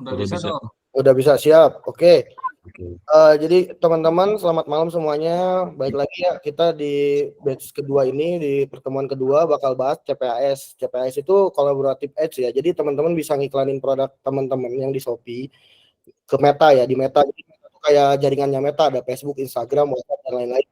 Udah bisa dong. Udah bisa, siap. Oke. Oke. Jadi teman-teman selamat malam semuanya. Baik lagi ya, kita di batch kedua ini, di pertemuan kedua bakal bahas CPAS. CPAS itu collaborative ads ya. Jadi teman-teman bisa ngiklanin produk teman-teman yang di Shopee ke Meta ya. Di Meta itu kayak jaringannya Meta, ada Facebook, Instagram, WhatsApp dan lain-lain.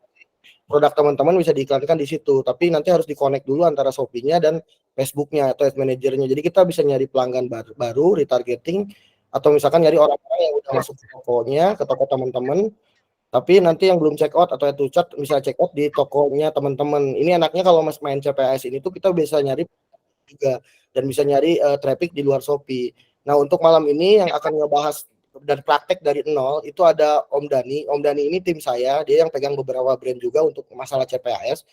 Produk teman-teman bisa diiklankan di situ, tapi nanti harus di-connect dulu antara Shopee-nya dan Facebook-nya atau ad manager-nya. Jadi kita bisa nyari pelanggan baru, retargeting, atau misalkan nyari orang-orang yang udah masuk ke tokonya, ke toko teman-teman, tapi nanti yang belum check out atau to chat bisa check out di tokonya teman-teman. Ini enaknya kalau mas main CPAS ini tuh kita bisa nyari juga dan bisa nyari traffic di luar Shopee. Nah, untuk malam ini yang akan ngebahas dan praktek dari nol itu ada Om Dani. Om Dani ini tim saya, dia yang pegang beberapa brand juga untuk masalah CPAS.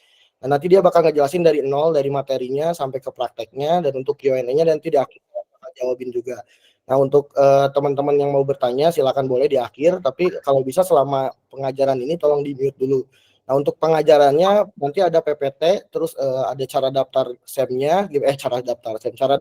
Nah, nanti dia bakal ngejelasin dari nol, dari materinya sampai ke prakteknya, dan untuk Q&A-nya nanti di akhir bakal jawabin juga. Nah, untuk teman-teman yang mau bertanya silakan boleh di akhir, tapi kalau bisa selama pengajaran ini tolong di-mute dulu. Nah, untuk pengajarannya nanti ada PPT, terus ada cara daftar SEM-nya, cara daftar SEM, cara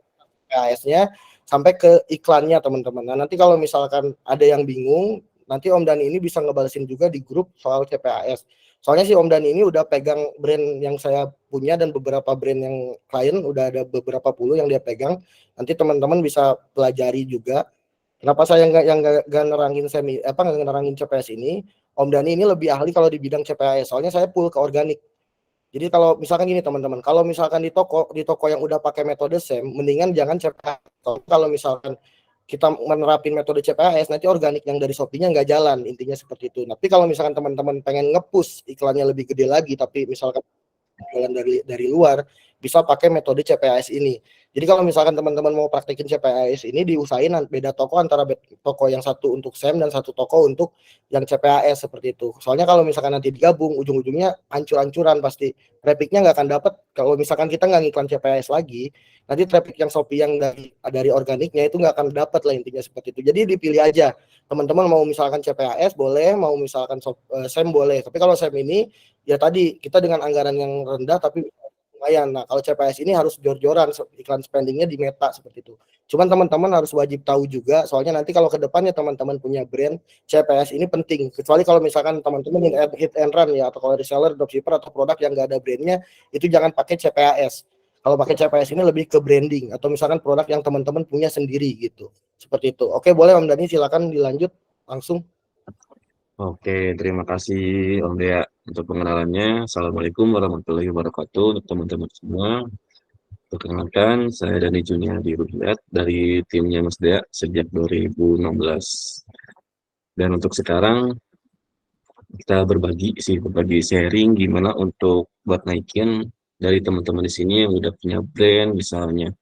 PAS-nya, sampai ke iklannya teman-teman. Nah, nanti kalau misalkan ada yang bingung, nanti Om Dani ini bisa ngebalesin juga di grup soal CPAS. Soalnya si Om Dani ini udah pegang brand yang saya punya dan beberapa brand yang klien, udah ada beberapa puluh yang dia pegang. Nanti teman-teman bisa pelajari juga. Kenapa saya nggak nerangin nggak nerangin CPAS ini? Om Dani ini lebih ahli kalau di bidang CPAS. Soalnya saya full ke organik. Jadi kalau misalkan gini teman-teman, kalau misalkan di toko yang udah pakai metode SEM, mendingan jangan CPAS. Kalau misalkan kita menerapin metode CPAS, nanti organik yang dari Shopee-nya nggak jalan, intinya seperti itu. Tapi kalau misalkan teman-teman pengen nge-push iklannya lebih gede lagi, tapi misalkan jualan dari luar, bisa pakai metode CPAS ini. Jadi kalau misalkan teman-teman mau praktekin CPAS ini, diusahain beda toko antara toko yang satu untuk SEM dan satu toko untuk yang CPAS seperti itu. Soalnya kalau misalkan nanti digabung, ujung-ujungnya hancur-hancuran pasti. Traffic-nya nggak akan dapat kalau misalkan kita nggak ngiklan CPAS lagi. Nanti traffic yang Shopee yang dari organiknya itu nggak akan dapat lah, intinya seperti itu. Jadi dipilih aja. Teman-teman mau misalkan CPAS boleh, mau misalkan SEM boleh. Tapi kalau SEM ini ya tadi kita dengan anggaran yang rendah tapi lumayan. Nah, kalau CPAS ini harus jor-joran iklan spendingnya di Meta seperti itu. Cuman teman-teman harus wajib tahu juga, soalnya nanti kalau ke depannya teman-teman punya brand, CPAS ini penting. Kecuali kalau misalkan teman-teman yang hit and run ya, atau kalau reseller, dropshipper atau produk yang nggak ada brandnya, itu jangan pakai CPAS. Kalau pakai CPAS ini lebih ke branding atau misalkan produk yang teman-teman punya sendiri gitu. Seperti itu. Oke, boleh Om Dani silakan dilanjut langsung. Oke, terima kasih Om Dea untuk pengenalannya. Assalamualaikum warahmatullahi wabarakatuh untuk teman-teman semua. Perkenalkan, saya Dani Juniadi Ruhiat dari timnya Mas Dea sejak 2016. Dan untuk sekarang kita berbagi sharing gimana untuk buat naikin dari teman-teman di sini yang udah punya brand misalnya.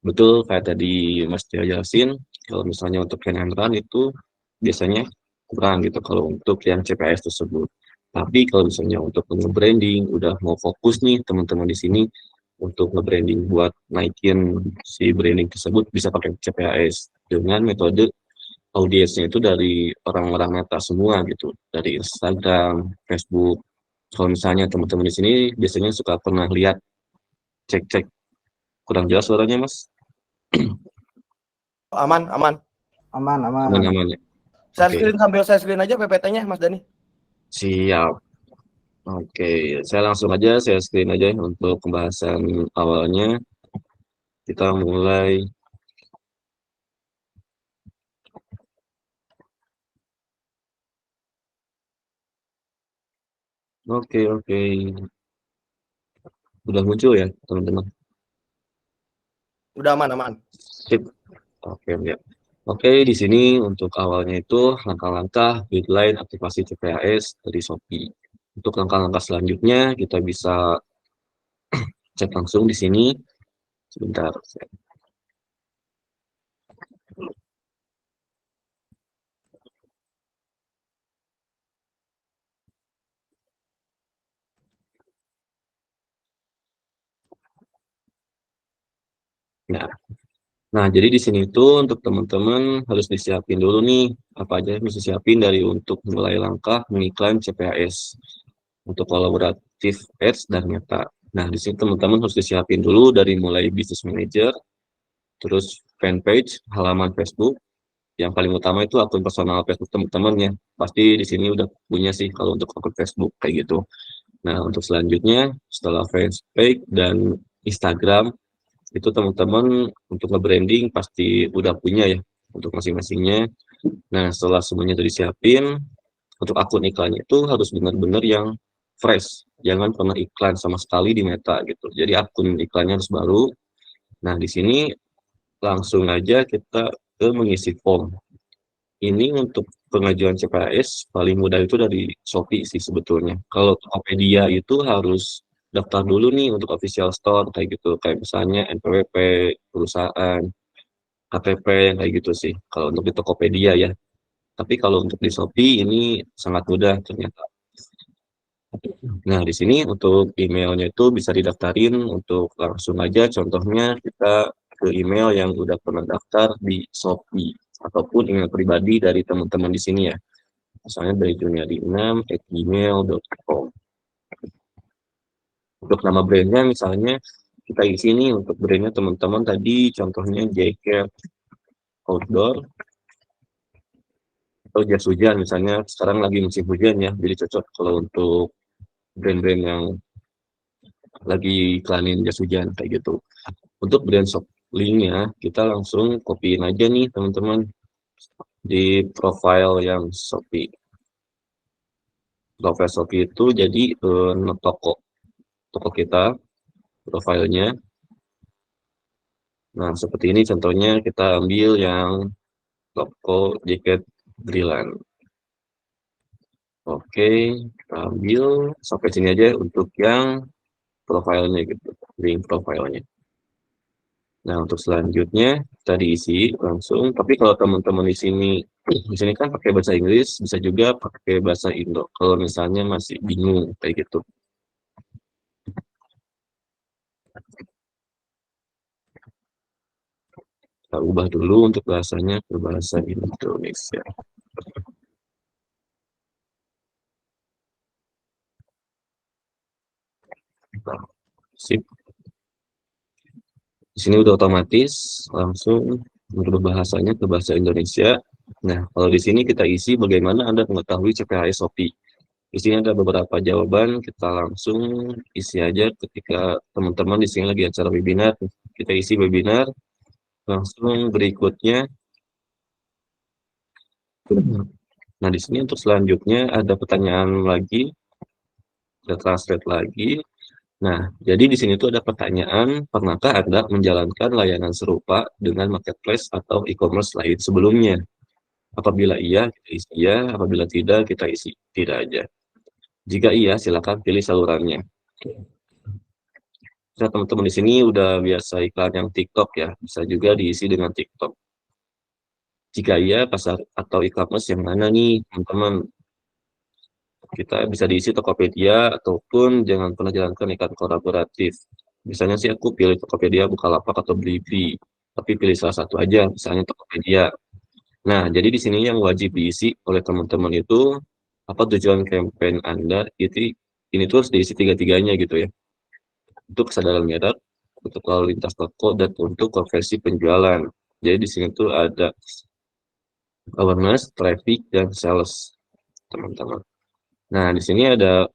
Betul kayak tadi Mas Dea jelasin, kalau misalnya untuk hand run itu biasanya kurang gitu kalau untuk yang CPAS tersebut. Tapi kalau misalnya untuk nge-branding, udah mau fokus nih teman-teman di sini untuk nge-branding buat naikin si branding tersebut bisa pakai CPAS dengan metode audiensnya itu dari orang-orang Meta semua gitu, dari Instagram, Facebook. Kalau misalnya teman-teman di sini biasanya suka pernah lihat cek kurang jelas suaranya Mas. Aman. Aman ya. Sambil saya screen aja PPT-nya Mas Dani. Siap. Oke, saya screen aja untuk pembahasan awalnya. Kita mulai. Oke. Udah muncul ya, teman-teman? Udah aman. Sip. Oke, ya. Oke, di sini untuk awalnya itu langkah-langkah deadline aktivasi CPAS dari Shopee. Untuk langkah-langkah selanjutnya kita bisa cek langsung di sini. Sebentar. Nah, jadi di sini tuh untuk teman-teman harus disiapin dulu nih apa aja yang mesti siapin dari untuk mulai langkah mengiklan CPAS untuk kolaboratif ads dan Meta. Nah, di sini teman-teman harus disiapin dulu dari mulai business manager, terus fanpage, halaman Facebook, yang paling utama itu akun personal Facebook teman-teman ya. Pasti di sini udah punya sih kalau untuk akun Facebook kayak gitu. Nah, untuk selanjutnya setelah fanspage dan Instagram itu teman-teman untuk nge-branding pasti udah punya ya untuk masing-masingnya. Nah, setelah semuanya udah disiapin, untuk akun iklannya itu harus benar-benar yang fresh. Jangan pernah iklan sama sekali di Meta gitu. Jadi akun iklannya harus baru. Nah, di sini langsung aja kita ke mengisi form. Ini untuk pengajuan CPNS paling mudah itu dari Shopee sih sebetulnya. Kalau Tokopedia itu harus daftar dulu nih untuk official store kayak gitu. Kayak misalnya NPWP, perusahaan, KTP yang kayak gitu sih. Kalau untuk di Tokopedia ya. Tapi kalau untuk di Shopee ini sangat mudah ternyata. Nah, di sini untuk emailnya itu bisa didaftarin untuk langsung aja contohnya kita ke email yang udah pernah daftar di Shopee ataupun email pribadi dari teman-teman di sini ya. Misalnya dari juniadi6@gmail.com. Untuk nama brandnya misalnya kita isi nih untuk brandnya teman-teman tadi contohnya Jacket Outdoor atau jas hujan misalnya sekarang lagi musim hujan ya jadi cocok kalau untuk brand-brand yang lagi iklanin jas hujan kayak gitu. Untuk brand shop linknya kita langsung copyin aja nih teman-teman di profile yang Shopee. Profile Shopee itu jadi toko toko kita profilnya. Nah seperti ini contohnya kita ambil yang toko jaket Brilliant. Oke, kita ambil sampai sini aja untuk yang profilnya gitu, link profilnya. Nah, untuk selanjutnya kita diisi langsung. Tapi kalau teman-teman di sini kan pakai bahasa Inggris, bisa juga pakai bahasa Indo. Kalau misalnya masih bingung kayak gitu, kita ubah dulu untuk bahasanya ke bahasa Indonesia. Nah, sip. Di sini udah otomatis langsung merubah bahasanya ke bahasa Indonesia. Nah, kalau di sini kita isi bagaimana Anda mengetahui CPHS Shopee. Di sini ada beberapa jawaban, kita langsung isi aja ketika teman-teman di sini lagi acara webinar. Kita isi webinar, langsung berikutnya. Nah, di sini untuk selanjutnya ada pertanyaan lagi, kita translate lagi. Nah, jadi di sini tuh ada pertanyaan, pernahkah Anda menjalankan layanan serupa dengan marketplace atau e-commerce lain sebelumnya? Apabila iya, kita isi iya, apabila tidak, kita isi tidak aja. Jika iya, silakan pilih salurannya. Nah, teman-teman di sini udah biasa iklan yang TikTok ya, bisa juga diisi dengan TikTok. Jika iya, pasar atau e-commerce yang mana nih, teman-teman? Kita bisa diisi Tokopedia ataupun jangan pernah jalankan iklan kolaboratif. Misalnya sih aku pilih Tokopedia, Bukalapak atau Blibli, tapi pilih salah satu aja, misalnya Tokopedia. Nah, jadi di sini yang wajib diisi oleh teman-teman itu apa tujuan campaign Anda, ini tuh harus diisi tiga-tiganya gitu ya. Untuk kesadaran merek, untuk lalu lintas toko, dan untuk konversi penjualan. Jadi di sini tuh ada awareness, traffic, dan sales, teman-teman. Nah, di sini ada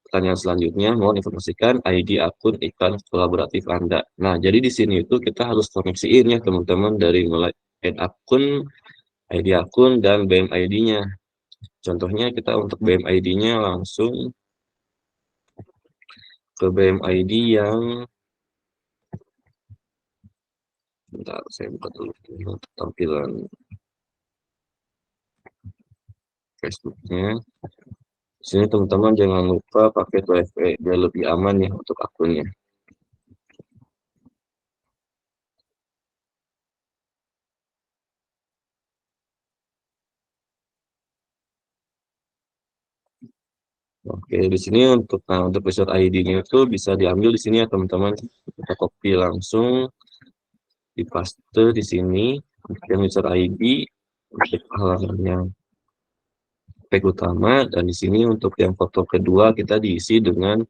pertanyaan selanjutnya, mohon informasikan ID akun iklan kolaboratif Anda. Nah, jadi di sini itu kita harus koneksiin ya teman-teman dari mulai add akun, ID akun, dan BM ID-nya. Contohnya kita untuk BM ID-nya langsung ke BM ID yang, bentar saya buka dulu untuk tampilan Facebooknya. Sini teman-teman jangan lupa pakai 2FA biar lebih aman ya untuk akunnya. Oke, di sini untuk password ID-nya itu bisa diambil di sini ya teman-teman. Kita copy langsung, dipaste di sini yang user ID untuk halaman yang tag utama, dan di sini untuk yang foto kedua kita diisi dengan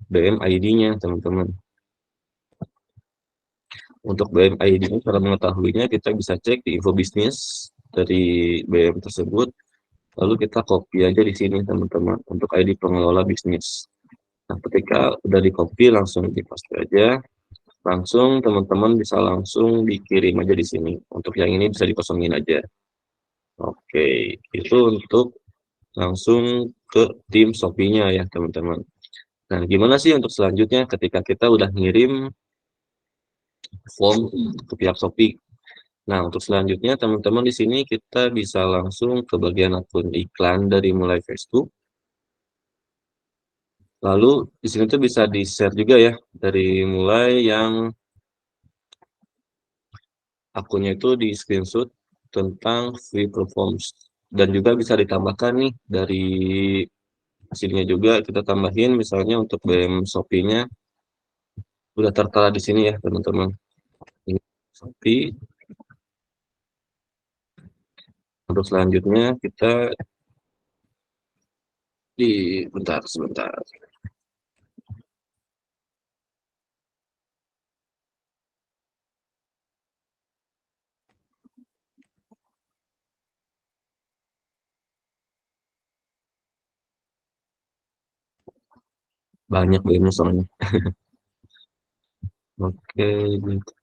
BM ID-nya teman-teman. Untuk BM ID cara mengetahuinya kita bisa cek di info bisnis dari BM tersebut, lalu kita copy aja di sini teman-teman untuk ID pengelola bisnis. Nah, ketika udah di copy langsung di paste aja, langsung teman-teman bisa langsung dikirim aja di sini. Untuk yang ini bisa dikosongin aja. Oke, itu untuk langsung ke tim Shopee-nya ya teman-teman. Nah, gimana sih untuk selanjutnya ketika kita udah ngirim form ke pihak Shopee? Nah, untuk selanjutnya teman-teman di sini kita bisa langsung ke bagian akun iklan dari mulai Facebook. Lalu di sini tuh bisa di-share juga ya dari mulai yang akunnya itu di screenshot tentang free performance dan juga bisa ditambahkan nih dari hasilnya juga kita tambahin misalnya untuk BM Shopee-nya udah tertera di sini ya teman-teman. Ini Shopee. Untuk selanjutnya kita bentar sebentar. Banyak BM soalnya. Oke, gitu.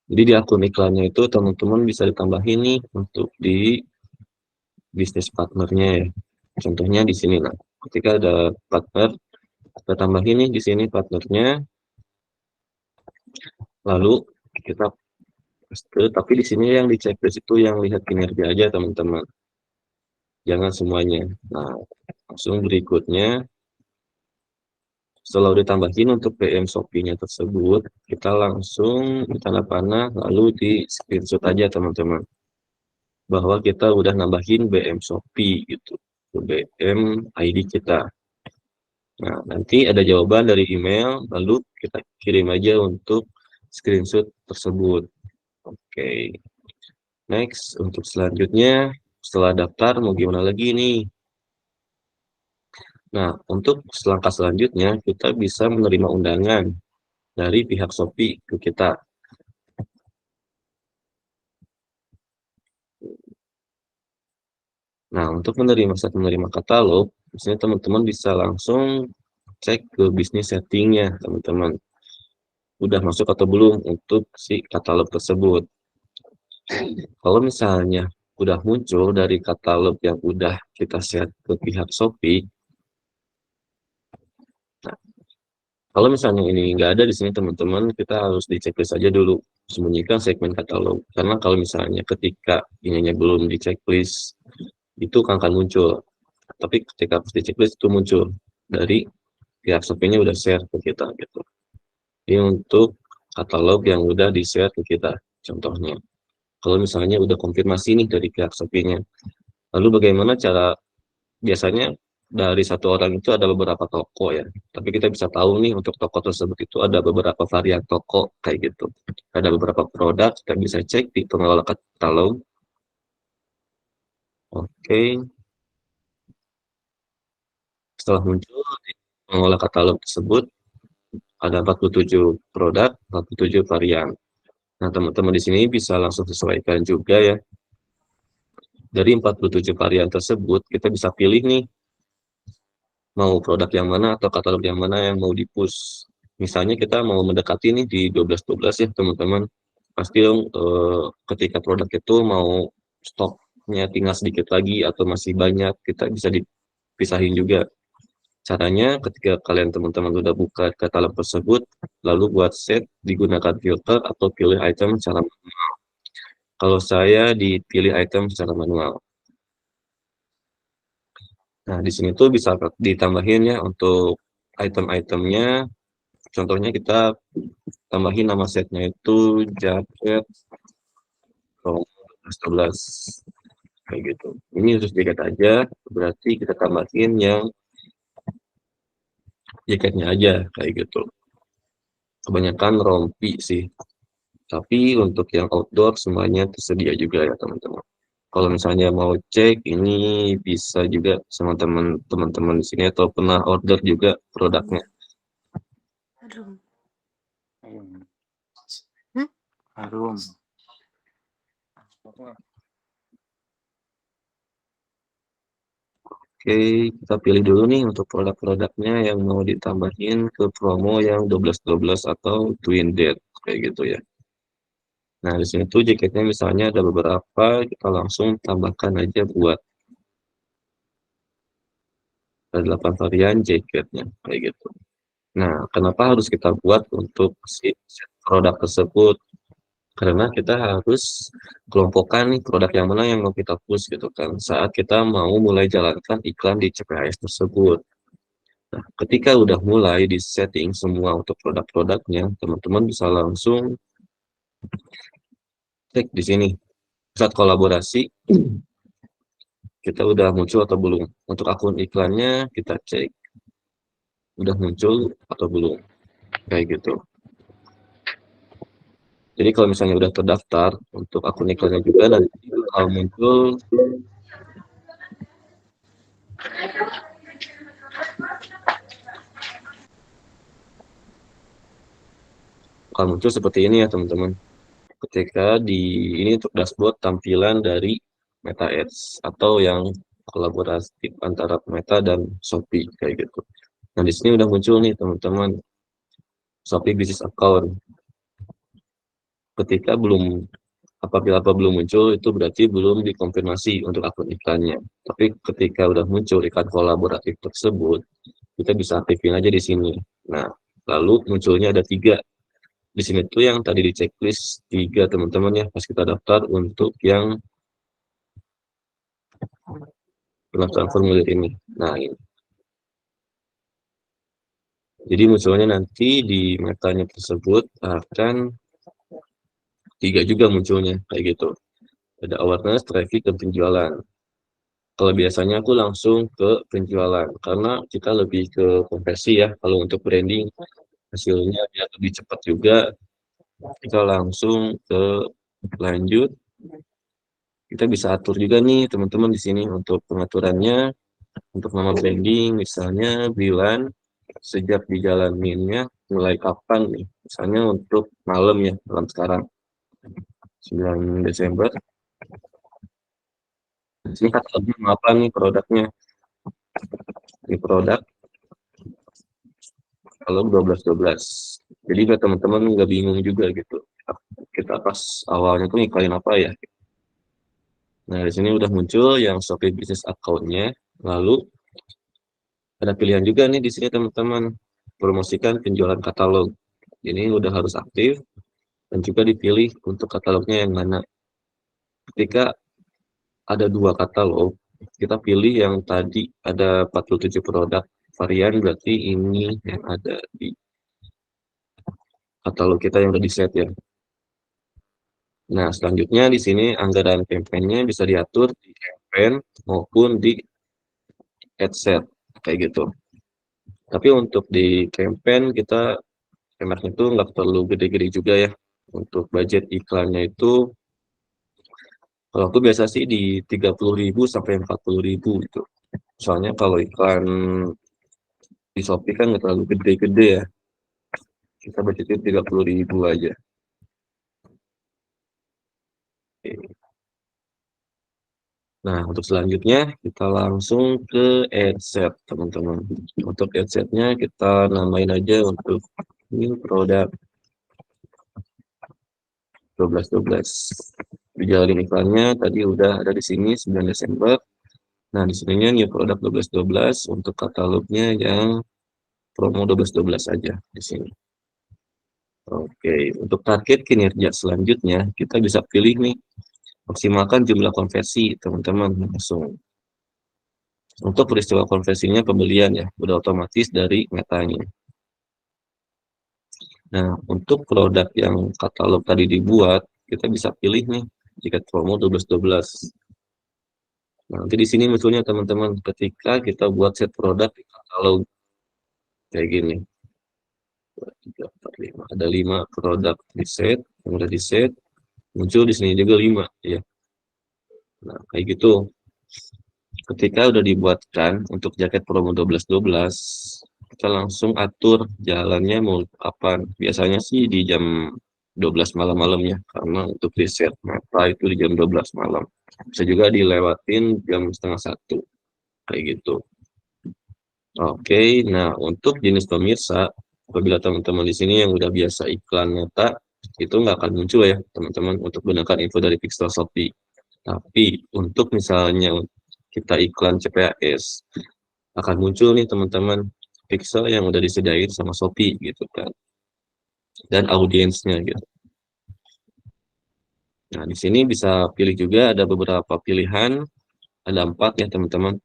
Jadi di akun iklannya itu teman-teman bisa ditambahin nih untuk di bisnis partnernya ya. Contohnya di sini lah. Ketika ada partner, kita tambahin nih di sini partnernya, lalu kita paste. Tapi di sini yang di checklist itu yang lihat kinerja aja teman-teman, jangan semuanya. Nah, langsung berikutnya setelah udah tambahin untuk PM Shopee-nya tersebut, kita langsung di tanda panah lalu di screenshot aja teman-teman bahwa kita udah nambahin BM Shopee gitu, BM ID kita. Nah, nanti ada jawaban dari email, lalu kita kirim aja untuk screenshot tersebut. Oke, next untuk selanjutnya setelah daftar mau gimana lagi nih? Nah, untuk langkah selanjutnya kita bisa menerima undangan dari pihak Shopee ke kita. Nah, untuk saat menerima katalog, misalnya teman-teman bisa langsung cek ke bisnis settingnya, teman-teman. Udah masuk atau belum untuk si katalog tersebut. Kalau misalnya udah muncul dari katalog yang udah kita share ke pihak Shopee, nah, kalau misalnya ini nggak ada di sini teman-teman, kita harus di checklist aja dulu, sembunyikan segmen katalog. Karena kalau misalnya ketika ininya belum di checklist, itu akan muncul. Tapi ketika di checklist itu muncul dari pihak Shopee-nya udah share ke kita gitu. Ini untuk katalog yang udah di share ke kita, contohnya. Kalau misalnya udah konfirmasi nih dari pihak Shopee-nya, lalu bagaimana cara biasanya dari satu orang itu ada beberapa toko ya. Tapi kita bisa tahu nih untuk toko tersebut itu ada beberapa varian toko kayak gitu. Ada beberapa produk kita bisa cek di pengelola katalog. Oke, setelah muncul di pengelola katalog tersebut ada 47 produk, 47 varian. Nah, teman-teman di sini bisa langsung sesuaikan juga ya. Dari 47 varian tersebut, kita bisa pilih nih mau produk yang mana atau katalog yang mana yang mau di-push. Misalnya kita mau mendekati nih di 12-12 ya teman-teman. Pasti dong ketika produk itu mau stoknya tinggal sedikit lagi atau masih banyak, kita bisa dipisahin juga. Caranya ketika kalian teman-teman udah buka katalog tersebut, lalu buat set digunakan filter atau pilih item secara manual. Kalau saya dipilih item secara manual. Nah, di sini tuh bisa ditambahin ya untuk item-itemnya. Contohnya kita tambahin nama setnya itu jaket Romo 11 kayak gitu. Ini harus jaket aja, berarti kita tambahin yang jaketnya aja kayak gitu. Kebanyakan rompi sih. Tapi untuk yang outdoor semuanya tersedia juga ya teman-teman. Kalau misalnya mau cek ini bisa juga sama teman-teman di sini atau pernah order juga produknya. Harum. Hmm. Hmm? Harum. Oke, kita pilih dulu nih untuk produk-produknya yang mau ditambahin ke promo yang 12-12 atau Twin Date kayak gitu ya. Nah, di sini tuh jaketnya misalnya ada beberapa, kita langsung tambahkan aja buat ada 8 varian jaketnya kayak gitu. Nah, kenapa harus kita buat untuk si set produk tersebut? Karena kita harus kelompokkan nih produk yang mana yang mau kita push gitu kan saat kita mau mulai jalankan iklan di CPNS tersebut. Nah, ketika udah mulai di setting semua untuk produk-produknya, teman-teman bisa langsung cek di sini. Saat kolaborasi, kita udah muncul atau belum. Untuk akun iklannya, kita cek udah muncul atau belum. Kayak gitu. Jadi kalau misalnya udah terdaftar untuk akun iklannya juga, nanti bakal muncul seperti ini ya teman-teman. Ketika ini untuk dashboard tampilan dari Meta Ads atau yang kolaboratif antara Meta dan Shopee kayak gitu. Nah, di sini udah muncul nih teman-teman Shopee Business Account. Apabila belum muncul itu berarti belum dikonfirmasi untuk akun iklannya. Tapi ketika udah muncul iklan kolaboratif tersebut, kita bisa aktifin aja di sini. Nah, lalu munculnya ada 3. Di sini tuh yang tadi di checklist 3 teman-teman ya pas kita daftar untuk yang pendaftaran formulir ini. Nah, ini. Jadi munculnya nanti di metanya tersebut akan 3 juga munculnya kayak gitu. Ada awareness, traffic, dan penjualan. Kalau biasanya aku langsung ke penjualan karena kita lebih ke konversi ya. Kalau untuk branding hasilnya biar lebih cepat juga, kita langsung ke lanjut. Kita bisa atur juga nih teman-teman di sini untuk pengaturannya. Untuk nama branding misalnya bulan sejak dijalaninnya mulai kapan nih. Misalnya untuk malam ya, malam sekarang 9 Desember. Di sini katalognya apa nih produknya? Ini produk kalau 12-12. Jadi buat teman-teman nggak bingung juga gitu. Kita pas awalnya tuh ngiklanin apa ya. Nah, di sini udah muncul yang Shopee Business Account-nya. Lalu ada pilihan juga nih di sini teman-teman. Promosikan penjualan katalog. Ini udah harus aktif dan juga dipilih untuk katalognya yang mana. Ketika ada 2 katalog, kita pilih yang tadi ada 47 produk varian, berarti ini yang ada di katalog kita yang udah di set ya. Nah, selanjutnya di sini anggaran kampanye bisa diatur di campaign maupun di adset kayak gitu. Tapi untuk di campaign kita enaknya itu nggak perlu gede-gede juga ya. Untuk budget iklannya itu kalau aku biasa sih di 30.000 sampai 40.000 gitu. Soalnya kalau iklan di Shopee kan nggak terlalu gede-gede ya. Kita budgetnya 30.000 aja. Oke. Nah, untuk selanjutnya kita langsung ke adset, teman-teman. Untuk adsetnya kita namain aja untuk new produk 12-12. Dijalanin iklannya tadi udah ada di sini 9 Desember. Nah, di sininya new produk 12-12 untuk katalognya yang promo 12-12 aja di sini. Oke, untuk target kinerja selanjutnya kita bisa pilih nih maksimalkan jumlah konversi teman-teman langsung. Untuk peristiwa konversinya pembelian ya, udah otomatis dari metanya. Nah, untuk produk yang katalog tadi dibuat, kita bisa pilih nih tiket promo 12-12. Nah, nanti di sini munculnya teman-teman ketika kita buat set produk di katalog kayak gini. 2, 3, 4, Ada 5 produk di set, yang udah di set, muncul di sini juga 5 ya. Nah, kayak gitu. Ketika udah dibuatkan untuk jaket promo 12-12, kita langsung atur jalannya mau kapan. Biasanya sih di jam 12 malam-malam ya, karena untuk riset meta itu di jam 12 malam. Bisa juga dilewatin jam setengah 1, kayak gitu. Oke, nah untuk jenis pemirsa, apabila teman-teman di sini yang udah biasa iklan meta, itu nggak akan muncul ya teman-teman untuk gunakan info dari Pixel Shopee. Tapi untuk misalnya kita iklan CPAS, akan muncul nih teman-teman pixel yang udah disediain sama Shopee gitu kan, dan audiensnya gitu. Nah, di sini bisa pilih juga, ada beberapa pilihan, ada 4 ya teman-teman.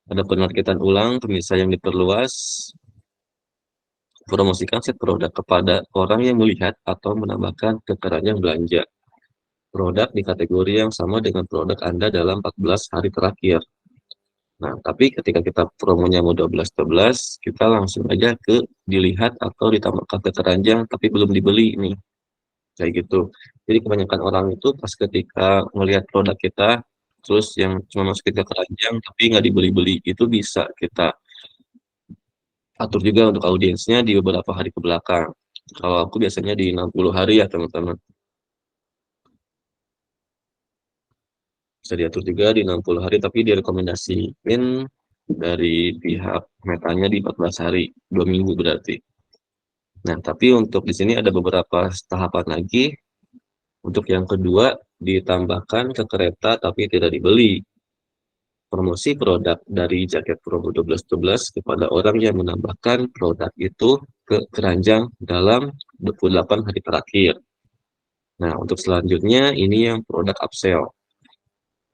Ada penargetan ulang, pemirsa yang diperluas, promosikan set produk kepada orang yang melihat atau menambahkan ke keranjang belanja produk di kategori yang sama dengan produk Anda dalam 14 hari terakhir. Nah, tapi ketika kita promonya mau 12-12, kita langsung aja ke dilihat atau ditambahkan ke keranjang, tapi belum dibeli nih. Kayak gitu. Jadi kebanyakan orang itu pas ketika melihat produk kita, terus yang cuma masukin ke keranjang, tapi nggak dibeli-beli, itu bisa kita atur juga untuk audiensnya di beberapa hari ke belakang. Kalau aku biasanya di 60 hari ya teman-teman. Bisa diatur juga di 60 hari, tapi direkomendasiin dari pihak metanya di 14 hari, 2 minggu berarti. Nah, tapi untuk di sini ada beberapa tahapan lagi. Untuk yang kedua, ditambahkan ke kereta tapi tidak dibeli. Promosi produk dari jaket promo 12-12 kepada orang yang menambahkan produk itu ke keranjang dalam 28 hari terakhir. Nah, untuk selanjutnya ini yang produk upsell.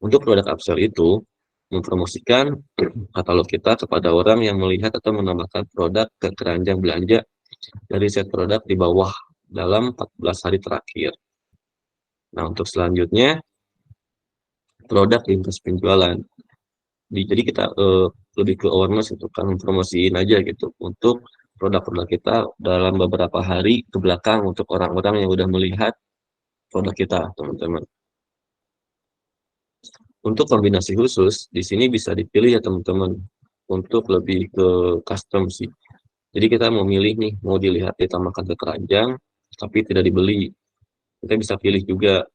Untuk produk upsell itu mempromosikan katalog kita kepada orang yang melihat atau menambahkan produk ke keranjang belanja dari set produk di bawah dalam 14 hari terakhir. Nah, untuk selanjutnya produk lintas penjualan. Jadi kita lebih ke awareness itu kan, promosiin aja gitu untuk produk-produk kita dalam beberapa hari ke belakang untuk orang-orang yang udah melihat produk kita, teman-teman. Untuk kombinasi khusus, di sini bisa dipilih ya teman-teman, untuk lebih ke custom sih. Jadi kita mau milih nih, mau dilihat ditambahkan ke keranjang, tapi tidak dibeli. Kita bisa pilih juga.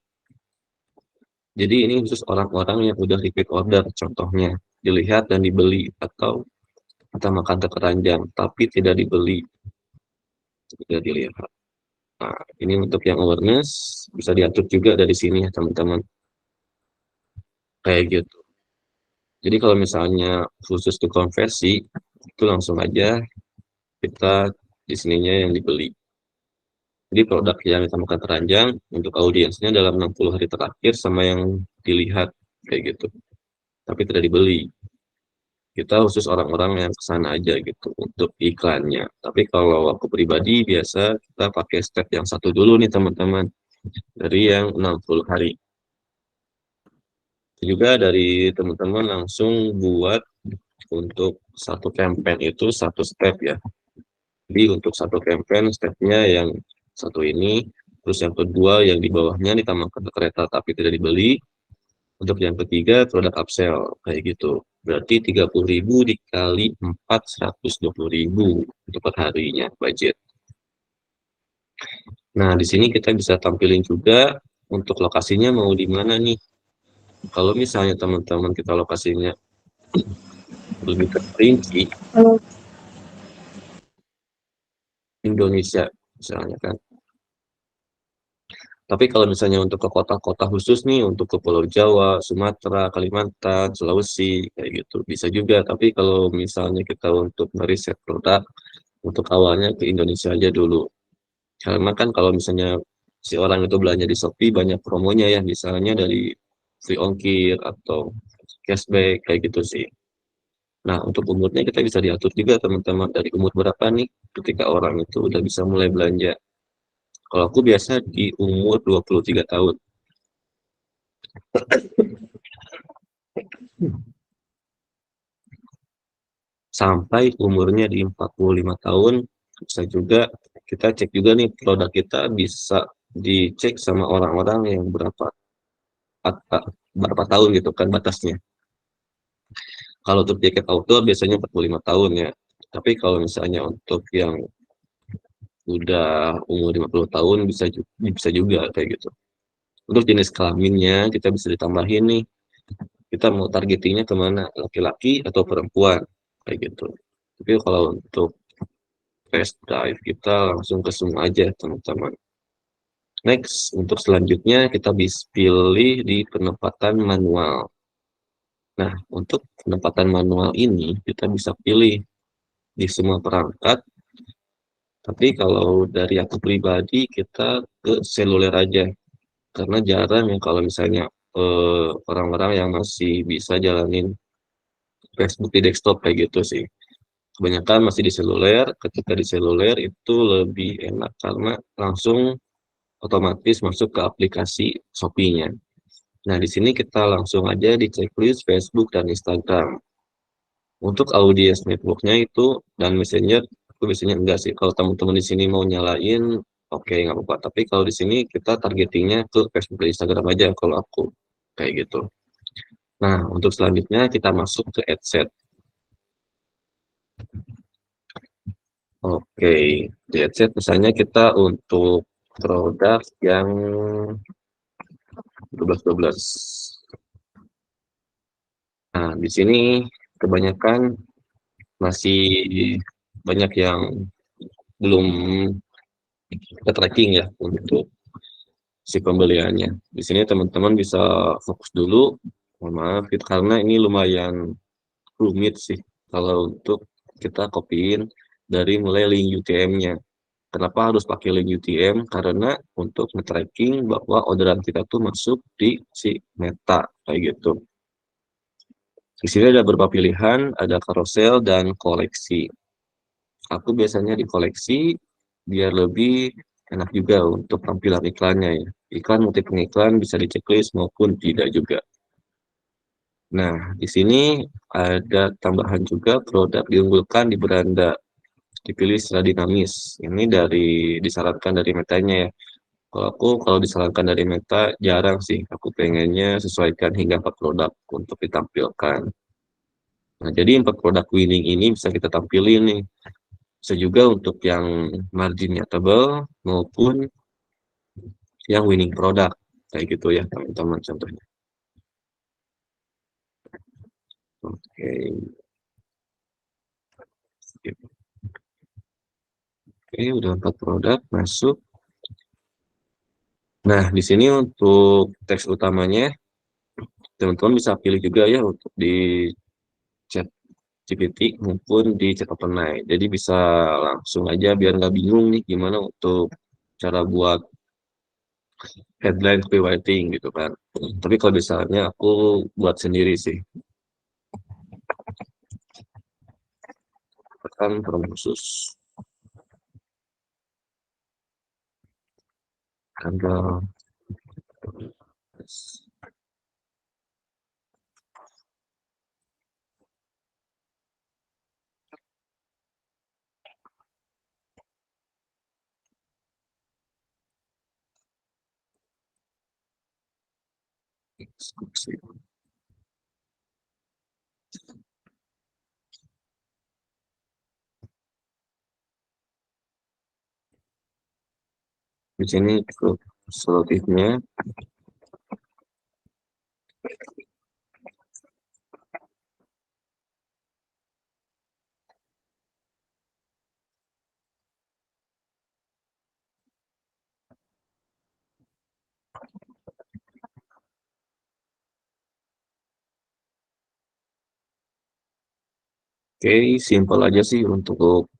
Jadi ini khusus orang-orang yang udah repeat order, contohnya dilihat dan dibeli, atau ditambahkan ke keranjang, tapi tidak dibeli, tidak dilihat. Nah, ini untuk yang awareness, bisa diatur juga dari sini ya teman-teman. Kayak gitu. Jadi kalau misalnya khusus ke konversi, itu langsung aja kita di sininya yang dibeli. Jadi produk yang ditambahkan keranjang untuk audiensnya dalam 60 hari terakhir sama yang dilihat kayak gitu. Tapi tidak dibeli. Kita khusus orang-orang yang kesana aja gitu untuk iklannya. Tapi kalau aku pribadi biasa kita pakai step yang satu dulu nih teman-teman, dari yang 60 hari. Juga dari teman-teman langsung buat untuk satu campaign itu satu step ya. Jadi untuk satu campaign stepnya yang satu ini, terus yang kedua yang di bawahnya ditambahkan ke kereta tapi tidak dibeli. Untuk yang ketiga produk upsell kayak gitu. Berarti 30.000 dikali 4, 120.000 untuk per harinya budget. Nah, di sini kita bisa tampilin juga untuk lokasinya mau di mana nih. Kalau misalnya teman-teman kita lokasinya lebih terperinci, Indonesia misalnya kan. Tapi kalau misalnya untuk ke kota-kota khusus nih, untuk ke Pulau Jawa, Sumatera, Kalimantan, Sulawesi, kayak gitu, bisa juga. Tapi kalau misalnya kita untuk meriset produk, untuk awalnya ke Indonesia aja dulu. Karena kan kalau misalnya si orang itu belanja di Shopee, banyak promonya ya, misalnya dari free ongkir atau cashback, kayak gitu sih. Nah, untuk umurnya kita bisa diatur juga teman-teman, dari umur berapa nih ketika orang itu udah bisa mulai belanja. Kalau aku biasa di umur 23 tahun. Sampai umurnya di 45 tahun Bisa juga kita cek juga nih produk kita bisa dicek sama orang-orang yang berapa tahun gitu kan batasnya. Kalau untuk jaket outdoor biasanya 45 tahun ya. Tapi kalau misalnya untuk yang udah umur 50 tahun bisa juga kayak gitu. Untuk jenis kelaminnya kita bisa ditambahin nih. Kita mau targetingnya kemana? Laki-laki atau perempuan kayak gitu. Tapi kalau untuk test drive kita langsung ke semua aja teman-teman. Next, untuk selanjutnya kita bisa pilih di penempatan manual. Nah, untuk penempatan manual ini kita bisa pilih di semua perangkat, tapi kalau dari aku pribadi kita ke seluler aja, karena jarang ya kalau misalnya orang-orang yang masih bisa jalanin Facebook di desktop kayak gitu sih. Kebanyakan masih di seluler, ketika di seluler itu lebih enak karena langsung otomatis masuk ke aplikasi Shopee-nya. Nah, di sini kita langsung aja di checklist Facebook dan Instagram. Untuk audience network-nya itu dan Messenger, aku biasanya enggak sih. Kalau teman-teman di sini mau nyalain, oke, nggak apa-apa. Tapi kalau di sini kita targetingnya ke Facebook dan Instagram aja kalau aku. Kayak gitu. Nah, untuk selanjutnya kita masuk ke adset. Oke, di adset misalnya kita untuk produk yang 12-12. Nah, di sini kebanyakan masih banyak yang belum kita tracking ya untuk si pembeliannya. Di sini teman-teman bisa fokus dulu. Mohon maaf, karena ini lumayan rumit sih kalau untuk kita copyin dari mulai link UTM-nya. Kenapa harus pakai link UTM? Karena untuk nge-tracking bahwa orderan kita tuh masuk di si Meta kayak gitu. Di sini ada beberapa pilihan, ada carousel dan koleksi. Aku biasanya di koleksi biar lebih enak juga untuk tampilan iklannya ya. Iklan multi pengiklan bisa di checklist maupun tidak juga. Nah, di sini ada tambahan juga produk diunggulkan di beranda. Dipilih secara dinamis. Ini disarankan dari metanya ya. Kalau disarankan dari meta jarang sih. Aku pengennya sesuaikan hingga 4 produk untuk ditampilkan. Nah, jadi 4 produk winning ini bisa kita tampilin nih. Bisa juga untuk yang marginnya tebal maupun yang winning produk. Kayak gitu ya teman-teman contohnya. Oke. Oke, udah 4 produk masuk. Nah, di sini untuk teks utamanya, teman-teman bisa pilih juga ya untuk di chat GPT maupun di chat OpenAI. Jadi bisa langsung aja biar nggak bingung nih gimana untuk cara buat headline copywriting gitu kan. Tapi kalau misalnya aku buat sendiri sih. Tekan promo khusus. Tanggal eksekusi. Di sini cukup solutifnya. Oke, simpel aja sih untuk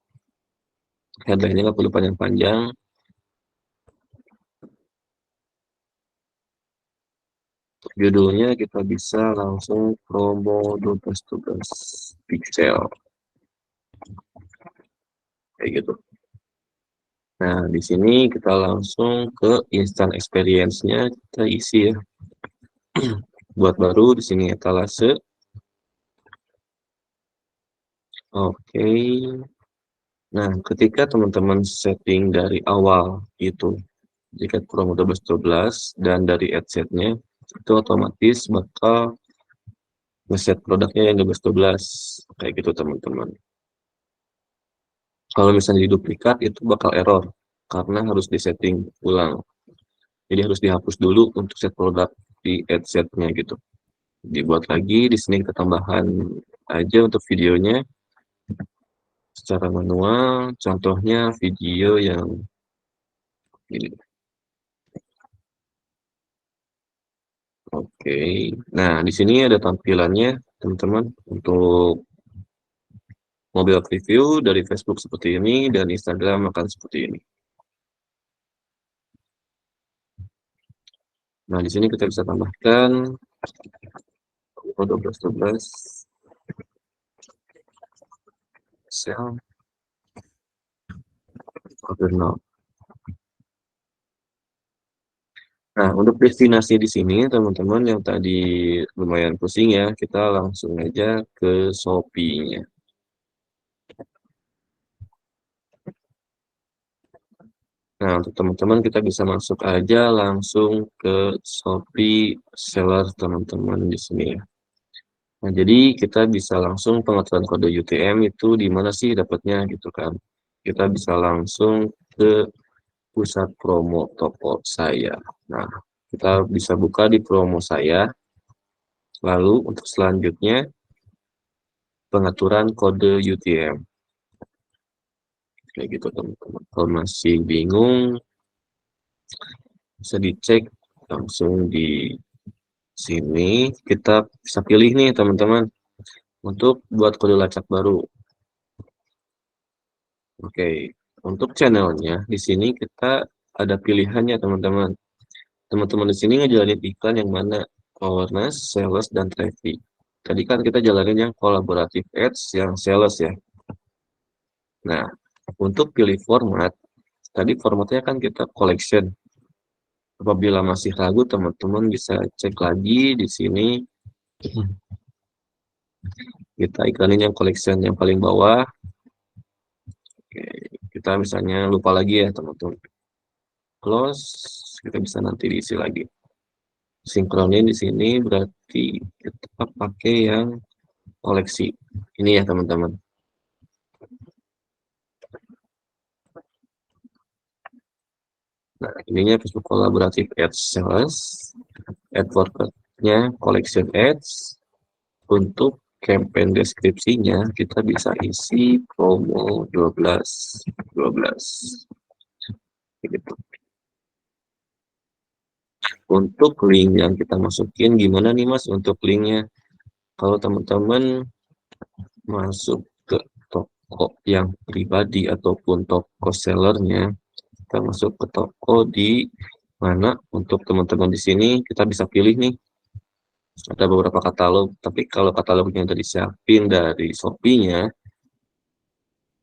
headline-nya nggak perlu panjang-panjang. Untuk judulnya kita bisa langsung promo 12 pixel kayak gitu. Nah, di sini kita langsung ke instant experience-nya kita isi ya. Buat baru di sini etalase. Oke. Nah, ketika teman-teman setting dari awal itu tiket promo 12 dan dari adset-nya itu otomatis bakal ngeset produknya yang 12 kayak gitu teman-teman. Kalau misalnya diduplikat itu bakal error karena harus disetting ulang. Jadi harus dihapus dulu untuk set produk di adset-nya gitu. Dibuat lagi, di sini ketambahan aja untuk videonya secara manual. Contohnya video yang ini. Oke. Nah, di sini ada tampilannya teman-teman untuk mobile preview dari Facebook seperti ini dan Instagram akan seperti ini. Nah, di sini kita bisa tambahkan 12 sel order now. Nah, untuk destinasi di sini teman-teman yang tadi lumayan pusing ya, kita langsung aja ke Shopee-nya. Nah, untuk teman-teman kita bisa masuk aja langsung ke Shopee seller teman-teman di sini ya. Nah, jadi kita bisa langsung pengaturan kode UTM itu di mana sih dapatnya gitu kan. Kita bisa langsung ke pusat promo toko saya. Nah, kita bisa buka di promo saya. Lalu untuk selanjutnya pengaturan kode UTM. Kayak gitu teman-teman. Kalau masih bingung bisa dicek langsung di sini. Kita bisa pilih nih teman-teman untuk buat kode lacak baru. Oke, untuk channelnya di sini kita ada pilihannya teman-teman. Teman-teman di sini ngejalanin iklan yang mana? Awareness, sales, dan traffic. Tadi kan kita jalanin yang kolaboratif ads, yang sales ya. Nah, untuk pilih format, tadi formatnya kan kita collection. Apabila masih ragu, teman-teman bisa cek lagi di sini. Kita iklanin yang collection yang paling bawah. Oke, kita misalnya lupa lagi ya teman-teman. Close, kita bisa nanti diisi lagi. Sinkronin di sini berarti kita pakai yang koleksi. Ini ya teman-teman. Nah, ininya Facebook kolaboratif ads sales, ad worker-nya collection ads. Untuk campaign deskripsinya kita bisa isi promo 12 gitu. Untuk link yang kita masukin gimana nih Mas untuk linknya? Kalau teman-teman masuk ke toko yang pribadi ataupun toko sellernya, kita masuk ke toko di mana untuk teman-teman di sini kita bisa pilih nih ada beberapa katalog, tapi kalau katalognya udah disiapin dari Shopee-nya,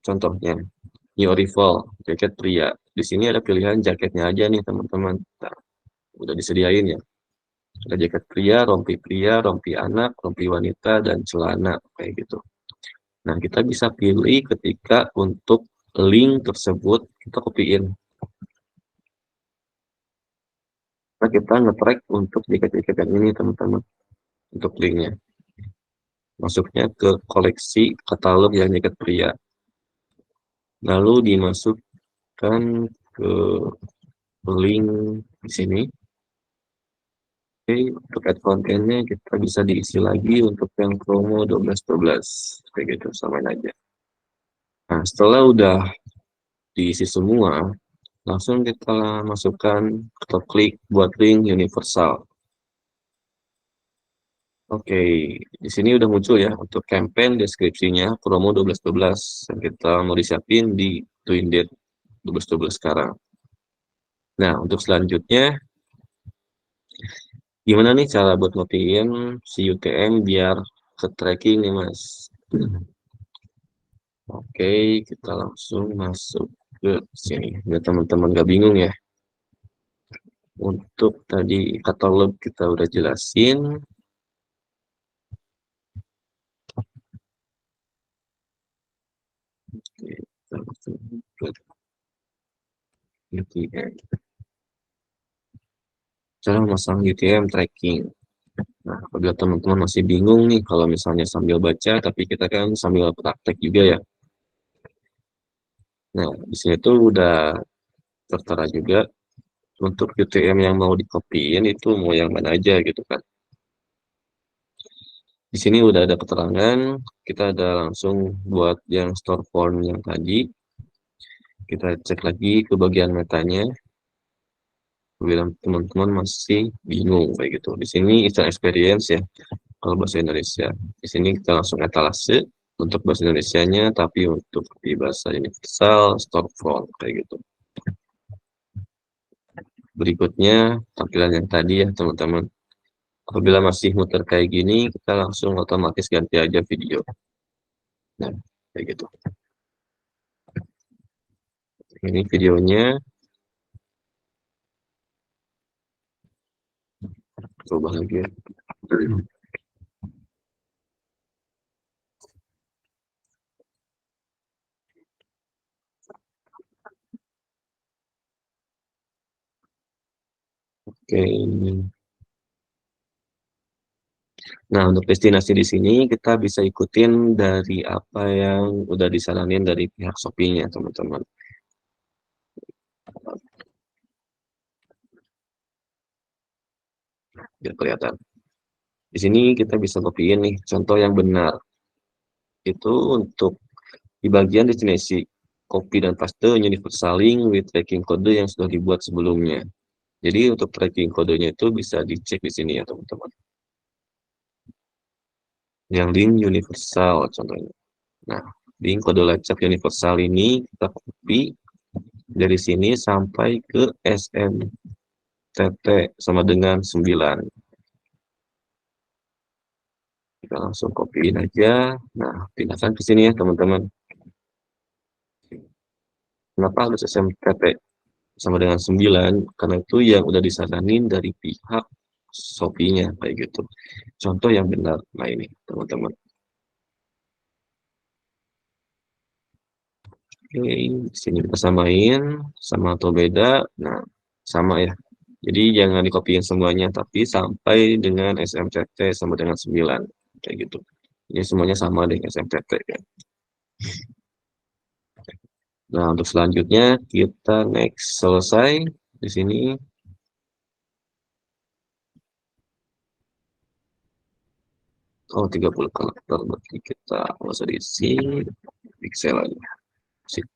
contohnya New Arrival, jaket pria. Di sini ada pilihan jaketnya aja nih teman-teman. Nah, udah disediain ya. Ada jaket pria, rompi anak, rompi wanita, dan celana kayak gitu. Nah, kita bisa pilih ketika untuk link tersebut kita copyin. Nah, kita nge-track untuk jaket-jaket yang ini teman-teman. Untuk linknya. Masuknya ke koleksi katalog yang jaket pria. Lalu dimasukkan ke link di sini. Oke, untuk add kontennya kita bisa diisi lagi untuk yang promo 12 kayak gitu, samain aja. Nah, setelah udah diisi semua, langsung kita masukkan atau klik buat link universal. Oke, di sini udah muncul ya untuk campaign deskripsinya promo 12 yang kita mau disiapin di Twin Date 12 sekarang. Nah, untuk selanjutnya gimana nih cara buat ngopiin si UTM biar ke tracking nih Mas? Oke, kita langsung masuk ke sini. Biar teman-teman gak bingung ya. Untuk tadi katalog kita udah jelasin. Oke, kita UTM. Cara memasang UTM tracking. Nah, apabila teman-teman masih bingung nih, kalau misalnya sambil baca, tapi kita kan sambil praktek juga ya. Nah, di sini tuh udah tertera juga untuk UTM yang mau dikopiin itu mau yang mana aja gitu kan. Di sini udah ada keterangan, kita ada langsung buat yang store form yang tadi. Kita cek lagi ke bagian metanya. Bila teman-teman masih bingung kayak gitu. Di sini instant experience ya, kalau bahasa Indonesia. Di sini kita langsung etalase untuk bahasa Indonesianya, tapi untuk di bahasa universal, store form kayak gitu. Berikutnya tampilan yang tadi ya teman-teman. Apabila masih muter kayak gini, kita langsung otomatis ganti aja video. Nah, kayak gitu. Ini videonya. Coba lagi ya. Oke. Nah, untuk destinasi di sini kita bisa ikutin dari apa yang udah disaranin dari pihak Shopee-nya, teman-teman. Biar kelihatan. Di sini kita bisa copy-in nih, contoh yang benar. Itu untuk di bagian destinasi copy dan paste universal link with tracking kode yang sudah dibuat sebelumnya. Jadi untuk tracking kodenya itu bisa dicek di sini ya, teman-teman. Yang link universal contohnya. Nah, link kode lacak universal ini kita copy dari sini sampai ke SMTT sama dengan 9. Kita langsung copyin aja. Nah, pindahkan ke sini ya, teman-teman. Kenapa harus SMTT sama dengan 9? Karena itu yang udah disaranin dari pihak Shopee-nya kayak gitu. Contoh yang benar. Nah, ini, teman-teman. Oke, di sini kita samain sama atau beda. Nah, sama ya. Jadi jangan dikopiin semuanya, tapi sampai dengan SMTT sama dengan 9 kayak gitu. Ini semuanya sama dengan SMTT ya. Nah, untuk selanjutnya kita next selesai di sini. Oh, 30 karakter berarti kita usah diisi pixel aja. Sip.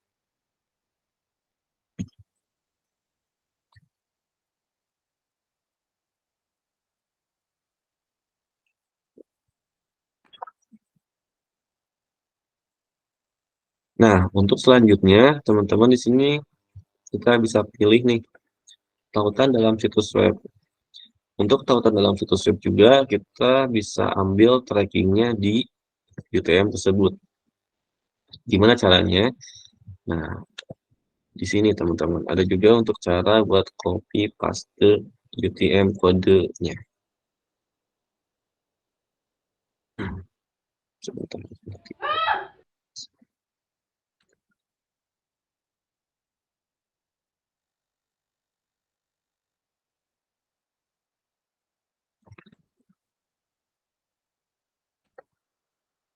Nah, untuk selanjutnya teman-teman di sini kita bisa pilih nih tautan dalam situs web. Untuk tautan dalam situs web juga kita bisa ambil trackingnya di UTM tersebut. Gimana caranya? Nah, di sini teman-teman ada juga untuk cara buat copy paste UTM kodenya. Sebentar.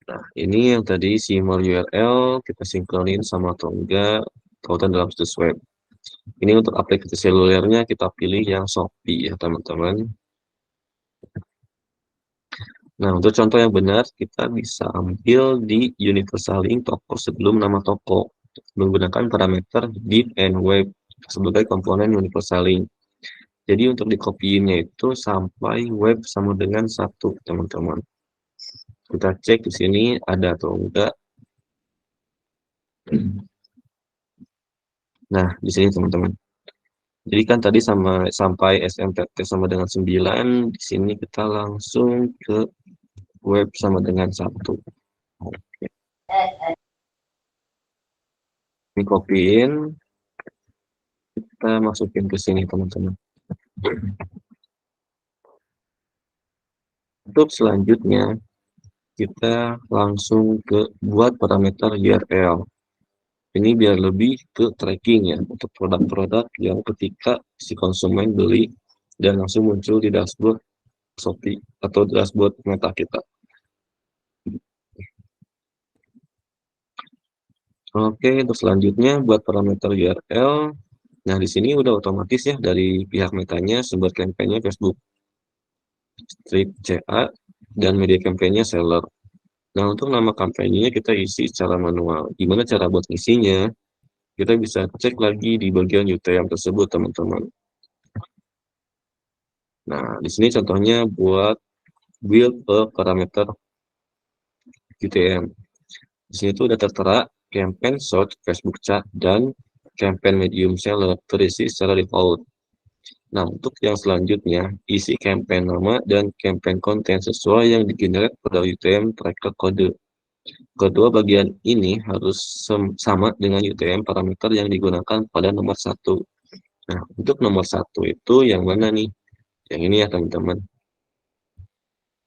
Nah, ini yang tadi simbol URL kita sinkronin sama atau enggak tautan dalam situs web. Ini untuk aplikasi selulernya kita pilih yang Shopee ya teman-teman. Nah, untuk contoh yang benar kita bisa ambil di universal link toko sebelum nama toko menggunakan parameter div and web sebagai komponen universal link. Jadi untuk dikopiinnya itu sampai web sama dengan 1 teman-teman. Kita cek di sini ada atau enggak. Nah, di sini teman-teman. Jadi kan tadi sampai SMTT sama dengan 9, di sini kita langsung ke web sama dengan 1. Oke. Ini copyin, kita masukin ke sini teman-teman. Untuk selanjutnya, kita langsung ke buat parameter URL. Ini biar lebih ke tracking ya, untuk produk-produk yang ketika si konsumen beli dan langsung muncul di dashboard Shopee atau dashboard Meta kita. Oke, untuk selanjutnya buat parameter URL. Nah, di sini udah otomatis ya dari pihak Metanya sumber kampanye Facebook, Street CA, dan media kampanye seller. Nah, untuk nama kampanyenya kita isi secara manual. Gimana cara buat isinya? Kita bisa cek lagi di bagian UTM tersebut, teman-teman. Nah, di sini contohnya buat build a parameter UTM. Di sini tuh udah tertera campaign short Facebook chat dan campaign medium seller terisi secara default. Nah, untuk yang selanjutnya, isi campaign nama dan campaign konten sesuai yang digenerate pada UTM tracker kode. Kedua bagian ini harus sama dengan UTM parameter yang digunakan pada nomor 1. Nah, untuk nomor 1 itu yang mana nih? Yang ini ya, teman-teman.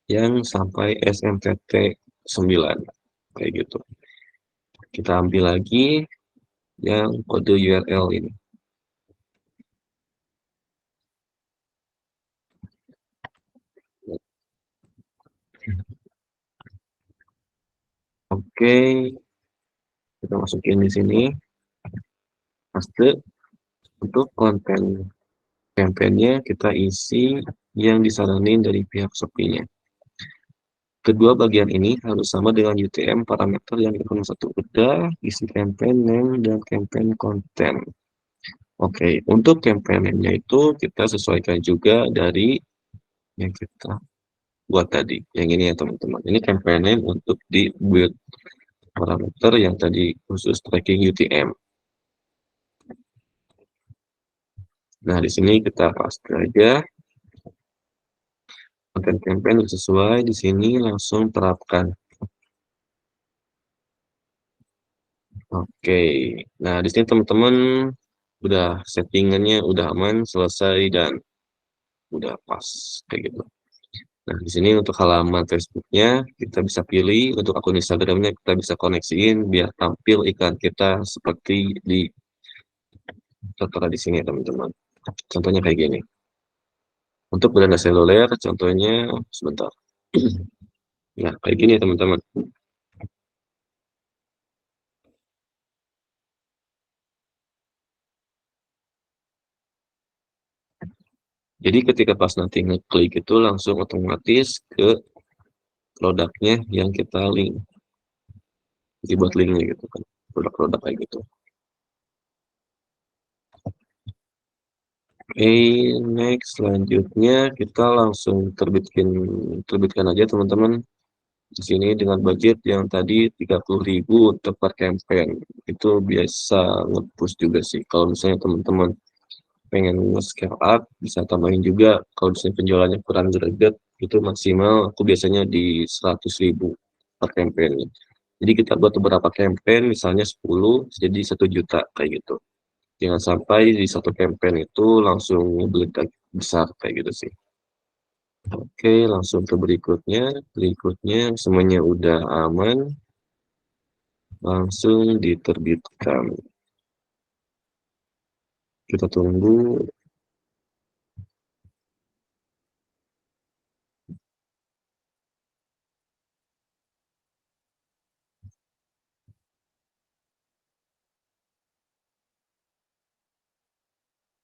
Yang sampai SMTT 9. Kayak gitu. Kita ambil lagi yang kode URL ini. Oke, kita masukin di sini. Paste. Untuk konten campaign-nya kita isi yang disaranin dari pihak Shopee-nya. Kedua bagian ini harus sama dengan UTM parameter yang digunakan satu. Udah, isi campaign name dan campaign konten. Oke, untuk campaign name-nya itu kita sesuaikan juga dari yang kita buat tadi. Yang ini ya teman-teman. Ini campaign name untuk di build parameter yang tadi khusus tracking UTM. Nah, di sini kita paste aja konten campaign sesuai, di sini langsung terapkan. Oke, nah di sini teman-teman udah settingannya udah aman, selesai dan udah pas kayak gitu. Nah, di sini untuk halaman Facebooknya kita bisa pilih, untuk akun Instagramnya kita bisa koneksiin biar tampil iklan kita seperti di tertera di sini ya teman-teman. Contohnya kayak gini. Untuk beranda seluler, contohnya sebentar. Ya, kayak gini ya teman-teman. Jadi ketika pas nanti ngeklik itu langsung otomatis ke produknya yang kita link. Dibuat linknya gitu kan. Produk-produk kayak gitu. Oke, next selanjutnya kita langsung terbitkan aja teman-teman. Di sini dengan budget yang tadi 30.000 untuk per campaign. Itu biasa nge-push juga sih. Kalau misalnya teman-teman pengen nge-scale up, bisa tambahin juga. Kalau misalnya penjualannya kurang greget, itu maksimal aku biasanya di 100.000 per campaign. Jadi kita buat beberapa campaign, misalnya 10, jadi 1 juta kayak gitu. Jangan sampai di satu campaign itu langsung ngebeledak besar kayak gitu sih. Oke, langsung ke berikutnya. Berikutnya semuanya udah aman. Langsung diterbitkan. Kita tunggu.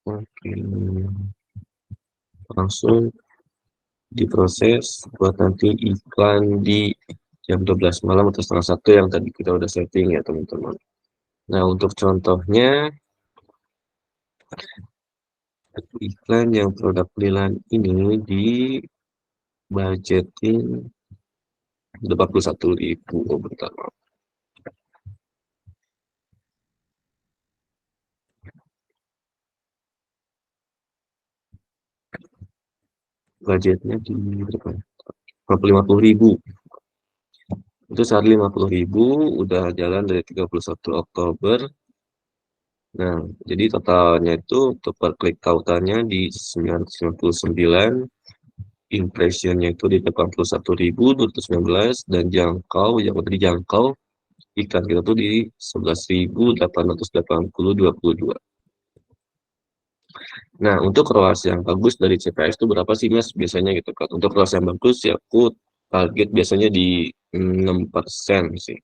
Oke. Langsung diproses buat nanti iklan di jam 12 malam atau setengah 1 yang tadi kita udah setting ya teman-teman. Nah, untuk contohnya iklan yang produk pilihan ini di budgeting 81.000. Oh, bentar. Budgetnya di berapa? 50.000. Itu saat 50.000 udah jalan dari 31 Oktober. Nah, jadi totalnya itu untuk per klik tautannya di 999, impressionnya itu di 81.219 dan jangkau yang udah dijangkau iklan kita tuh di 11.880,22. Nah, untuk ROAS yang bagus dari CPS itu berapa sih Mas biasanya gitu kan? Untuk ROAS yang bagus ya aku target biasanya di 6% sih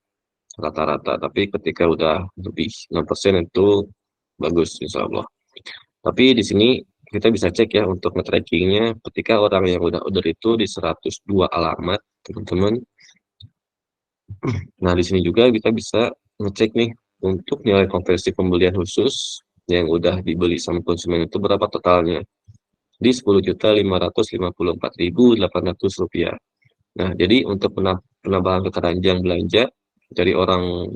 rata-rata. Tapi ketika udah lebih 6% itu bagus insya Allah. Tapi di sini kita bisa cek ya untuk nge-trackingnya ketika orang yang udah order itu di 102 alamat, teman-teman. Nah, di sini juga kita bisa ngecek nih untuk nilai konversi pembelian khusus yang udah dibeli sama konsumen itu berapa totalnya di Rp10.554.800. Nah, jadi untuk penambahan keranjang belanja dari orang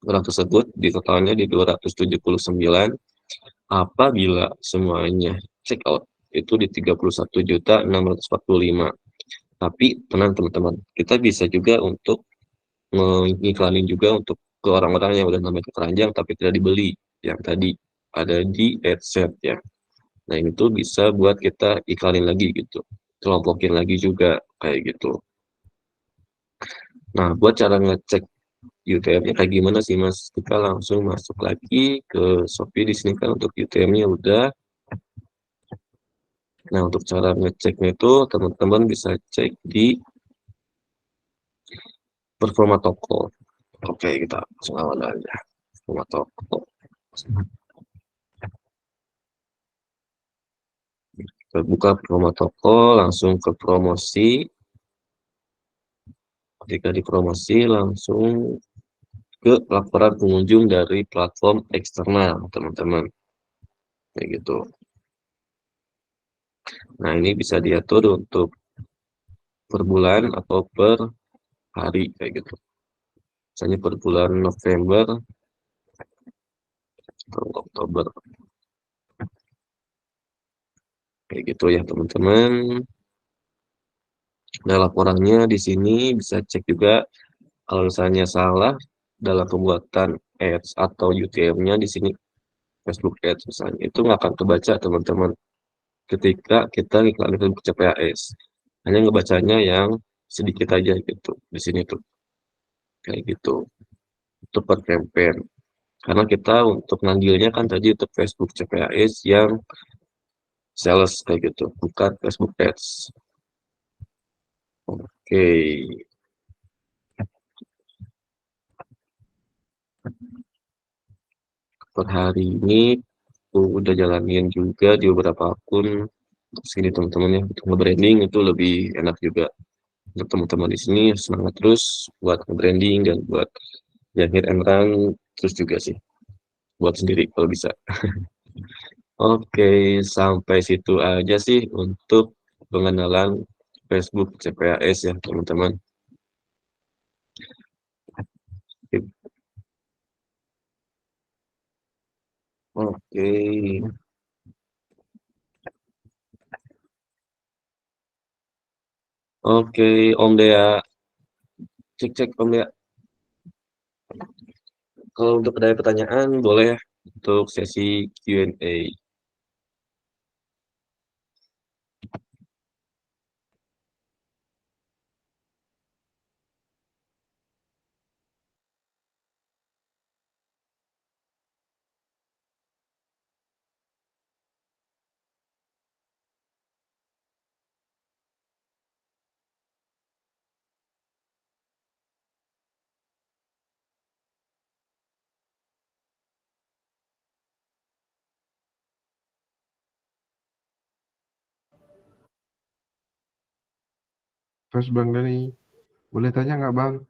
tersebut di totalnya di 279 apabila semuanya check out itu di 31.645. Tapi tenang teman-teman, kita bisa juga untuk mengiklanin juga untuk ke orang-orang yang udah namanya keranjang tapi tidak dibeli yang tadi ada di AdSense ya. Nah, itu bisa buat kita iklanin lagi gitu, kelompokin lagi juga kayak gitu. Nah, buat cara ngecek UTM-nya kayak gimana sih Mas? Kita langsung masuk lagi ke Shopee. Di sini kan untuk UTM-nya udah. Nah, untuk cara ngeceknya itu teman-teman bisa cek di performa toko. Oke, kita langsung awal aja. Performa toko. Kita buka performa toko, langsung ke promosi. Ketika di promosi, langsung ke laporan pengunjung dari platform eksternal, teman-teman. Kayak gitu. Nah, ini bisa diatur untuk per bulan atau per hari kayak gitu. Misalnya per bulan November atau Oktober. Kayak gitu ya, teman-teman. Nah, laporannya di sini bisa cek juga kalau misalnya salah dalam pembuatan ads atau UTM-nya di sini Facebook Ads misalnya itu nggak akan kebaca teman-teman ketika kita iklanin Facebook CPAS. Hanya ngebacanya yang sedikit aja gitu di sini tuh kayak gitu. Itu per campaign. Karena kita untuk ngambilnya kan tadi untuk Facebook CPAS yang sales kayak gitu, bukan Facebook Ads. Oke. Per hari ini aku udah jalanin juga di beberapa akun sini teman-teman ya untuk nge-branding itu lebih enak juga untuk teman-teman di sini semangat terus buat nge-branding dan buat yang hit and run terus juga sih buat sendiri kalau bisa. Oke, sampai situ aja sih untuk pengenalan Facebook CPAS ya teman-teman. Oke. Oke, Om Dea. Cek-cek Om Dea. Kalau untuk ada pertanyaan boleh untuk sesi Q&A. Terus Bang Dani, boleh tanya nggak Bang?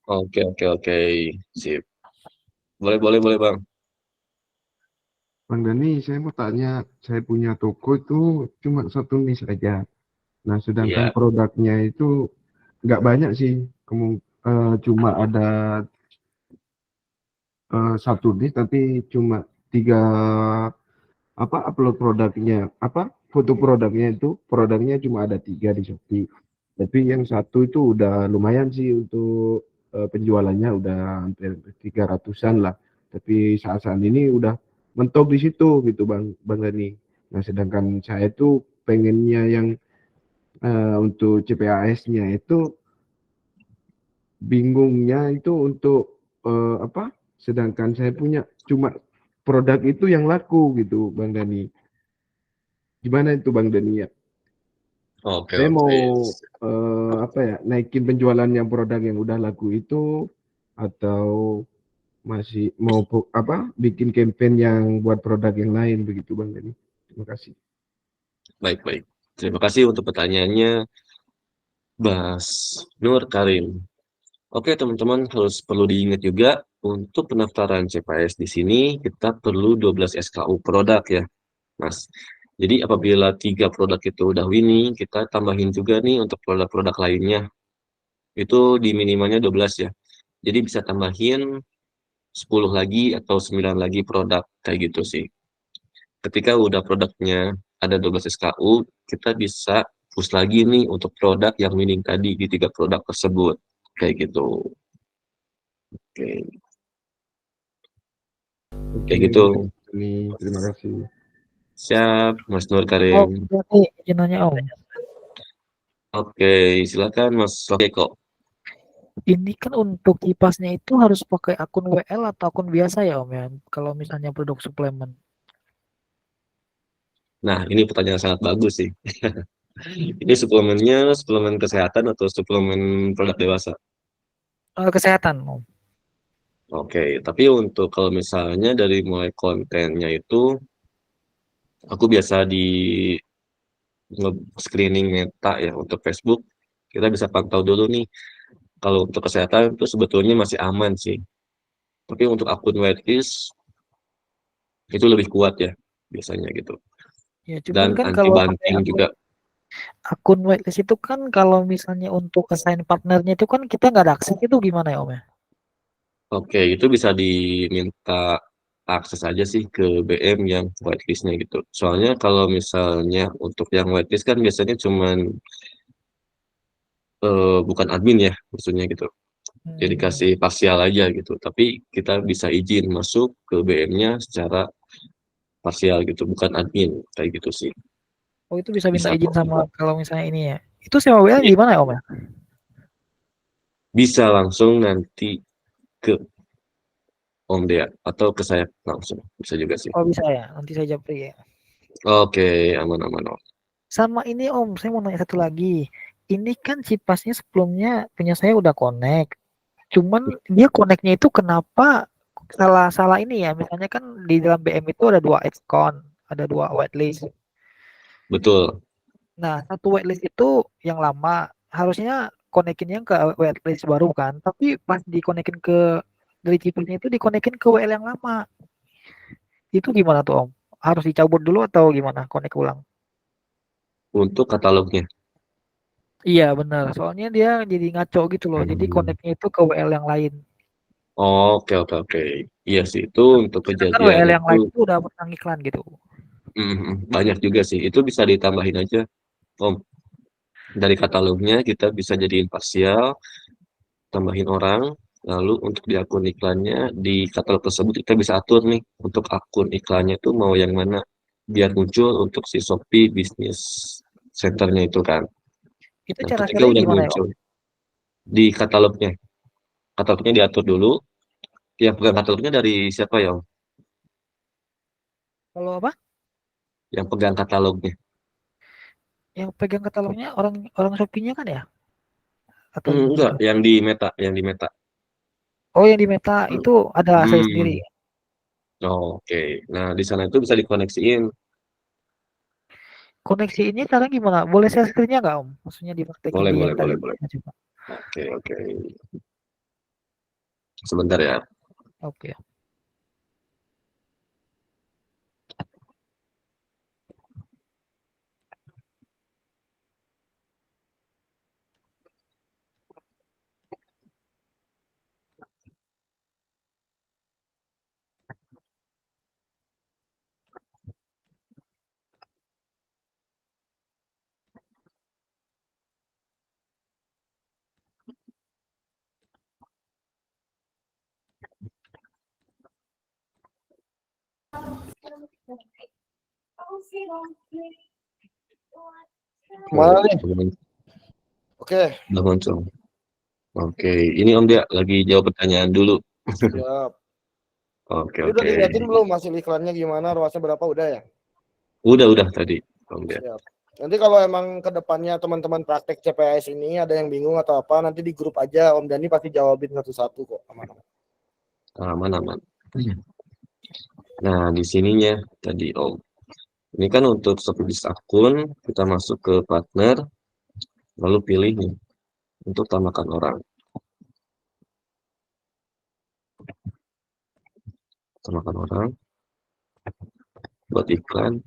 Oke. Sip. Boleh Bang. Bang Dani, saya mau tanya, saya punya toko itu cuma satu niche aja. Nah, sedangkan Iya. produknya itu nggak banyak sih, cuma ada satu niche, tapi cuma tiga upload produknya, foto produknya cuma ada tiga di Shopee. Tapi yang satu itu udah lumayan sih untuk penjualannya udah hampir 300-an lah. Tapi saat-saat ini udah mentok di situ gitu Bang Dani. Nah, sedangkan saya tuh pengennya yang untuk CPAS-nya itu bingungnya itu untuk apa? Sedangkan saya punya cuma produk itu yang laku gitu, Bang Dani. Gimana itu Bang Dani ya? Oke, Saya mau oke. apa ya? Naikin penjualan yang produk yang udah laku itu atau masih mau apa? Bikin campaign yang buat produk yang lain begitu Bang Dani. Terima kasih. Baik, baik. Terima kasih untuk pertanyaannya, Mas Nur Karim. Oke, teman-teman harus perlu diingat juga untuk pendaftaran CPNS di sini kita perlu 12 SKU produk ya, Mas. Jadi apabila 3 produk itu udah winning, kita tambahin juga nih untuk produk-produk lainnya. Itu di minimalnya 12 ya. Jadi bisa tambahin 10 lagi atau 9 lagi produk kayak gitu sih. Ketika udah produknya ada 12 SKU, kita bisa push lagi nih untuk produk yang winning tadi di 3 produk tersebut. Kayak gitu. Oke, kayak gitu. Ini terima kasih. Siap, Mas Nur Oh, Karim. berarti izin nanya Om. Oke, silakan Mas Eko. Ini kan untuk kipasnya itu harus pakai akun WL atau akun biasa ya Om ya? Kalau misalnya produk suplemen. Nah, ini pertanyaan sangat bagus sih. Ini suplemennya suplemen kesehatan atau suplemen produk dewasa? Kesehatan Om. Oke, tapi untuk kalau misalnya dari mulai kontennya itu, aku biasa di screening meta ya untuk Facebook. Kita bisa pantau dulu nih. Kalau untuk kesehatan itu sebetulnya masih aman sih. Tapi untuk akun whitelist itu lebih kuat ya biasanya gitu. Ya cuman Dan kan anti kalau pakai banting juga. akun whitelist itu kan kalau misalnya untuk assign partnernya itu kan kita nggak ada akses itu gimana ya Om ya? Oke, itu bisa diminta akses aja sih ke BM yang whitelistnya gitu. Soalnya kalau misalnya untuk yang whitelist kan biasanya cuman bukan admin ya, maksudnya gitu. Jadi kasih parsial aja gitu. Tapi kita bisa izin masuk ke BM-nya secara parsial gitu, bukan admin kayak gitu sih. Oh itu bisa minta Bisa izin kok. sama kalau misalnya ini ya. Itu sewa WL Iya, gimana ya Om ya? bisa langsung nanti ke Om Dea atau ke saya langsung. Bisa juga sih. Oh bisa ya. Nanti saya japri ya. Oke, aman-aman Om. Sama ini Om, saya mau nanya satu lagi. Ini kan Cipasnya sebelumnya punya saya udah connect. Cuman dia connectnya itu kenapa salah ini ya? Misalnya kan di dalam BM itu ada 2 account, ada 2 whitelist. Betul. Nah, satu whitelist itu yang lama, harusnya konekin yang ke whitelist baru kan. Tapi pas dikonekin ke dari Cipasnya itu dikonekin ke WL yang lama. Itu gimana tuh Om? Harus dicabut dulu atau gimana? Connect ulang? Untuk katalognya. Iya benar, soalnya dia jadi ngaco gitu loh. Jadi connectnya itu ke WL yang lain. Oke, oke, oke. Iya sih, itu untuk Sedangkan kejadian WL yang itu lain itu udah pasang iklan gitu. banyak juga sih. Itu bisa ditambahin aja, Om. Dari katalognya kita bisa jadiin parsial, tambahin orang, lalu untuk di akun iklannya, di katalog tersebut kita bisa atur nih, untuk akun iklannya tuh mau yang mana, biar muncul untuk si Shopee Business Centernya itu kan. Itu Nah, ketika cara-caranya udah gimana ya Om? muncul di katalognya diatur dulu, yang pegang katalognya dari siapa ya, Om? Kalau apa? Yang pegang katalognya. Yang pegang katalognya orang orang Shopee-nya kan ya? Atau gimana Enggak, tuh? yang di Meta. Oh yang di Meta itu ada saya sendiri. Hmm, oke. Nah, di sana itu bisa dikoneksiin. Koneksi ini cara gimana? Boleh share screen-nya nggak Om? Maksudnya dipraktekin Boleh, di yang boleh, tadi. boleh, boleh. Coba. Oke, oke. Sebentar ya. Oke. Kemana nih? Udah Oke, muncul. Oke, ini Om Dia lagi jawab pertanyaan dulu. siap. Oke, Ini udah oke. diliatin belum hasil iklannya gimana, ruasnya berapa udah ya? Udah tadi Om Dia. Siap. Nanti kalau emang kedepannya teman-teman praktek CPNS ini ada yang bingung atau apa, nanti di grup aja Om Dani pasti jawabin satu-satu kok. Aman-aman. Aman. Nah, di sininya tadi Om. Ini kan untuk service akun, kita masuk ke partner, lalu pilih nih untuk tambahkan orang. Tambahkan orang, buat iklan.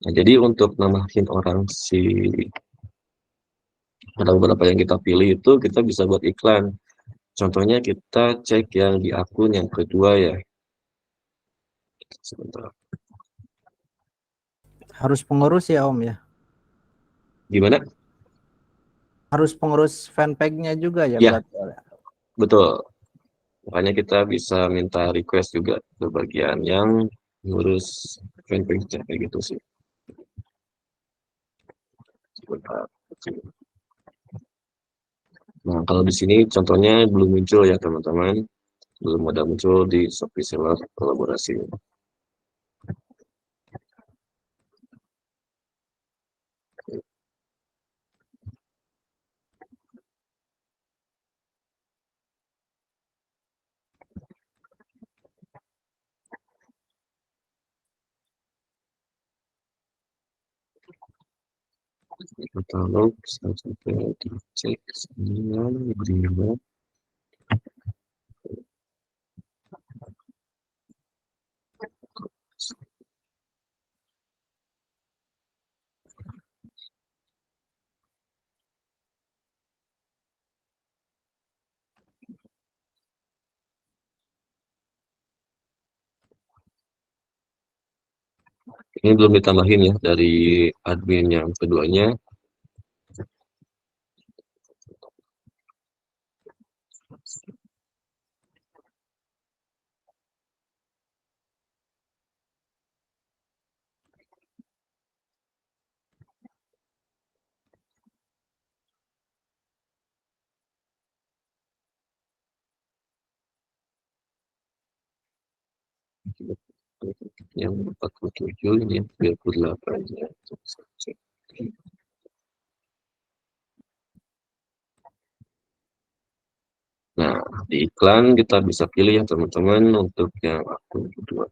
Nah, jadi untuk nambahin orang ada beberapa yang kita pilih itu kita bisa buat iklan. Contohnya kita cek yang di akun yang kedua ya. Sebentar. Harus pengurus ya Om ya? Gimana? Harus pengurus fanpage-nya juga ya, Ya. berarti? Betul. Makanya kita bisa minta request juga ke bagian yang ngurus fanpage kayak gitu sih. Sebentar. Nah, kalau di sini contohnya belum muncul ya teman-teman. Belum ada muncul di Shopee Seller kolaborasi. Katalog sampai dicek sembilan berima. Ini belum ditambahin ya dari admin yang keduanya. Yang 47 ini 38 ya. Nah, di iklan kita bisa pilih ya teman-teman untuk yang akun kedua.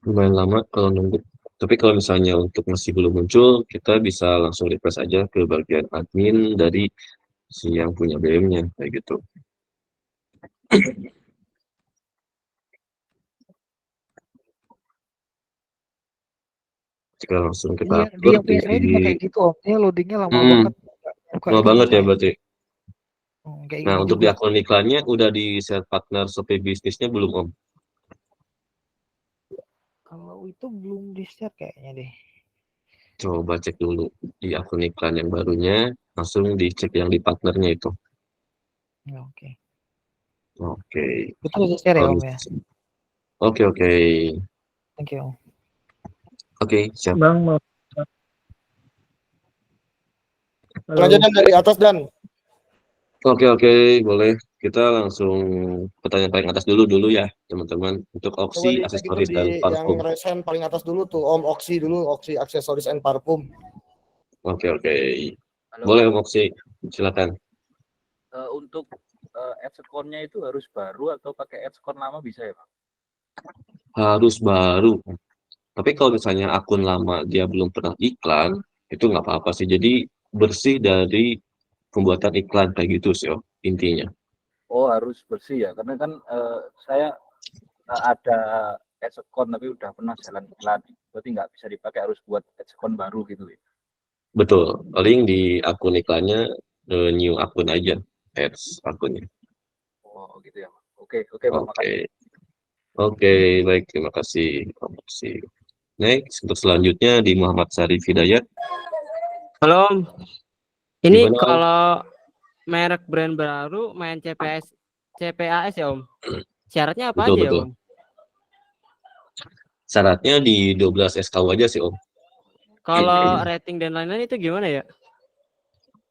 Lumayan lama kalau nunggu. Tapi kalau misalnya untuk masih belum muncul, kita bisa langsung request aja ke bagian admin dari si yang punya BM-nya kayak gitu. Jika langsung kita Dia upload yang punya saya juga kayak gitu Om. Dia loadingnya lama banget. Buka lama itu banget ya saya. berarti. Kayak Nah, gini untuk juga. di akun iklannya udah di set partner Shopee bisnisnya belum Om? Kalau itu belum di-share kayaknya deh. Coba cek dulu di akun iklan yang barunya, langsung dicek yang di partnernya itu. Ya, oke. Oke. Itu udah di-share ya Kalau Om ya. Oke, oke. Thank you Om. Oke, siap. Bang mau. Aja dan dari atas dan. Oke, boleh. Kita langsung pertanyaan paling atas dulu ya, teman-teman. Untuk Coba opsi, dicek itu aksesoris, di dan yang parfum. resen paling atas dulu tuh Om Oksi dulu, Oksi aksesoris and parfum. Oke. Halo, Boleh Om Oksi, silakan. untuk ads account-nya itu harus baru atau pakai ads account lama bisa ya Pak? Harus baru. Tapi kalau misalnya akun lama dia belum pernah iklan, itu nggak apa-apa sih. Jadi bersih dari pembuatan iklan kayak gitu sih, intinya. Oh harus bersih ya, karena kan saya ada ads account tapi udah pernah jalan iklan, berarti nggak bisa dipakai, harus buat ads account baru gitu ya. Betul, paling di akun iklannya new akun aja, ads akunnya. Oh gitu ya. Oke Pak, makasih. Oke, baik, terima kasih. Next, untuk selanjutnya di Muhammad Syarif Hidayat. Halo Om, ini Gimana, Om? kalau merek brand baru main CPAS ya Om, syaratnya apa aja ya Betul. Om? Syaratnya di 12 SKU aja sih, Om. Kalau rating dan lain-lain itu gimana ya?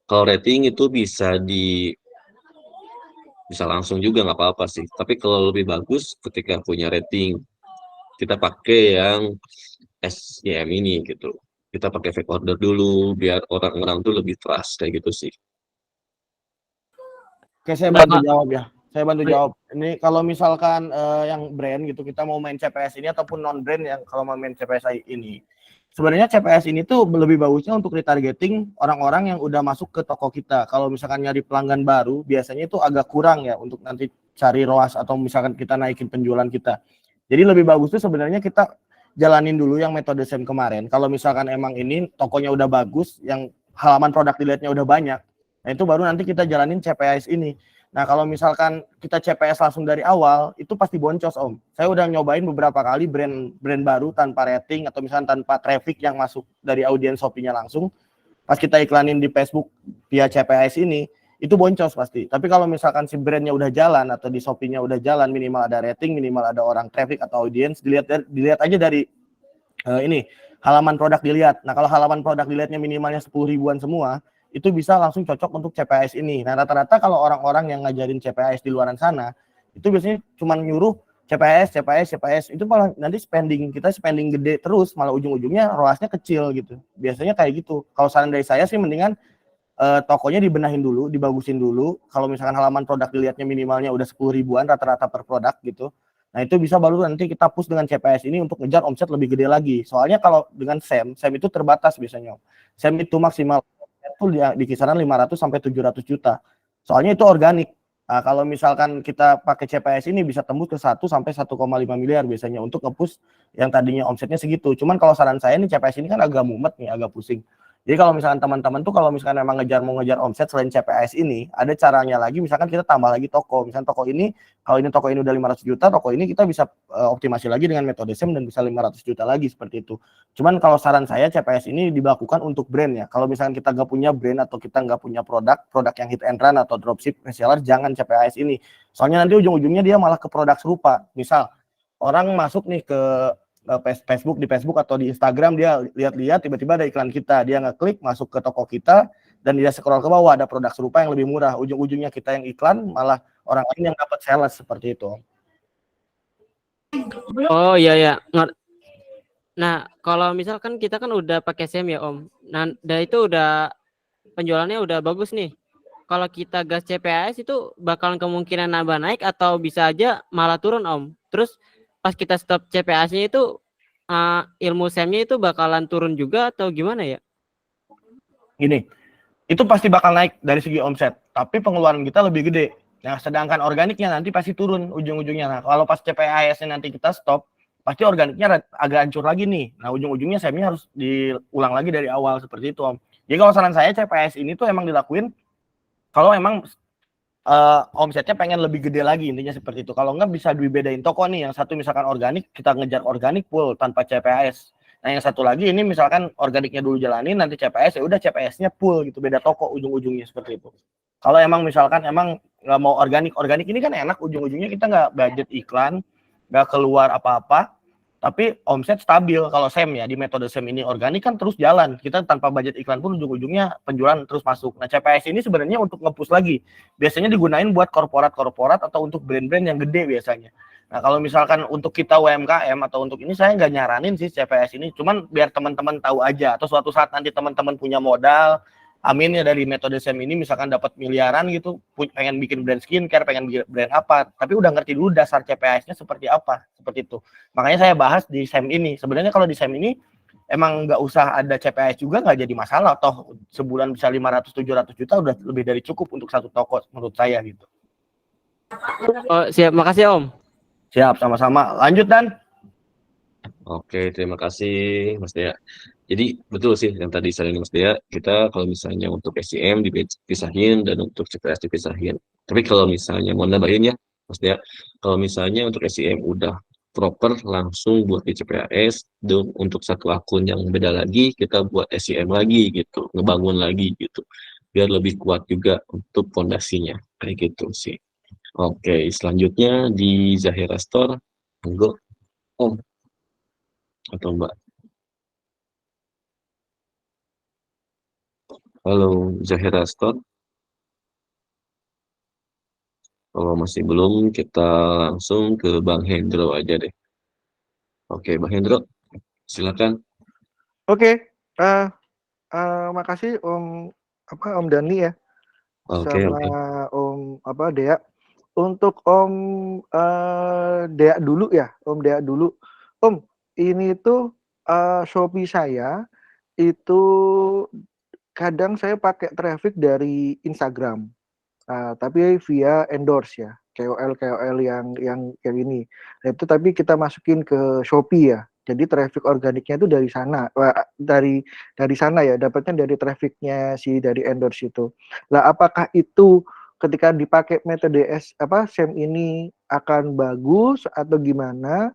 Kalau rating itu bisa langsung juga nggak apa-apa sih. Tapi kalau lebih bagus ketika punya rating, kita pakai yang SEM ini gitu. Kita pakai fake order dulu biar orang-orang tuh lebih trust kayak gitu sih. Oke, saya bantu jawab ya. Saya bantu jawab. Ini kalau misalkan yang brand gitu, kita mau main CPS ini ataupun non brand yang kalau mau main CPS ini, sebenarnya CPS ini tuh lebih bagusnya untuk retargeting orang-orang yang udah masuk ke toko kita. Kalau misalkan nyari pelanggan baru, biasanya itu agak kurang ya untuk nanti cari ROAS atau misalkan kita naikin penjualan kita. Jadi lebih bagus tuh sebenarnya kita jalanin dulu yang metode SEM kemarin. Kalau misalkan emang ini tokonya udah bagus, yang halaman produk dilihatnya udah banyak, nah itu baru nanti kita jalanin CPS ini. Nah kalau misalkan kita CPS langsung dari awal, itu pasti boncos Om. Saya udah nyobain beberapa kali brand baru tanpa rating atau misalkan tanpa traffic yang masuk dari audiens Shopee-nya langsung. Pas kita iklanin di Facebook via CPS ini, itu boncos pasti. Tapi kalau misalkan si brandnya udah jalan atau di Shopee-nya udah jalan, minimal ada rating, minimal ada orang traffic atau audiens, dilihat aja dari ini halaman produk dilihat. Nah kalau halaman produk dilihatnya minimalnya 10 ribuan semua, itu bisa langsung cocok untuk CPS ini. Nah rata-rata kalau orang-orang yang ngajarin CPS di luaran sana, itu biasanya cuma nyuruh CPS, itu malah nanti kita spending gede terus, malah ujung-ujungnya ROAS-nya kecil gitu. Biasanya kayak gitu. Kalau saran dari saya sih mendingan tokonya dibenahin dulu, dibagusin dulu. Kalau misalkan halaman produk dilihatnya minimalnya udah 10 ribuan rata-rata per produk gitu. Nah itu bisa baru nanti kita push dengan CPS ini untuk ngejar omset lebih gede lagi. Soalnya kalau dengan SEM itu terbatas biasanya. SEM itu maksimal itu di kisaran 500 sampai 700 juta. Soalnya itu organik. Nah, kalau misalkan kita pakai CPS ini bisa tembus ke 1 sampai 1,5 miliar biasanya untuk nge-push yang tadinya omsetnya segitu. Cuman kalau saran saya nih CPS ini kan agak mumet nih, agak pusing. Jadi kalau misalkan teman-teman tuh kalau misalkan emang mau ngejar omset selain CPS ini, ada caranya lagi, misalkan kita tambah lagi toko. Misalkan toko ini, kalau ini toko ini udah 500 juta, toko ini kita bisa optimasi lagi dengan metode SEM dan bisa 500 juta lagi seperti itu. Cuman kalau saran saya CPS ini dilakukan untuk brand ya. Kalau misalkan kita nggak punya brand atau kita nggak punya produk yang hit and run atau dropship reseller, jangan CPS ini. Soalnya nanti ujung-ujungnya dia malah ke produk serupa. Misal orang masuk nih ke di Facebook atau di Instagram, dia lihat-lihat tiba-tiba ada iklan kita, dia ngeklik masuk ke toko kita dan dia scroll ke bawah ada produk serupa yang lebih murah, ujung-ujungnya kita yang iklan malah orang lain yang dapat sales seperti itu. Oh iya. Nah kalau misalkan kita kan udah pakai SEM ya Om, nah dari itu udah penjualannya udah bagus nih. Kalau kita gas CPAS itu bakalan kemungkinan nambah naik atau bisa aja malah turun Om. Terus pas kita stop CPAS-nya itu ilmu SEM-nya itu bakalan turun juga atau gimana ya? Gini, itu pasti bakal naik dari segi omset, tapi pengeluaran kita lebih gede. Nah, sedangkan organiknya nanti pasti turun ujung-ujungnya. Nah, kalau pas CPAS-nya nanti kita stop, pasti organiknya agak hancur lagi nih. Nah, ujung-ujungnya SEM-nya harus diulang lagi dari awal seperti itu Om. Jadi kalau saran saya CPAS ini tuh emang dilakuin kalau emang omsetnya pengen lebih gede lagi, intinya seperti itu. Kalau enggak bisa dibedain toko nih, yang satu misalkan organik, kita ngejar organik full tanpa CPS. Nah yang satu lagi ini misalkan organiknya dulu jalanin, nanti CPS ya udah CPS-nya full gitu, beda toko ujung-ujungnya seperti itu. Kalau emang misalkan emang nggak mau organik ini kan enak, ujung-ujungnya kita nggak budget iklan, nggak keluar apa-apa, tapi omset stabil. Kalau SEM ya, di metode SEM ini organik kan terus jalan. Kita tanpa budget iklan pun ujung-ujungnya penjualan terus masuk. Nah CPS ini sebenarnya untuk nge-push lagi. Biasanya digunain buat korporat atau untuk brand-brand yang gede biasanya. Nah kalau misalkan untuk kita UMKM atau untuk ini saya nggak nyaranin sih CPS ini. Cuman biar teman-teman tahu aja. Atau suatu saat nanti teman-teman punya modal, amin ya dari metode SEM ini misalkan dapat miliaran gitu, pengen bikin brand skincare, pengen bikin brand apa, tapi udah ngerti dulu dasar CPS-nya seperti apa, seperti itu. Makanya saya bahas di SEM ini. Sebenarnya kalau di SEM ini emang nggak usah ada CPS juga nggak jadi masalah, toh sebulan bisa 500-700 juta udah lebih dari cukup untuk satu toko menurut saya gitu. Oh siap, makasih Om. Siap, sama-sama. Lanjut Dan. Oke, terima kasih Mas Dea. Jadi betul sih yang tadi saya Mas Dea, kita kalau misalnya untuk SCM dipisahin dan untuk CPS dipisahin. Tapi kalau misalnya mau nambahin ya Mas Dea, kalau misalnya untuk SCM udah proper langsung buat di CPAS, dan untuk satu akun yang beda lagi kita buat SCM lagi gitu, ngebangun lagi gitu. Biar lebih kuat juga untuk fondasinya. Kayak gitu sih. Oke, selanjutnya di Zahira Store, monggo Om atau Mbak. Halo, Zahira Store. Kalau masih belum, kita langsung ke Bang Hendro aja deh. Oke, Bang Hendro, silakan. Oke, makasih Om Dani ya, Oke, sama oke. Om Dea. Untuk Om Dea dulu ya, Om Dea dulu. Om, ini tuh Shopee saya itu kadang saya pakai traffic dari Instagram, tapi via endorse ya, KOL yang ini. Nah, itu tapi kita masukin ke Shopee ya. Jadi traffic organiknya itu dari sana, dari sana ya, dapatnya dari trafficnya dari endorse itu. Lah, apakah itu ketika dipakai metode SEM ini akan bagus atau gimana?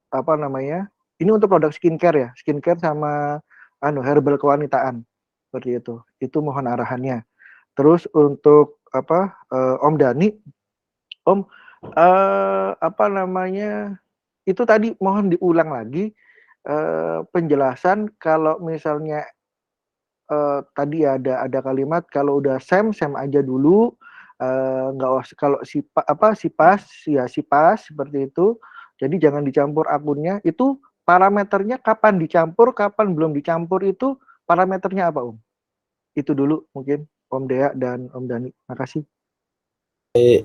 Apa namanya? Ini untuk produk skincare ya, skincare sama herbal kewanitaan seperti itu. Itu mohon arahannya. Terus untuk Om Dani, Om apa namanya? Itu tadi mohon diulang lagi penjelasan kalau misalnya tadi ada kalimat kalau udah SEM aja dulu, nggak usah kalau sipas seperti itu. Jadi jangan dicampur akunnya. Itu parameternya kapan dicampur, kapan belum dicampur itu parameternya apa Om? Itu dulu mungkin Om Dea dan Om Dani. Makasih.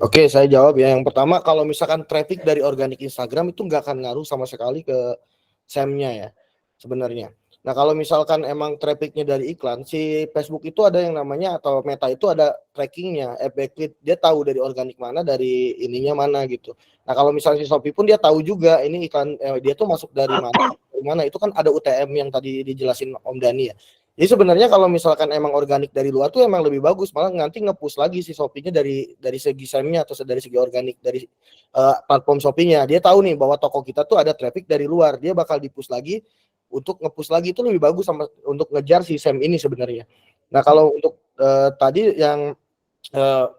Oke, saya jawab ya. Yang pertama, kalau misalkan traffic dari organik Instagram itu nggak akan ngaruh sama sekali ke SEM-nya ya, sebenarnya. Nah, kalau misalkan emang trafficnya dari iklan, si Facebook itu ada yang namanya, atau Meta itu ada trackingnya, backlink. Dia tahu dari organik mana, dari ininya mana gitu. Nah, kalau misalnya si Shopee pun dia tahu juga ini iklan, dia tuh masuk dari mana, itu kan ada UTM yang tadi dijelasin Om Dani ya. Jadi sebenarnya kalau misalkan emang organik dari luar tuh emang lebih bagus, malah nanti nge-push lagi si Shopee-nya dari segi SEM-nya atau dari segi organik dari platform Shopee-nya. Dia tahu nih bahwa toko kita tuh ada traffic dari luar, dia bakal di-push lagi untuk nge-push lagi, itu lebih bagus sama untuk ngejar si SEM ini sebenarnya. Nah, kalau untuk tadi yang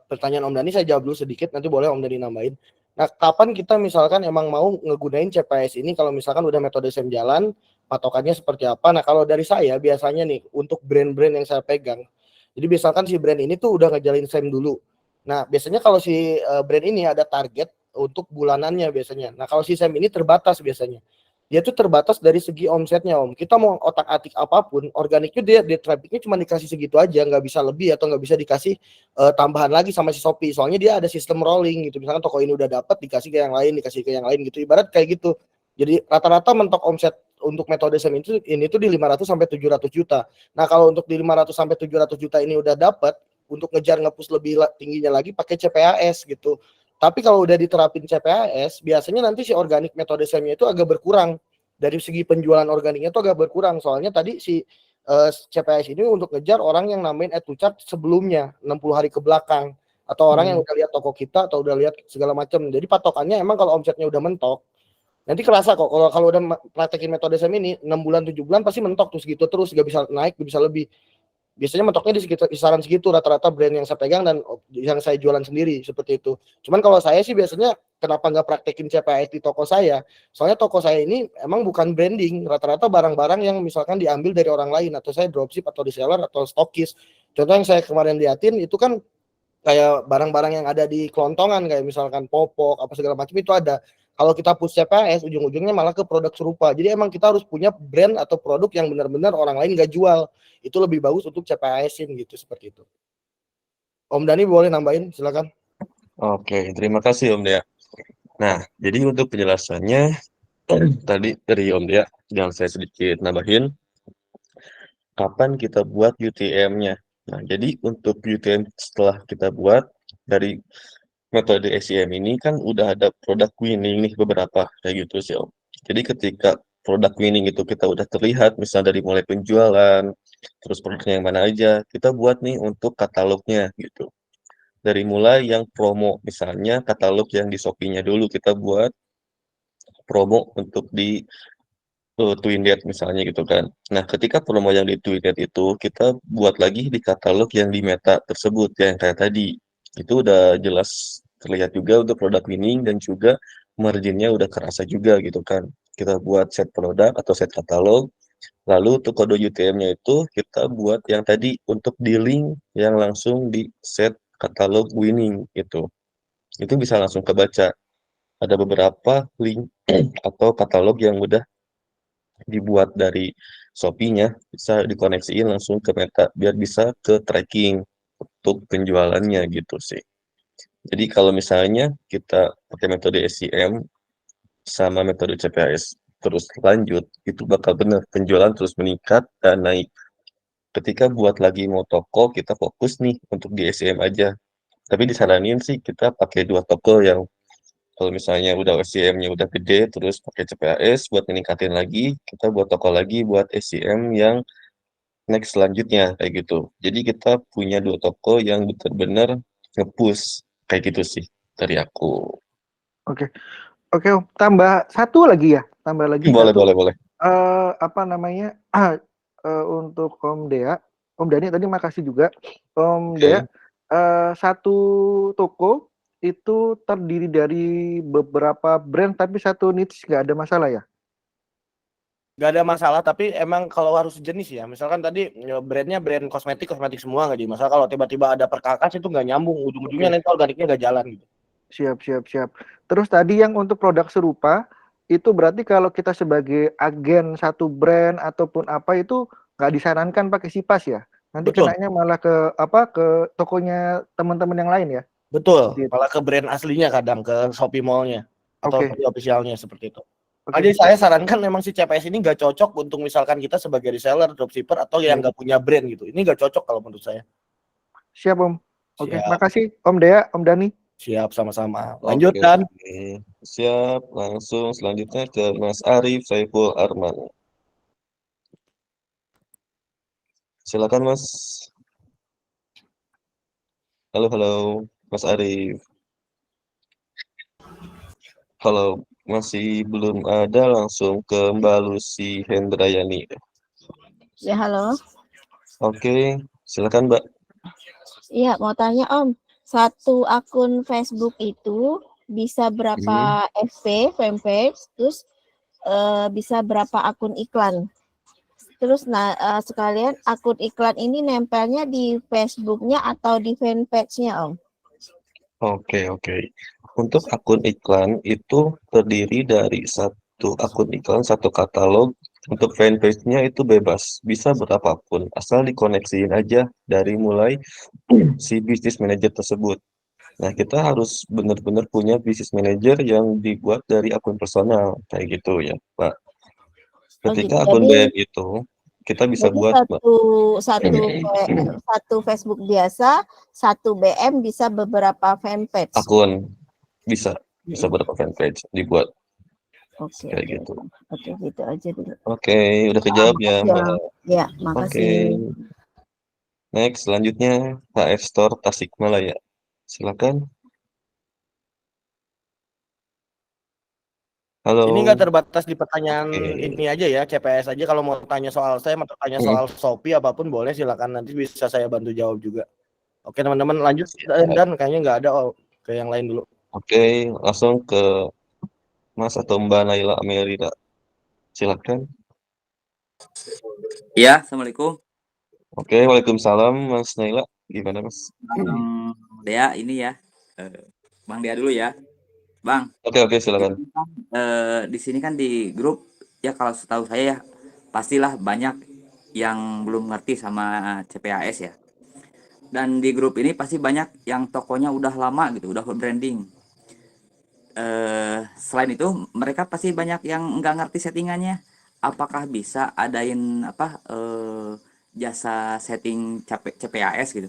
pertanyaan Om Dani saya jawab dulu sedikit, nanti boleh Om Dani nambahin. Nah, kapan kita misalkan emang mau ngegunain CPS ini kalau misalkan udah metode SEM jalan, patokannya seperti apa? Nah, kalau dari saya biasanya nih untuk brand-brand yang saya pegang, jadi misalkan si brand ini tuh udah ngejalin SEM dulu. Nah, biasanya kalau si brand ini ada target untuk bulanannya biasanya. Nah, kalau si SEM ini terbatas biasanya. Dia tuh terbatas dari segi omsetnya Om. Kita mau otak-atik apapun, organiknya dia trafficnya cuma dikasih segitu aja, nggak bisa lebih atau nggak bisa dikasih tambahan lagi sama si Shopee. Soalnya dia ada sistem rolling gitu. Misalkan toko ini udah dapat, dikasih ke yang lain, dikasih ke yang lain gitu. Ibarat kayak gitu. Jadi rata-rata mentok omset untuk metode SEM ini tuh di 500 sampai 700 juta. Nah, kalau untuk di 500 sampai 700 juta ini udah dapat, untuk ngejar nge-push lebih tingginya lagi pakai CPAS gitu. Tapi kalau udah diterapin CPAS, biasanya nanti si organik metode SEM-nya itu agak berkurang. Dari segi penjualan organiknya itu agak berkurang. Soalnya tadi si CPAS ini untuk ngejar orang yang namain add to chart sebelumnya, 60 hari ke belakang. Atau orang yang udah lihat toko kita atau udah lihat segala macam. Jadi patokannya emang kalau omsetnya udah mentok, nanti kerasa kok kalau udah praktekin metode SEM ini 6 bulan 7 bulan pasti mentok tuh segitu terus, gak bisa naik, gak bisa lebih. Biasanya mentoknya di sekitar kisaran segitu rata-rata brand yang saya pegang dan yang saya jualan sendiri seperti itu. Cuman kalau saya sih biasanya kenapa nggak praktekin CPAS di toko saya? Soalnya toko saya ini emang bukan branding, rata-rata barang-barang yang misalkan diambil dari orang lain atau saya dropship atau reseller atau stokis. Contoh yang saya kemarin liatin itu kan kayak barang-barang yang ada di kelontongan kayak misalkan popok apa segala macam itu ada. Kalau kita push CPAS ujung-ujungnya malah ke produk serupa. Jadi emang kita harus punya brand atau produk yang benar-benar orang lain gak jual. Itu lebih bagus untuk CPAS-in gitu seperti itu. Om Dani boleh nambahin silakan. Oke, terima kasih Om Dea. Nah, jadi untuk penjelasannya tadi dari Om Dea yang saya sedikit nambahin, kapan kita buat UTM-nya. Nah, jadi untuk UTM setelah kita buat dari metode SEM ini kan udah ada produk winning nih beberapa kayak gitu sih Om. Jadi ketika produk winning itu kita udah terlihat, misal dari mulai penjualan, terus produknya yang mana aja, kita buat nih untuk katalognya gitu. Dari mulai yang promo, misalnya katalog yang di Shopee-nya dulu kita buat promo untuk di Twindet misalnya gitu kan. Nah, ketika promo yang di Twindet itu kita buat lagi di katalog yang di Meta tersebut yang kayak tadi. Itu udah jelas terlihat juga untuk produk winning dan juga marginnya udah kerasa juga gitu kan. Kita buat set produk atau set katalog. Lalu untuk kode UTM-nya itu kita buat yang tadi untuk di link yang langsung di set katalog winning itu. Itu bisa langsung kebaca. Ada beberapa link atau katalog yang udah dibuat dari Shopee-nya bisa dikoneksiin langsung ke Meta biar bisa ke tracking untuk penjualannya gitu sih. Jadi kalau misalnya kita pakai metode SEM sama metode CPAS terus lanjut, itu bakal benar penjualan terus meningkat dan naik. Ketika buat lagi mau toko, kita fokus nih untuk di SEM aja. Tapi disaranin sih kita pakai 2 toko yang kalau misalnya udah SEM-nya udah gede, terus pakai CPAS buat meningkatin lagi, kita buat toko lagi buat SEM yang next selanjutnya, kayak gitu. Jadi kita punya 2 toko yang benar-benar nge-push, kayak gitu sih dari aku. Oke. Oke, Om. Tambah satu lagi ya, tambah lagi Boleh, satu. boleh. Apa namanya? Untuk Om Dea, Om Dani tadi makasih juga. Om Oke. Dea, satu toko itu terdiri dari beberapa brand tapi satu niche nggak ada masalah ya? Nggak ada masalah, tapi emang kalau harus jenis ya, misalkan tadi brandnya brand kosmetik semua nggak jadi masalah. Kalau tiba-tiba ada perkakas itu nggak nyambung, ujung-ujungnya Oke. nanti organiknya nggak jalan gitu. Siap. Terus tadi yang untuk produk serupa itu berarti kalau kita sebagai agen satu brand ataupun apa itu nggak disarankan pakai Sipas ya? Nanti Betul. kenanya malah ke ke tokonya teman-teman yang lain ya? Betul, Gitu. malah ke brand aslinya kadang, ke Shopee Mall-nya atau Oke. Shopee official-nya seperti itu. Oke. Jadi saya sarankan memang si CPS ini nggak cocok untuk misalkan kita sebagai reseller, dropshipper atau yang nggak punya brand gitu. Ini nggak cocok kalau menurut saya. Siap Om. Oke, Siap. makasih Om Dea, Om Dani. Siap, sama-sama. Lanjut Oke, Dan. siap. Langsung selanjutnya ke Mas Arif Saiful Arman. Silakan Mas. Halo, Mas Arif. Kalau masih belum ada, langsung ke Mbak Lucy Hendrayani. Ya, halo. Oke, silakan Mbak. Iya, mau tanya Om, satu akun Facebook itu bisa berapa FP, fanpage, terus bisa berapa akun iklan? Terus sekalian akun iklan ini nempelnya di Facebook-nya atau di fanpage-nya Om? Oke. Untuk akun iklan itu terdiri dari satu akun iklan, satu katalog. Untuk fanpage-nya itu bebas, bisa berapapun, asal dikoneksiin aja dari mulai si bisnis manager tersebut. Nah, kita harus benar-benar punya bisnis manager yang dibuat dari akun personal, kayak gitu ya, Pak. Ketika akun BM itu, kita bisa Jadi buat, Mbak. satu Facebook biasa, satu BM bisa beberapa fanpage. Akun bisa berapa fanpage dibuat. Oke. Kayak gitu. Oke, gitu aja dulu. Oke, udah kejawab ya, Mbak. Ya, makasih. Oke. Next, selanjutnya HF Store Tasikmalaya. Silakan. Halo. Ini nggak terbatas di pertanyaan Oke. ini aja ya, CPS aja. Kalau mau tanya soal saya, mau tanya soal Shopee apapun boleh, silakan, nanti bisa saya bantu jawab juga. Oke teman-teman, lanjut dan kayaknya nggak ada ke yang lain dulu. Oke, langsung ke Mas atau Mbak Naila Amelita. Silakan. Ya, Assalamualaikum. Oke, waalaikumsalam Mas Naila. Gimana Mas? Dea ini ya, Bang Dea dulu ya, Bang. Oke, silakan. Di sini kan di grup ya, kalau setahu saya ya pastilah banyak yang belum ngerti sama CPAS ya. Dan di grup ini pasti banyak yang tokonya udah lama gitu, udah branding. Selain itu mereka pasti banyak yang nggak ngerti settingannya. Apakah bisa adain jasa setting CPAS gitu?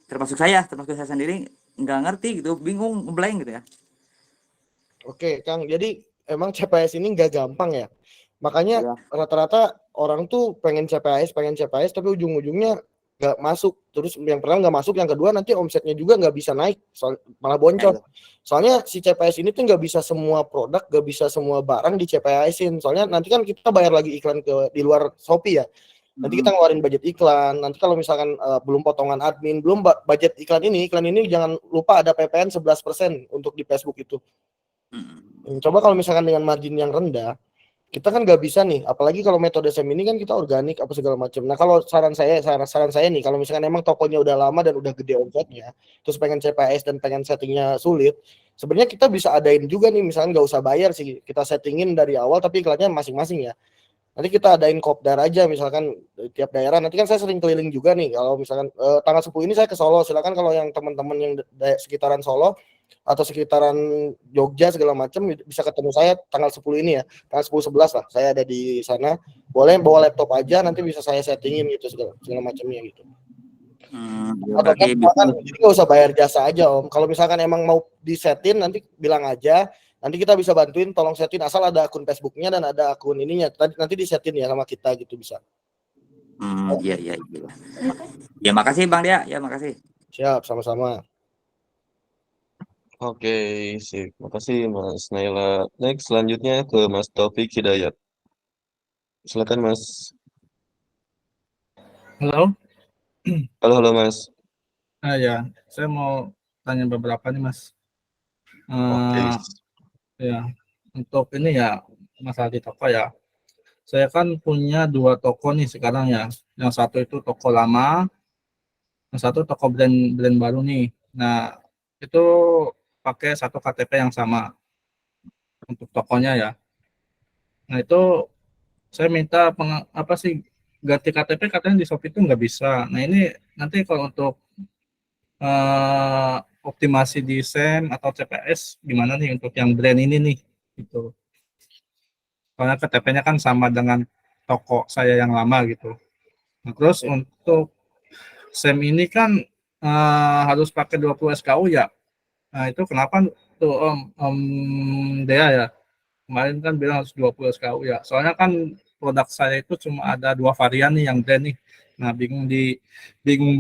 Termasuk saya sendiri nggak ngerti gitu, bingung, blank gitu ya. Oke, Kang. Jadi emang CPS ini nggak gampang ya. Makanya Iya. rata-rata orang tuh pengen CPS, tapi ujung-ujungnya nggak masuk. Terus yang pertama nggak masuk, yang kedua nanti omsetnya juga nggak bisa naik, malah Ya, boncos. itu. Soalnya si CPS ini tuh nggak bisa semua produk, nggak bisa semua barang di CPS-in. Soalnya nanti kan kita bayar lagi iklan di luar Shopee ya. Nanti kita ngeluarin budget iklan. Nanti kalau misalkan belum potongan admin, belum budget iklan ini jangan lupa ada PPN 11% untuk di Facebook itu. Coba kalau misalkan dengan margin yang rendah, kita kan nggak bisa nih, apalagi kalau metode SEM ini kan kita organik apa segala macam. Nah, kalau saran saya nih, kalau misalkan emang tokonya udah lama dan udah gede omsetnya, terus pengen CPS dan pengen settingnya sulit, sebenarnya kita bisa adain juga nih, misalkan nggak usah bayar sih, kita settingin dari awal tapi iklannya masing-masing ya. Nanti kita adain kopdar aja, misalkan tiap daerah. Nanti kan saya sering keliling juga nih, kalau misalkan tanggal 10 ini saya ke Solo, silakan kalau yang teman-teman yang sekitaran Solo atau sekitaran Jogja segala macam bisa ketemu saya tanggal 10 ini ya, tanggal 10-11 lah, saya ada di sana. Boleh bawa laptop aja, nanti bisa saya settingin gitu segala macamnya gitu. Atau kan misalkan, jadi nggak usah bayar jasa aja Om. Kalau misalkan emang mau disetin nanti bilang aja, nanti kita bisa bantuin, tolong setin asal ada akun Facebooknya dan ada akun ininya. Nanti disetin ya sama kita gitu bisa. Iya. Ya makasih Bang Dea, ya makasih. Siap, sama-sama. Oke, sip. Makasih Mas Naila. Next, selanjutnya ke Mas Taufik Hidayat. Silakan Mas. Halo. Halo Mas. Ya, saya mau tanya beberapa nih Mas. Oke. Ya, untuk ini ya masalah di toko ya. Saya kan punya 2 toko nih sekarang ya. Yang satu itu toko lama, yang satu toko brand baru nih. Nah, itu pakai satu KTP yang sama untuk tokonya ya. Nah, itu saya minta ganti KTP, katanya di Shopee itu nggak bisa. Nah, ini nanti kalau untuk optimasi di SEM atau CPS gimana nih untuk yang brand ini nih gitu. Soalnya KTP-nya kan sama dengan toko saya yang lama gitu. Nah, terus untuk SEM ini kan harus pakai 20 SKU ya. Nah, itu kenapa tuh Om Dea ya? Kemarin kan bilang harus 20 SKU ya. Soalnya kan produk saya itu cuma ada 2 varian nih yang brand nih. Nah, bingung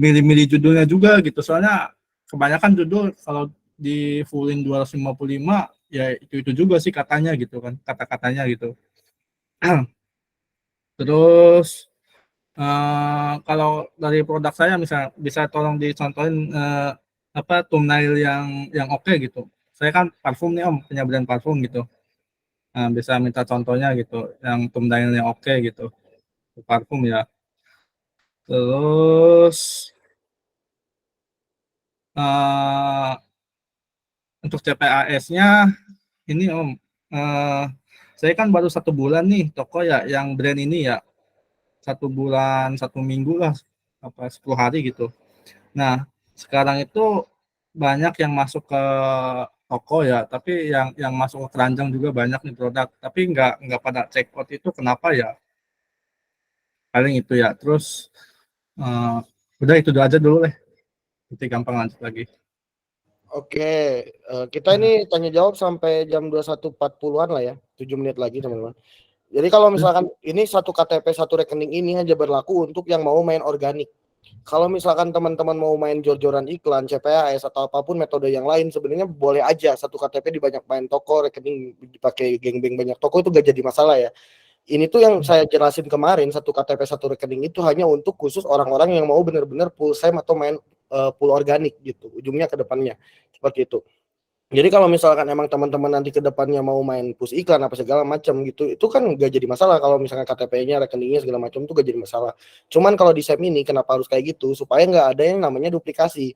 milih-milih judulnya juga gitu. Soalnya kebanyakan judul kalau di fullin 255 ya itu juga sih katanya gitu kan, kata-katanya gitu. Terus kalau dari produk saya misalnya bisa tolong dicontohin thumbnail yang oke gitu. Saya kan parfum nih Om, punya brand parfum gitu. Nah, bisa minta contohnya gitu, yang thumbnail yang oke gitu. Parfum ya. Terus untuk CPAS-nya ini Om, saya kan baru 1 bulan nih toko ya, yang brand ini ya, 1 bulan 1 minggu lah, 10 hari gitu. Nah, sekarang itu banyak yang masuk ke toko ya, tapi yang masuk ke keranjang juga banyak nih produk, tapi nggak pada check out itu kenapa ya? Paling itu ya. Terus udah itu aja dulu deh. Nanti gampang lanjut lagi. Oke, kita ini tanya jawab sampai jam 21.40-an lah ya, 7 menit lagi teman-teman. Jadi kalau misalkan ini satu KTP satu rekening ini hanya berlaku untuk yang mau main organik. Kalau misalkan teman-teman mau main jor-joran iklan, CPAS atau apapun metode yang lain, sebenarnya boleh aja satu KTP di banyak main toko, rekening dipakai geng-geng banyak toko itu gak jadi masalah ya. Ini tuh yang saya jelasin kemarin, satu KTP satu rekening itu hanya untuk khusus orang-orang yang mau benar-benar full SEM atau main full organik gitu, ujungnya ke depannya seperti itu. Jadi kalau misalkan emang teman-teman nanti ke depannya mau main push iklan apa segala macam gitu, itu kan gak jadi masalah. Kalau misalkan KTP-nya, rekeningnya segala macam itu gak jadi masalah. Cuman kalau di SEM ini kenapa harus kayak gitu? Supaya nggak ada yang namanya duplikasi.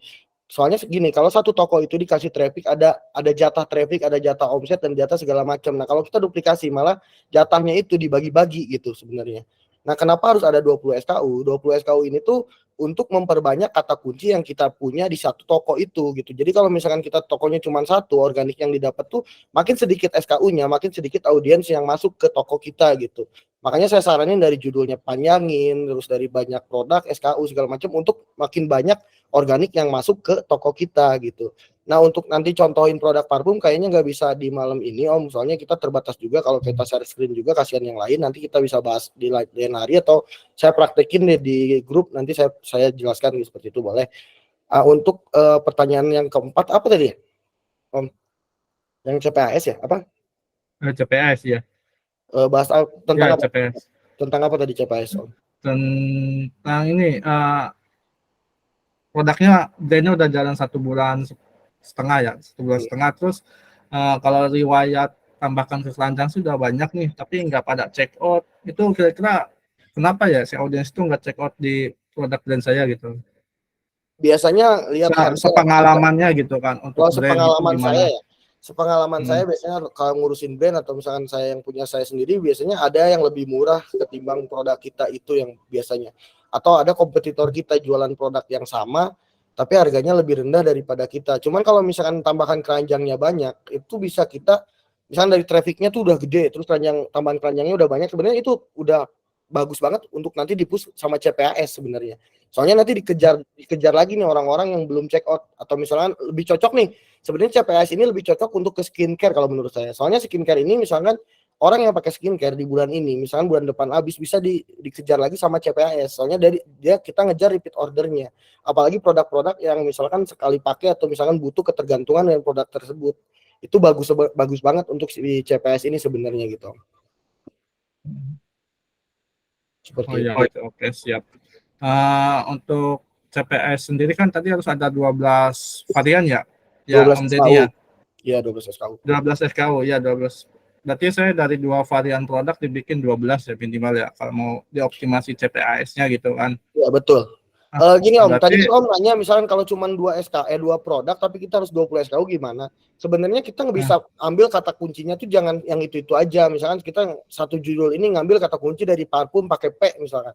Soalnya segini, kalau satu toko itu dikasih traffic, ada jatah traffic, ada jatah omset dan jatah segala macam. Nah, kalau kita duplikasi malah jatahnya itu dibagi-bagi gitu sebenarnya. Nah, kenapa harus ada 20 SKU? 20 SKU ini tuh untuk memperbanyak kata kunci yang kita punya di satu toko itu gitu. Jadi kalau misalkan kita tokonya cuma satu, organik yang didapat tuh makin sedikit SKU-nya, makin sedikit audiens yang masuk ke toko kita gitu. Makanya saya saranin dari judulnya panjangin, terus dari banyak produk, SKU segala macam untuk makin banyak organik yang masuk ke toko kita gitu. Nah, untuk nanti contohin produk parfum kayaknya nggak bisa di malam ini Om, soalnya kita terbatas juga kalau kita share screen juga, kasihan yang lain, nanti kita bisa bahas di lain hari atau saya praktekin deh di grup, nanti saya jelaskan gitu, seperti itu boleh. Untuk pertanyaan yang keempat apa tadi ya, Om? Yang CPAS ya? Apa? CPAS ya. Bahas tentang Ya, apa? CPAS. Tentang apa tadi CPAS, Om? Tentang ini produknya brandnya udah jalan 1,5 bulan ya, 1,5 bulan terus kalau riwayat tambahkan ke keranjang sudah banyak nih, tapi nggak pada check out. Itu kira-kira kenapa ya si audiens itu nggak check out di produk brand saya gitu? Biasanya lihat harga. Sepengalamannya gitu kan untuk Kalau brand gitu sepengalaman gimana? saya ya, sepengalaman saya biasanya kalau ngurusin brand atau misalkan saya yang punya saya sendiri, biasanya ada yang lebih murah ketimbang produk kita itu yang biasanya. Atau ada kompetitor kita jualan produk yang sama, tapi harganya lebih rendah daripada kita. Cuman kalau misalkan tambahkan keranjangnya banyak, itu bisa kita, misalkan dari trafficnya tuh udah gede, terus tambahan keranjangnya udah banyak, sebenarnya itu udah bagus banget untuk nanti di-push sama CPAS sebenarnya. Soalnya nanti dikejar lagi nih orang-orang yang belum check out, atau misalkan lebih cocok nih. Sebenarnya CPAS ini lebih cocok untuk ke skincare kalau menurut saya. Soalnya skincare ini misalkan orang yang pakai skincare di bulan ini, misalkan bulan depan habis, bisa dikejar lagi sama CPAS. Soalnya dari dia kita ngejar repeat ordernya. Apalagi produk-produk yang misalkan sekali pakai atau misalkan butuh ketergantungan dengan produk tersebut. Itu bagus banget untuk si CPAS ini sebenarnya gitu. Seperti iya, oke, siap. Untuk CPAS sendiri kan tadi harus ada 12 varian ya? Ya, 12 Om SKU. Denny ya? Iya, 12 SKU. 12 SKU, ya 12. Berarti saya dari 2 varian produk dibikin 12 ya minimal ya, kalau mau dioptimasi CPAS-nya gitu kan. Iya, betul. Gini Om, berarti, tadi Om nanya misalkan kalau cuma 2 produk tapi kita harus 20 SKU gimana? Sebenarnya kita bisa ambil kata kuncinya tuh jangan yang itu aja. Misalkan kita satu judul ini ngambil kata kunci dari parfum pakai P misalkan.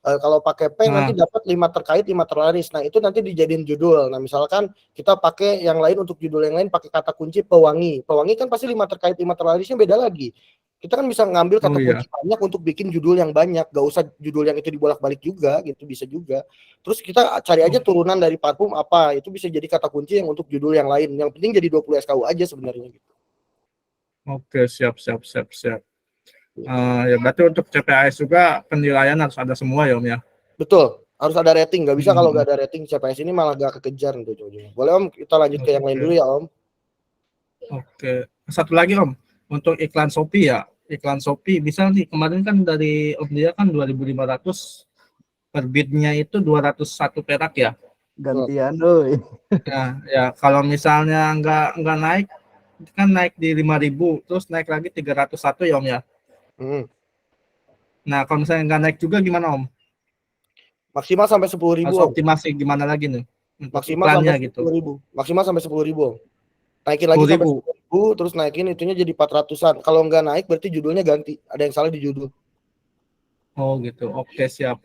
Kalau pakai P nanti dapat 5 terkait, 5 terlaris. Nah, itu nanti dijadiin judul. Nah, misalkan kita pakai yang lain untuk judul yang lain pakai kata kunci pewangi. Pewangi kan pasti 5 terkait, 5 terlarisnya beda lagi. Kita kan bisa ngambil kata kunci banyak untuk bikin judul yang banyak. Gak usah judul yang itu dibolak-balik juga, gitu bisa juga. Terus kita cari aja turunan dari parfum apa. Itu bisa jadi kata kunci yang untuk judul yang lain. Yang penting jadi 20 SKU aja sebenarnya gitu. Oke, siap. Ya berarti untuk CPAS juga penilaian harus ada semua ya Om ya? Betul, harus ada rating. Nggak bisa kalau nggak ada rating CPAS ini malah gak kekejar gitu. Boleh Om, kita lanjut ke yang lain dulu ya Om. Oke, satu lagi Om, untuk iklan Shopee ya. Iklan Shopee bisa nih, kemarin kan dari Om dia kan 2.500, per bidnya itu 201 perak ya. Gantian doi. Ya kalau misalnya nggak naik, kan naik di 5.000, terus naik lagi 301 ya Om ya. Nah, kalau misalnya nggak naik juga gimana Om? Maksimal sampai 10.000. Harus optimasi gimana lagi nih? Maksimal sampai 10.000. Gitu. Maksimal sampai 10.000. Naikin lagi sampai 10.000, terus naikin itunya jadi 400-an. Kalau nggak naik berarti judulnya ganti. Ada yang salah di judul. Oh gitu. Oke, siap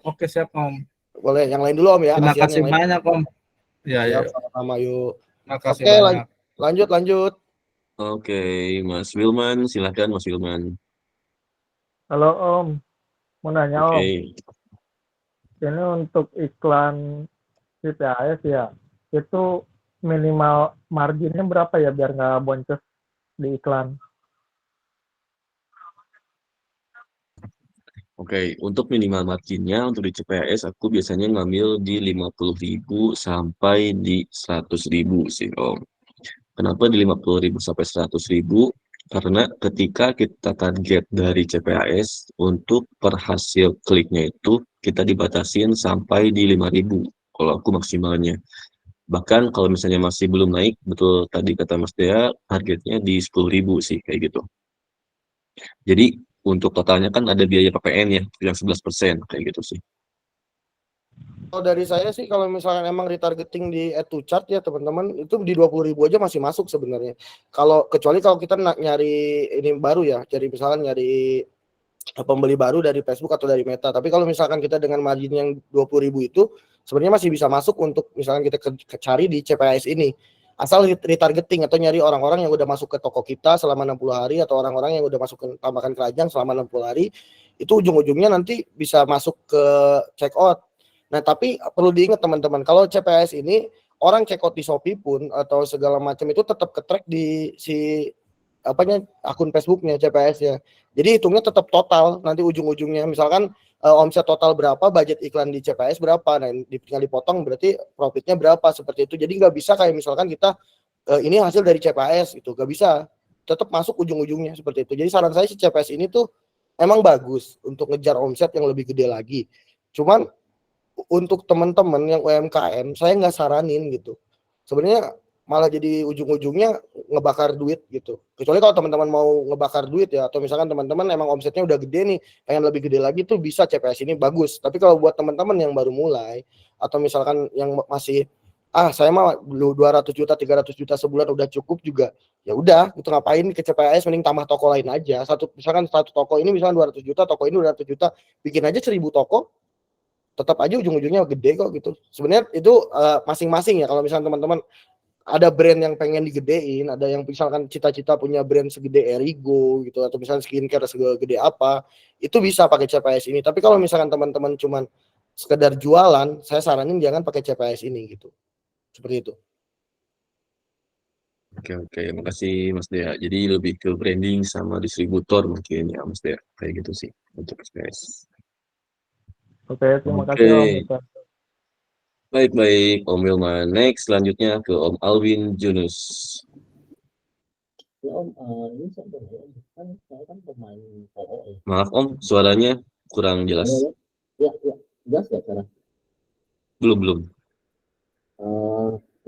Om. Boleh, yang lain dulu Om ya. Terima kasih banyak Om. Ya. Sama yuk. Makasih banyak. Lanjut. Oke, Mas Wilman, silakan Mas Wilman. Halo Om, mau nanya Om. Oke. Ini untuk iklan CPAS ya, itu minimal marginnya berapa ya biar nggak boncos di iklan? Oke, untuk minimal marginnya untuk di CPAS aku biasanya ngambil di 50.000 sampai di 100.000 sih Om. Kenapa di 50.000 sampai 100.000? Karena ketika kita target dari CPAS untuk per hasil kliknya itu kita dibatasin sampai di 5.000 kalau aku maksimalnya. Bahkan kalau misalnya masih belum naik, betul tadi kata Mas Dea, targetnya di 10.000 sih kayak gitu. Jadi untuk totalnya kan ada biaya PPN ya yang 11% kayak gitu sih. Kalau dari saya sih kalau misalkan emang retargeting di add to chart ya teman-teman, itu di 20.000 aja masih masuk sebenarnya. Kecuali kalau kita nyari ini baru ya, jadi misalkan nyari pembeli baru dari Facebook atau dari Meta. Tapi kalau misalkan kita dengan margin yang 20.000 itu sebenarnya masih bisa masuk untuk misalkan kita cari di CPAS ini. Asal retargeting atau nyari orang-orang yang udah masuk ke toko kita selama 60 hari atau orang-orang yang udah masuk ke tambahkan keranjang selama 60 hari, itu ujung-ujungnya nanti bisa masuk ke check out. Nah, tapi perlu diingat teman-teman, kalau CPAS ini orang check out di Shopee pun atau segala macam itu tetap ke-track di si akun Facebooknya CPAS-nya. Jadi hitungnya tetap total nanti ujung-ujungnya. Misalkan omset total berapa, budget iklan di CPAS berapa, nah tinggal dipotong berarti profitnya berapa seperti itu. Jadi nggak bisa kayak misalkan kita ini hasil dari CPAS gitu, nggak bisa. Tetap masuk ujung-ujungnya seperti itu. Jadi saran saya si CPAS ini tuh emang bagus untuk ngejar omset yang lebih gede lagi. Cuman untuk teman-teman yang UMKM saya nggak saranin gitu. Sebenarnya malah jadi ujung-ujungnya ngebakar duit gitu. Kecuali kalau teman-teman mau ngebakar duit ya, atau misalkan teman-teman emang omsetnya udah gede nih, pengen lebih gede lagi tuh bisa CPAS ini bagus. Tapi kalau buat teman-teman yang baru mulai atau misalkan yang masih saya mah 200 juta 300 juta sebulan udah cukup juga, ya udah itu ngapain ke CPAS, mending tambah toko lain aja. Misalkan satu toko ini misalkan 200 juta, toko ini 200 juta, bikin aja 1000 toko, tetap aja ujung-ujungnya gede kok gitu. Sebenarnya itu masing-masing ya. Kalau misalnya teman-teman ada brand yang pengen digedein, ada yang misalkan cita-cita punya brand segede Erigo gitu, atau misalnya skincare segede apa, itu bisa pakai CPAS ini. Tapi kalau misalkan teman-teman cuman sekedar jualan, saya saranin jangan pakai CPAS ini gitu. Seperti itu. Oke, makasih Mas Dea. Jadi lebih ke branding sama distributor mungkin ya Mas Dea, kayak gitu sih untuk SPS. Oke, terima kasih Om. Baik Om Wilman. Next selanjutnya ke Om Alwin Junus. Ya Om, ini sebenarnya kan saya kan pemain PO ya. Maaf Om, suaranya kurang jelas. Ya, jelas ya sekarang. Belum.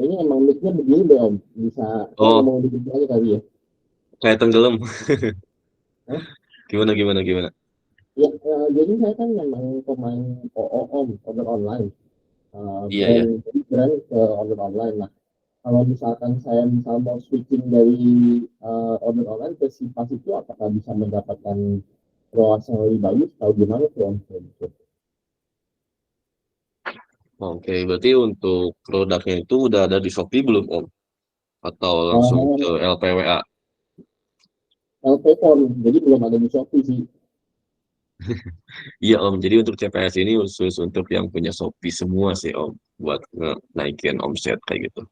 Ini emang mic-nya begini deh Om, bisa ngomong dikit aja kali ya. Kayak tenggelam. Gimana? Ya, jadi saya kan memang pemain PO Om, order online. Iya. Brand ke order online. Nah, kalau misalkan saya mau switching dari order online ke Sipas itu, apakah bisa mendapatkan ROAS yang lebih bagus atau gimana tuh Om? Oke, berarti untuk produknya itu udah ada di Shopee belum Om? Atau langsung ke LPWA? LPWA, jadi belum ada di Shopee sih. Iya Om, jadi untuk CPS ini khusus untuk yang punya Shopee semua sih Om, buat naikin omset kayak gitu.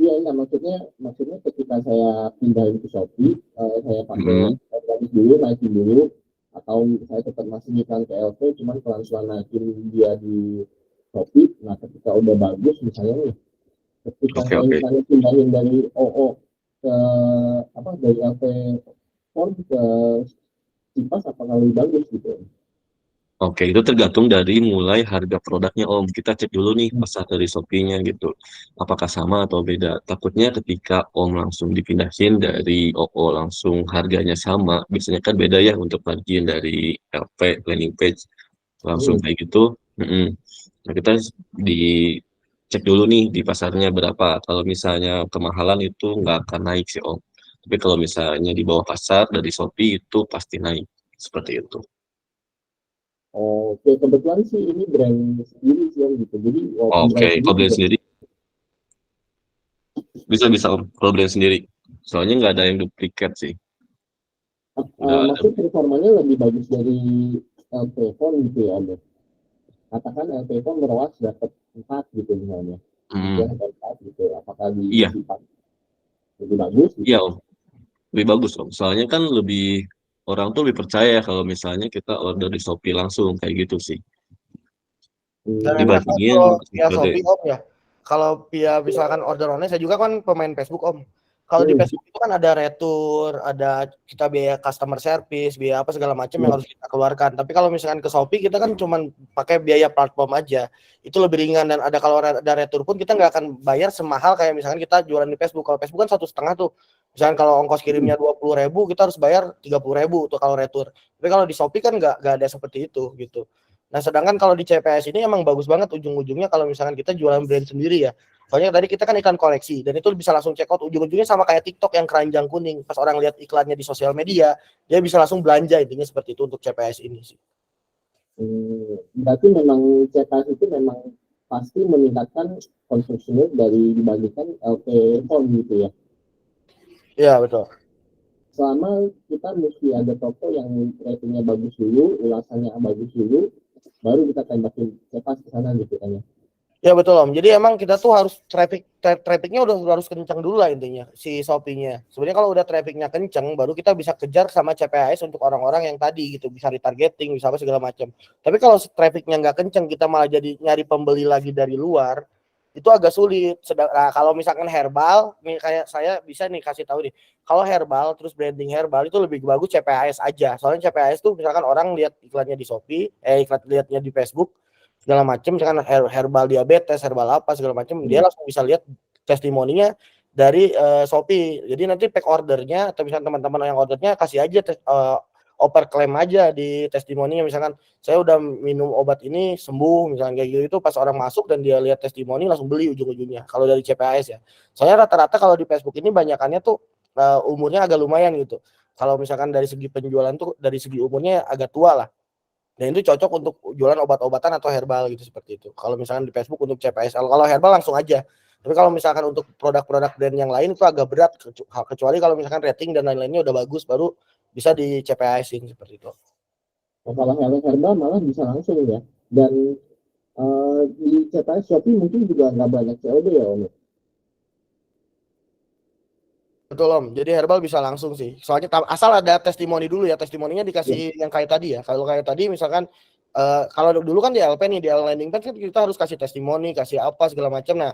Iya, enggak, maksudnya ketika saya pindahin ke Shopee, saya pakai organik dulu, naikin dulu, atau saya tetap masih ngiklan ke LP, cuman pelan-pelan naikin dia di Shopee. Nah, ketika udah bagus misalnya nih, ketika saya misalnya pindahin dari OO ke dari LP form ke Sipas, apakah lebih bagus gitu? Oke, itu tergantung dari mulai harga produknya Om. Kita cek dulu nih pasar dari Shopee-nya gitu. Apakah sama atau beda. Takutnya ketika Om langsung dipindahin dari OO langsung harganya sama. Biasanya kan beda ya untuk margin dari LP, landing page. Langsung kayak gitu. Nah, kita dicek dulu nih di pasarnya berapa. Kalau misalnya kemahalan itu nggak akan naik sih Om. Tapi kalau misalnya di bawah pasar dari Shopee itu pasti naik. Seperti itu. Oke, kebetulan sih ini brand sendiri sih Om gitu. Jadi kalau brand sendiri bisa Om, kalau brand sendiri. Soalnya nggak ada yang duplikat sih. Maksud performanya lebih bagus dari LP Phone gitu ya Om. Katakan LP Phone meroas dapat 4 gitu misalnya. Gitu. Apakah di Sipas lebih bagus? Gitu? Iya Om, lebih bagus Om. Soalnya kan orang tuh lebih percaya kalau misalnya kita order di Shopee langsung kayak gitu sih. Dan kalau via Shopee Om ya, kalau via misalkan order online, saya juga kan pemain Facebook Om. Kalau di Facebook itu kan ada retur, ada kita biaya customer service, biaya apa segala macam yang harus kita keluarkan. Tapi kalau misalkan ke Shopee kita kan cuma pakai biaya platform aja, itu lebih ringan. Dan kalau ada retur pun kita nggak akan bayar semahal kayak misalkan kita jualan di Facebook. Kalau Facebook kan 1,5 tuh. Misalkan kalau ongkos kirimnya 20.000, kita harus bayar 30.000 tuh kalau retur. Tapi kalau di Shopee kan nggak ada seperti itu gitu. Nah, sedangkan kalau di CPAS ini emang bagus banget ujung-ujungnya kalau misalkan kita jualan brand sendiri ya. Soalnya tadi kita kan iklan koleksi dan itu bisa langsung check out, ujung-ujungnya sama kayak TikTok yang keranjang kuning. Pas orang lihat iklannya di sosial media, dia bisa langsung belanja, intinya seperti itu untuk CPAS ini sih. Berarti memang CPAS itu memang pasti meningkatkan konsumsinya dibandingkan LP Phone gitu ya? Iya, betul. Selama kita mesti ada toko yang ratingnya bagus dulu, ulasannya bagus dulu, baru kita tembakin cepat ke sana gitu kan ya. Ya betul Om. Jadi emang kita tuh harus trafficnya udah harus kencang dulu lah intinya si Shopee-nya. Sebenarnya kalau udah trafficnya kencang, baru kita bisa kejar sama CPAS untuk orang-orang yang tadi gitu, bisa retargeting, bisa apa segala macam. Tapi kalau trafficnya nggak kencang, kita malah jadi nyari pembeli lagi dari luar, itu agak sulit. Nah, kalau misalkan herbal, nih kayak saya bisa nih kasih tahu nih, kalau herbal terus branding herbal itu lebih bagus CPAS aja. Soalnya CPAS tuh misalkan orang lihat iklannya di Shopee, lihatnya di Facebook segala macam, misalkan herbal diabetes, herbal apa segala macam, dia langsung bisa lihat testimoninya dari Shopee. Jadi nanti pack ordernya atau misalkan teman-teman yang ordernya kasih aja oper klaim aja di testimoninya, misalkan saya udah minum obat ini sembuh misalkan kayak gitu, itu pas orang masuk dan dia lihat testimoni langsung beli ujung-ujungnya kalau dari CPAS ya. Soalnya rata-rata kalau di Facebook ini banyakannya tuh umurnya agak lumayan gitu. Kalau misalkan dari segi penjualan tuh dari segi umurnya agak tua lah. Dan itu cocok untuk jualan obat-obatan atau herbal gitu seperti itu. Kalau misalkan di Facebook untuk CPS, kalau herbal langsung aja. Tapi kalau misalkan untuk produk-produk brand yang lain itu agak berat, kecuali kalau misalkan rating dan lain-lainnya udah bagus, baru bisa di CPS-in seperti itu. Nah, kalau herbal malah bisa langsung ya. Dan di CPS Shopee mungkin juga nggak banyak COD ya Om. Betul Om, jadi herbal bisa langsung sih. Soalnya asal ada testimoni dulu ya, testimoninya dikasih yang kayak tadi ya. Kalau kayak tadi misalkan kalau dulu kan di LP nih, di landing page kan kita harus kasih testimoni, kasih apa segala macam. Nah,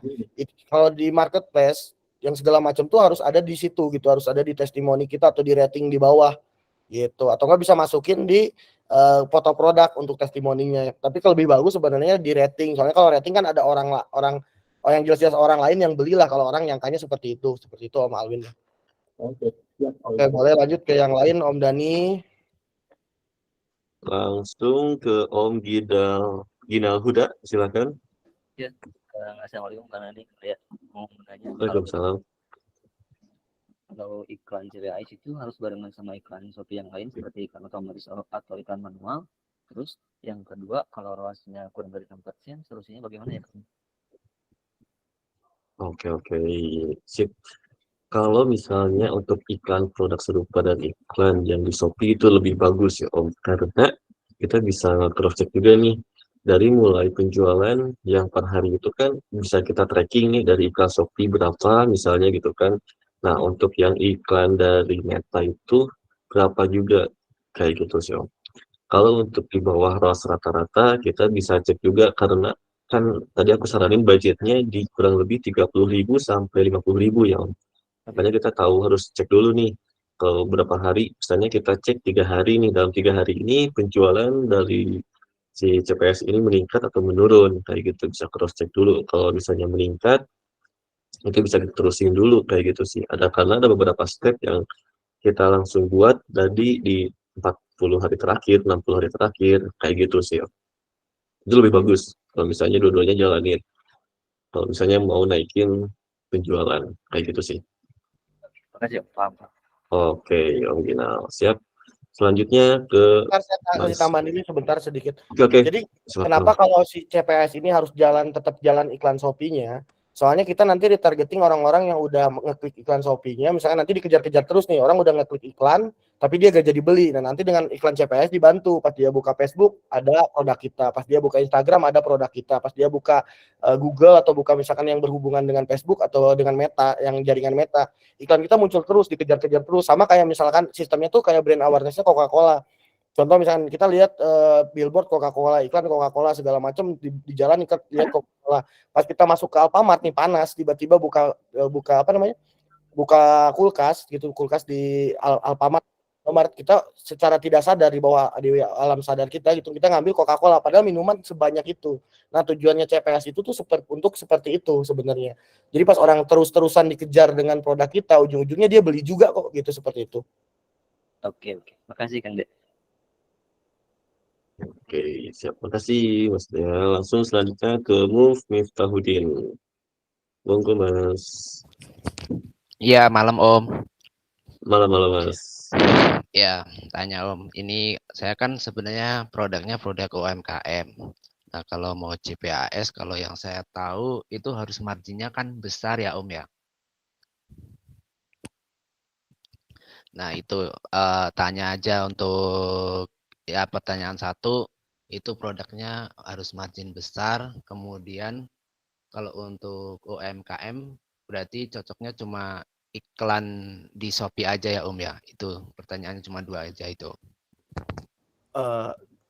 kalau di marketplace yang segala macam tuh harus ada di situ gitu, harus ada di testimoni kita atau di rating di bawah gitu. Atau nggak bisa masukin di foto produk untuk testimoninya. Tapi kalau lebih bagus sebenarnya di rating. Soalnya kalau rating kan ada orang yang jelas-jelas orang lain yang belilah, kalau orang nyangkanya seperti itu Om Alwin. Oke, Boleh lanjut ke yang lain Om Dani. Langsung ke Om Ginal Huda, silakan. Ya, assalamualaikum Kang Adi. Ya, mau menanya. Waalaikumsalam. Kalau iklan CPAS itu harus barengan sama iklan Shopee yang lain seperti iklan otomatis atau iklan manual. Terus yang kedua, kalau ROAS-nya kurang dari 6%, solusinya bagaimana ya? Oke, sip. Kalau misalnya untuk iklan produk serupa dan iklan yang di Shopee itu lebih bagus ya Om, karena kita bisa cross check juga nih dari mulai penjualan yang per hari itu kan bisa kita tracking nih dari iklan Shopee berapa misalnya gitu kan. Nah, untuk yang iklan dari Meta itu berapa juga kayak gitu sih Om. Kalau untuk di bawah ROAS rata-rata kita bisa cek juga, karena kan tadi aku saranin budgetnya di kurang lebih 30.000 sampai 50.000 ya Om. Makanya kita tahu harus cek dulu nih kalau berapa hari, misalnya kita cek 3 hari nih, dalam 3 hari ini penjualan dari si CPS ini meningkat atau menurun, kayak gitu bisa cross check dulu. Kalau misalnya meningkat itu bisa diterusin dulu kayak gitu sih. Karena ada beberapa step yang kita langsung buat tadi di 40 hari terakhir, 60 hari terakhir, kayak gitu sih. Itu lebih bagus kalau misalnya dua-duanya jalanin. Kalau misalnya mau naikin penjualan, kayak gitu sih. Makasih, paham. Oke, Om Ginal. Siap. Selanjutnya ke Saya kasih tambahan ini sebentar sedikit. Oke. Jadi kenapa kalau si CPS ini harus tetap jalan iklan Shopee-nya? Soalnya kita nanti retargeting orang-orang yang udah ngeklik iklan Shopee-nya, misalnya nanti dikejar-kejar terus nih, orang udah ngeklik iklan, tapi dia gak jadi beli. Nah, nanti dengan iklan CPS dibantu, pas dia buka Facebook ada produk kita, pas dia buka Instagram ada produk kita, pas dia buka Google atau buka misalkan yang berhubungan dengan Facebook atau dengan Meta, yang jaringan Meta, iklan kita muncul terus, dikejar-kejar terus. Sama kayak misalkan sistemnya tuh kayak brand awareness-nya Coca-Cola. Contoh misalkan kita lihat billboard Coca-Cola, iklan Coca-Cola segala macam di jalan, lihat Coca-Cola. Pas kita masuk ke Alfamart nih panas, tiba-tiba buka kulkas gitu, kulkas di Alfamart, kita secara tidak sadar di alam sadar kita gitu, kita ngambil Coca-Cola padahal minuman sebanyak itu. Nah, tujuannya CPS itu tuh untuk seperti itu sebenarnya. Jadi pas orang terus-terusan dikejar dengan produk kita, ujung-ujungnya dia beli juga kok gitu, seperti itu. Oke. Makasih Kang De. Oke, siap. Makasih Mas Dea. Langsung selanjutnya ke Miftahudin. Monggo Mas. Iya, malam Om. Malam Mas. Ya, tanya Om. Ini saya kan sebenarnya produknya produk UMKM. Nah, kalau mau CPAS, kalau yang saya tahu itu harus marginnya kan besar ya Om ya. Nah, itu tanya aja untuk ya pertanyaan satu, itu produknya harus margin besar. Kemudian kalau untuk UMKM berarti cocoknya cuma iklan di Shopee aja ya Om ya. Itu pertanyaannya cuma 2 aja itu.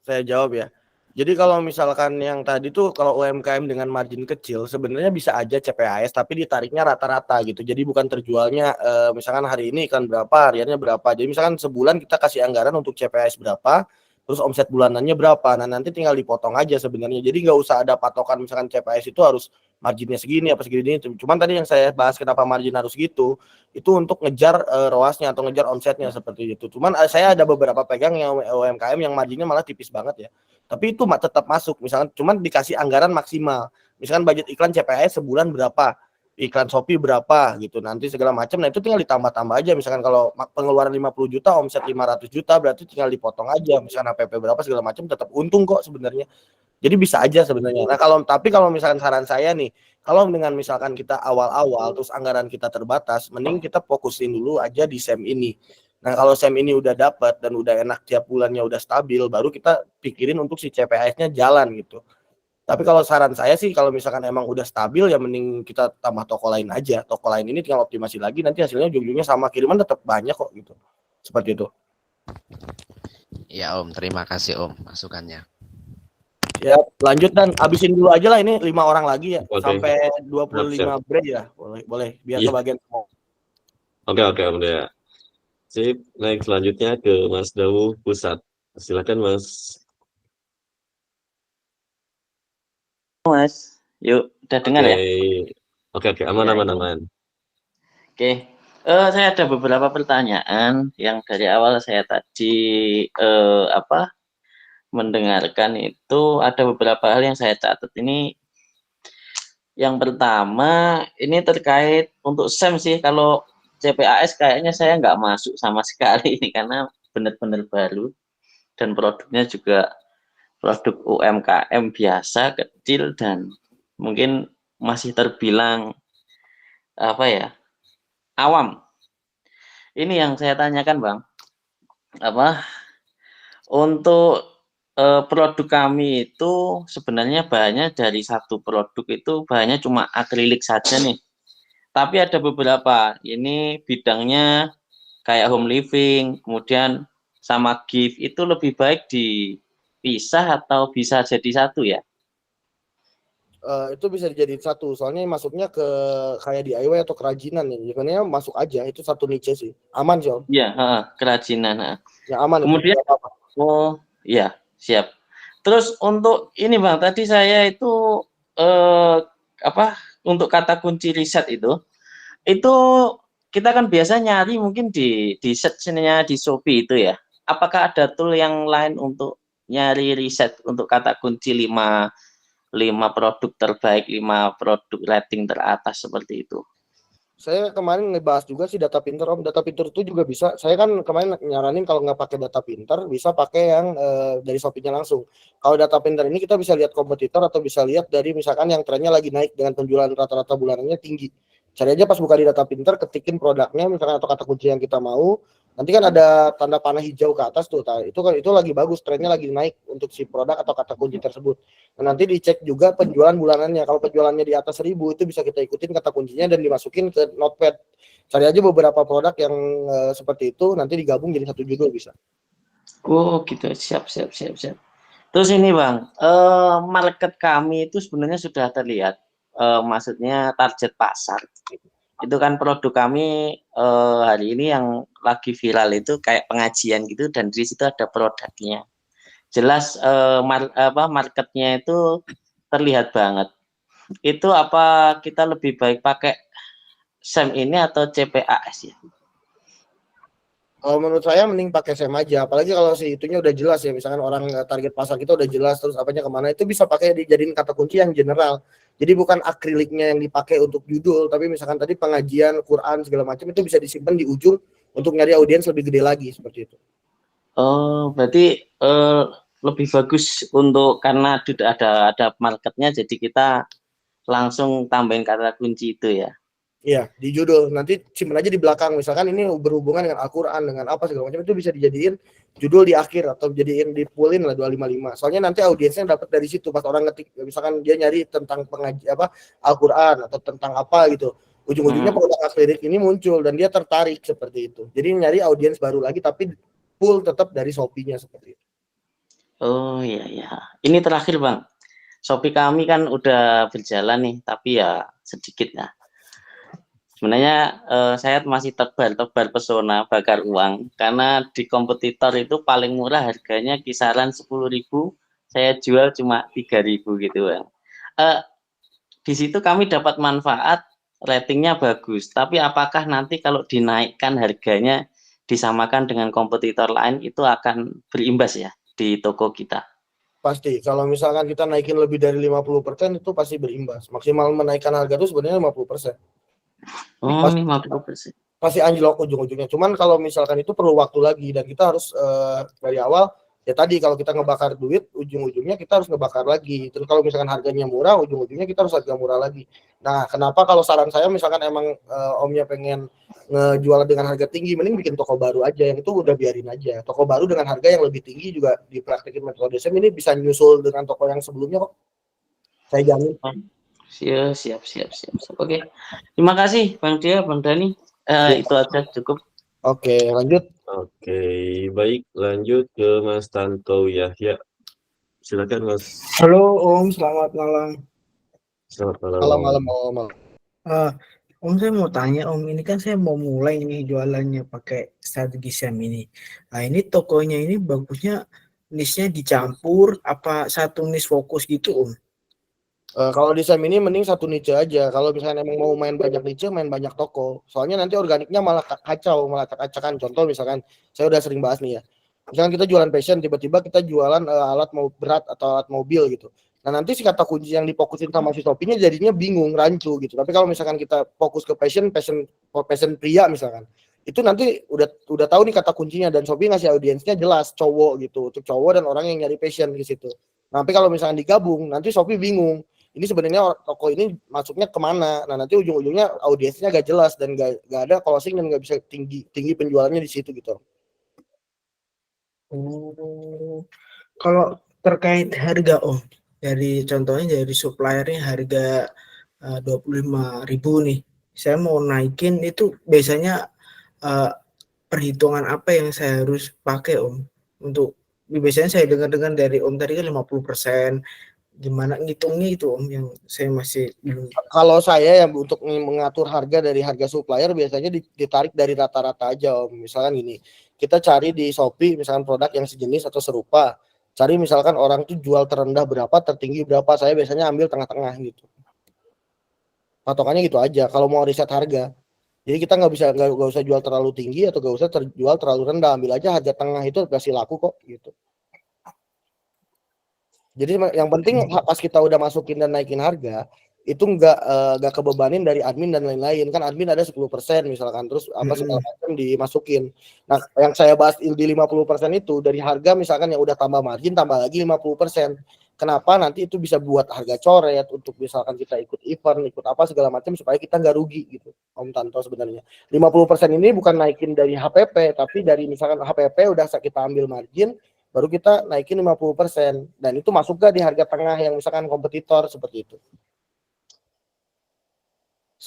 Saya jawab ya. Jadi kalau misalkan yang tadi tuh kalau UMKM dengan margin kecil sebenarnya bisa aja CPAS tapi ditariknya rata-rata gitu. Jadi bukan terjualnya misalkan hari ini iklan berapa, hariannya berapa. Jadi misalkan sebulan kita kasih anggaran untuk CPAS berapa, terus omset bulanannya berapa. Nah, nanti tinggal dipotong aja sebenarnya. Jadi nggak usah ada patokan misalkan CPAS itu harus marginnya segini apa segini. Cuman tadi yang saya bahas kenapa margin harus gitu, itu untuk ngejar ROAS-nya atau ngejar omsetnya seperti itu. Cuman saya ada beberapa pegang yang UMKM yang marginnya malah tipis banget ya. Tapi itu tetap masuk, misalkan cuman dikasih anggaran maksimal. Misalkan budget iklan CPAS sebulan berapa, iklan Shopee berapa gitu, nanti segala macam. Nah itu tinggal ditambah-tambah aja. Misalkan kalau pengeluaran 50 juta, omset 500 juta, berarti tinggal dipotong aja. Misalkan APP berapa segala macam, tetap untung kok sebenarnya. Jadi bisa aja sebenarnya. Nah kalau misalkan saran saya nih, kalau dengan misalkan kita awal-awal terus anggaran kita terbatas, mending kita fokusin dulu aja di SEM ini. Nah kalau SEM ini udah dapat dan udah enak tiap bulannya udah stabil, baru kita pikirin untuk si CPAS-nya jalan gitu. Tapi kalau saran saya sih kalau misalkan emang udah stabil ya mending kita tambah toko lain aja. Toko lain ini tinggal optimasi lagi, nanti hasilnya ujung-ujungnya sama, kiriman tetap banyak kok gitu. Seperti itu. Ya Om, terima kasih Om masukannya. Ya, lanjut dan abisin dulu aja lah ini 5 orang lagi ya. Oke. Sampai 25 Siap. break ya. Boleh biar Iya. kebagian semua. Oke Om Dea. Sip, next selanjutnya ke Mas Dawu Pusat. Silakan Mas. Mas, yuk udah dengar ya? Oke, aman. Oke, saya ada beberapa pertanyaan yang dari awal saya tadi mendengarkan itu ada beberapa hal yang saya catat ini. Yang pertama ini terkait untuk SEM sih, kalau CPAS kayaknya saya nggak masuk sama sekali ini karena benar-benar baru dan produknya juga produk UMKM biasa, kecil dan mungkin masih terbilang awam. Ini yang saya tanyakan Bang, untuk produk kami itu sebenarnya bahannya dari satu produk itu bahannya cuma akrilik saja nih. Tapi ada beberapa, ini bidangnya kayak home living, kemudian sama gift itu lebih baik dipisah atau bisa jadi satu ya? Itu bisa dijadiin satu, soalnya masuknya ke kayak DIY atau kerajinan nih. Sebenarnya masuk aja, itu satu niche sih. Aman sih Om. Iya, kerajinan. Ya aman. Kemudian, iya, siap. Terus untuk ini Bang, tadi saya itu untuk kata kunci riset itu kita kan biasa nyari mungkin di search-nya di Shopee itu ya. Apakah ada tool yang lain untuk nyari riset untuk kata kunci 5 produk terbaik, 5 produk rating teratas seperti itu? Saya kemarin ngebahas juga sih Data Pinter Om. Data Pinter itu juga bisa. Saya kan kemarin nyaranin kalau nggak pakai Data Pinter bisa pakai yang dari Shopee-nya langsung. Kalau Data Pinter ini kita bisa lihat kompetitor atau bisa lihat dari misalkan yang trennya lagi naik dengan penjualan rata-rata bulanannya tinggi. Cari aja pas buka di Data Pinter, ketikin produknya misalkan atau kata kunci yang kita mau. Nanti kan ada tanda panah hijau ke atas tuh. Itu lagi bagus, trennya lagi naik untuk si produk atau kata kunci tersebut. Nah, nanti dicek juga penjualan bulanannya. Kalau penjualannya di atas 1000 itu bisa kita ikutin kata kuncinya dan dimasukin ke Notepad. Cari aja beberapa produk yang seperti itu, nanti digabung jadi satu judul bisa. Oh gitu, siap. Terus ini Bang, market kami itu sebenarnya sudah terlihat, maksudnya target pasar. Itu kan produk kami hari ini yang lagi viral itu kayak pengajian gitu, dan di situ ada produknya. Jelas marketnya itu terlihat banget. Itu apa kita lebih baik pakai SEM ini atau CPAS ya? Kalau menurut saya mending pakai SEM aja, apalagi kalau si itunya udah jelas ya, misalkan orang target pasar kita udah jelas, terus apanya kemana, itu bisa pakai dijadiin kata kunci yang general. Jadi bukan akriliknya yang dipakai untuk judul, tapi misalkan tadi pengajian, Quran segala macam itu bisa disimpan di ujung untuk nyari audiens lebih gede lagi seperti itu. Oh, berarti lebih bagus untuk karena ada marketnya, jadi kita langsung tambahin kata kunci itu ya. Iya, di judul. Nanti simpen aja di belakang. Misalkan ini berhubungan dengan Al-Quran, dengan apa segala macam, itu bisa dijadiin judul di akhir atau jadiin di poolin lah 255. Soalnya nanti audiensnya dapat dari situ pas orang ngetik. Misalkan dia nyari tentang Al-Quran atau tentang apa gitu. Ujung-ujungnya produk akrilik ini muncul dan dia tertarik seperti itu. Jadi nyari audiens baru lagi tapi pool tetap dari Shopee-nya seperti itu. Oh iya ya. Ini terakhir Bang. Shopee kami kan udah berjalan nih, tapi ya sedikit ya. Sebenarnya saya masih tebar pesona bakar uang karena di kompetitor itu paling murah harganya kisaran 10.000, saya jual cuma 3.000 gitu Bang. Di situ kami dapat manfaat, ratingnya bagus, tapi apakah nanti kalau dinaikkan harganya disamakan dengan kompetitor lain itu akan berimbas ya di toko kita? Pasti, kalau misalkan kita naikin lebih dari 50% itu pasti berimbas. Maksimal menaikkan harga itu sebenarnya 50%. Oh, 50%. Pasti anjlok ujung-ujungnya. Cuman kalau misalkan itu perlu waktu lagi dan kita harus dari awal ya tadi kalau kita ngebakar duit ujung-ujungnya kita harus ngebakar lagi. Terus kalau misalkan harganya murah ujung-ujungnya kita harus harga murah lagi. Nah, kenapa kalau saran saya misalkan emang omnya pengen ngejual dengan harga tinggi, mending bikin toko baru aja, yang itu udah biarin aja. Toko baru dengan harga yang lebih tinggi juga dipraktekin metode SEM ini bisa nyusul dengan toko yang sebelumnya kok. Saya jamin. Siap. Oke. Terima kasih Bang Dia, Bang Dani. Itu aja cukup. Oke, lanjut. Oke, baik, lanjut ke Mas Tanto Yahya. Silakan Mas. Halo Om, selamat malam. Selamat malam. Malam. Om, saya mau tanya Om, ini kan saya mau mulai nih jualannya pakai strategi SEM ini. Nah ini tokonya ini bagusnya niche-nya dicampur apa satu niche fokus gitu Om? Kalau di SEM ini mending satu niche aja. Kalau misalnya emang mau main banyak niche, main banyak toko. Soalnya nanti organiknya malah kacau, malah acak-acakan. Contoh misalkan, saya udah sering bahas nih ya. Misalkan kita jualan fashion, tiba-tiba kita jualan alat mau berat atau alat mobil gitu. Nah nanti si kata kunci yang difokusin sama si Shopee-nya jadinya bingung, rancu gitu. Tapi kalau misalkan kita fokus ke fashion pria misalkan, itu nanti udah tahu nih kata kuncinya dan Shopee ngasih audiensnya jelas cowok gitu, untuk cowok dan orang yang nyari fashion di situ. Tapi kalau misalkan digabung, nanti Shopee bingung. Ini sebenarnya toko ini masuknya kemana? Nah nanti ujung-ujungnya audiensnya gak jelas dan gak ada closing dan gak bisa tinggi penjualannya di situ gitu. Oh, kalau terkait harga Om, dari contohnya dari suppliernya harga 25.000 nih, saya mau naikin itu biasanya perhitungan apa yang saya harus pakai Om? Untuk biasanya saya dengar dari Om tadi kan 50%. Gimana ngitungnya itu Om yang saya masih belum. Kalau saya yang untuk mengatur harga dari harga supplier biasanya ditarik dari rata-rata aja Om. Misalkan gini, kita cari di Shopee misalkan produk yang sejenis atau serupa. Cari misalkan orang tuh jual terendah berapa, tertinggi berapa. Saya biasanya ambil tengah-tengah gitu. Patokannya gitu aja kalau mau riset harga. Jadi kita nggak usah jual terlalu tinggi atau nggak usah jual terlalu rendah. Ambil aja harga tengah itu pasti laku kok gitu. Jadi yang penting pas kita udah masukin dan naikin harga itu nggak kebebanin dari admin dan lain-lain. Kan admin ada 10% misalkan, terus apa segala macam dimasukin. Nah yang saya bahas di 50% itu dari harga misalkan yang udah tambah margin tambah lagi 50%. Kenapa? Nanti itu bisa buat harga coret untuk misalkan kita ikut event, ikut apa segala macam supaya kita nggak rugi gitu Om Tanto. Sebenarnya 50% ini bukan naikin dari HPP, tapi dari misalkan HPP udah kita ambil margin, baru kita naikin 50%, dan itu masuk gak di harga tengah yang misalkan kompetitor seperti itu.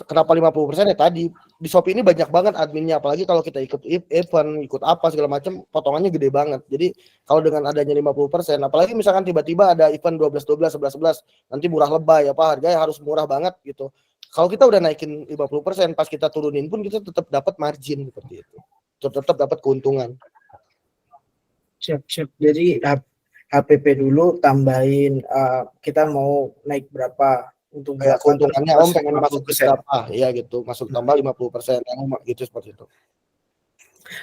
Kenapa 50% ya tadi di Shopee ini banyak banget adminnya, apalagi kalau kita ikut event, ikut apa segala macam, potongannya gede banget. Jadi kalau dengan adanya 50%, apalagi misalkan tiba-tiba ada event 12-12, 11-11, nanti murah lebay apa harganya harus murah banget gitu. Kalau kita udah naikin 50%, pas kita turunin pun kita tetap dapat margin seperti itu. Tetap dapat keuntungan. Siap. Jadi HPP dulu tambahin kita mau naik berapa untuk ya, keuntungannya Om pengen masuk berapa ya gitu, masuk tambah 50% gitu seperti itu.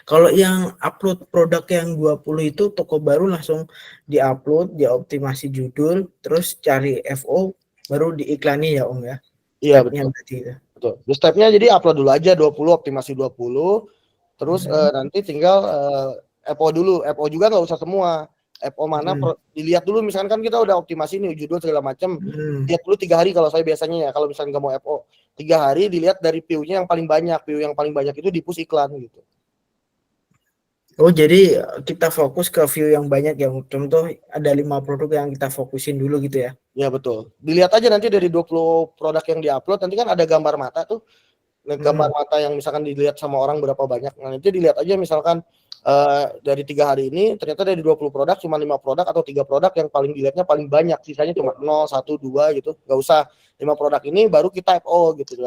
Kalau yang upload produk yang 20 itu toko baru langsung diupload, dioptimasi judul, terus cari FO baru diiklani ya Om ya. Iya betul. Stepnya jadi upload dulu aja 20, optimasi 20, terus nanti tinggal FO dulu. FO juga nggak usah semua. FO mana dilihat dulu, misalkan kan kita udah optimasi nih judul segala macam, lihat dulu 3 hari kalau saya biasanya ya, kalau misalkan nggak mau FO 3 hari dilihat dari view-nya yang paling banyak, view yang paling banyak itu di push iklan gitu. Oh, jadi kita fokus ke view yang banyak ya. Contoh ada 5 produk yang kita fokusin dulu gitu ya. Ya betul. Dilihat aja nanti dari 20 produk yang diupload nanti kan ada gambar mata tuh. Gambar mata yang misalkan dilihat sama orang berapa banyak. Nah, nanti dilihat aja misalkan dari 3 hari ini ternyata dari 20 produk cuma 5 produk atau 3 produk yang paling dilihatnya paling banyak, sisanya cuma 0, 1, 2 gitu. Nggak usah 5 produk ini baru kita FO gitu.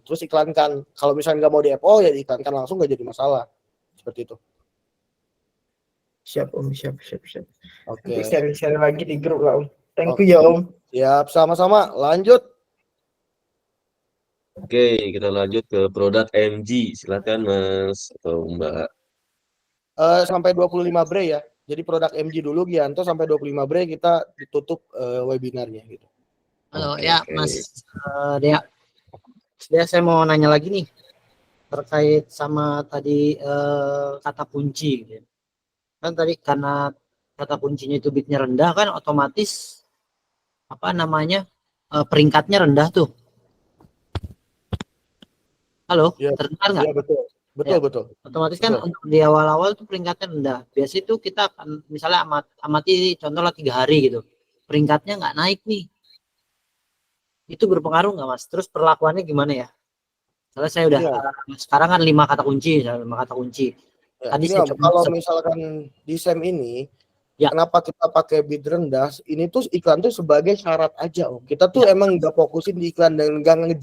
Terus iklankan. Kalau misalnya nggak mau di FO ya diiklankan langsung, nggak jadi masalah. Seperti itu. Siap Om, siap. Oke. Nanti share lagi di grup lah Om. Thank Oke. you ya Om. Siap, sama-sama. Lanjut. Oke, kita lanjut ke produk MG. Silakan Mas atau Mbak. Sampai 25 Bre ya. Jadi produk MG dulu Gianto sampai 25 Bre kita ditutup webinarnya gitu. Halo Oke, ya oke. Mas Dea. Saya mau nanya lagi nih terkait sama tadi kata kunci gitu. Kan tadi karena kata kuncinya itu bitnya rendah kan otomatis apa namanya peringkatnya rendah tuh. Halo, Ya, terdengar nggak? ya betul. Betul, Ya. betul. Otomatis kan Betul. untuk di awal-awal tuh peringkatnya rendah. Biasanya itu kita akan misalnya amati contohnya 3 hari gitu. Peringkatnya nggak naik nih. Itu berpengaruh nggak Mas? Terus perlakuannya gimana ya? Soalnya saya udah Iya. sekarang kan 5 kata kunci, 5 kata kunci. Ya, Tadi ini saya Om, coba kalau misalkan di SEM ini, kenapa kita pakai bid rendah? Ini tuh iklan tuh sebagai syarat aja Om. Kita tuh emang nggak fokusin di iklan dan nggak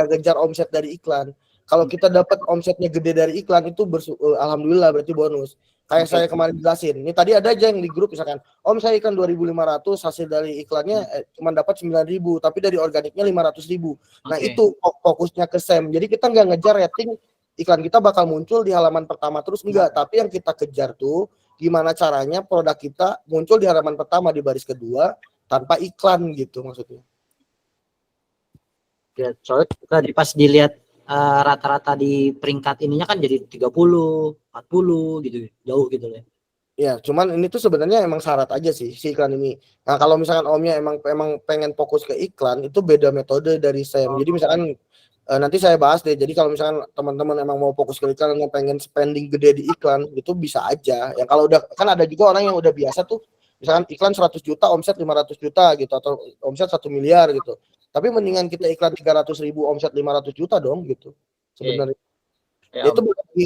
ngejar omset dari iklan. Kalau kita dapat omsetnya gede dari iklan itu alhamdulillah berarti bonus. Kayak saya kemarin jelasin. Ini tadi ada aja yang di grup misalkan, Om saya iklan 2.500 hasil dari iklannya cuma dapat 9.000 tapi dari organiknya 500.000. Nah, itu fokusnya ke SEM. Jadi kita nggak ngejar rating iklan kita bakal muncul di halaman pertama terus enggak, tapi yang kita kejar tuh gimana caranya produk kita muncul di halaman pertama di baris kedua tanpa iklan gitu maksudnya. Ya, soalnya tadi pas dilihat rata-rata di peringkat ininya kan jadi 30, 40 gitu, jauh gitu ya. Ya, cuman ini tuh sebenarnya emang syarat aja sih si iklan ini. Nah, kalau misalkan Omnya emang pengen fokus ke iklan, itu beda metode dari SEM. Jadi misalkan nanti saya bahas deh. Jadi kalau misalkan teman-teman emang mau fokus ke iklan yang pengen spending gede di iklan, itu bisa aja. Yang kalau udah kan ada juga orang yang udah biasa tuh misalkan iklan 100 juta, omset 500 juta gitu atau omset 1 miliar gitu. Tapi mendingan kita iklan 300.000 omset 500 juta dong gitu. Sebenarnya. Ya, itu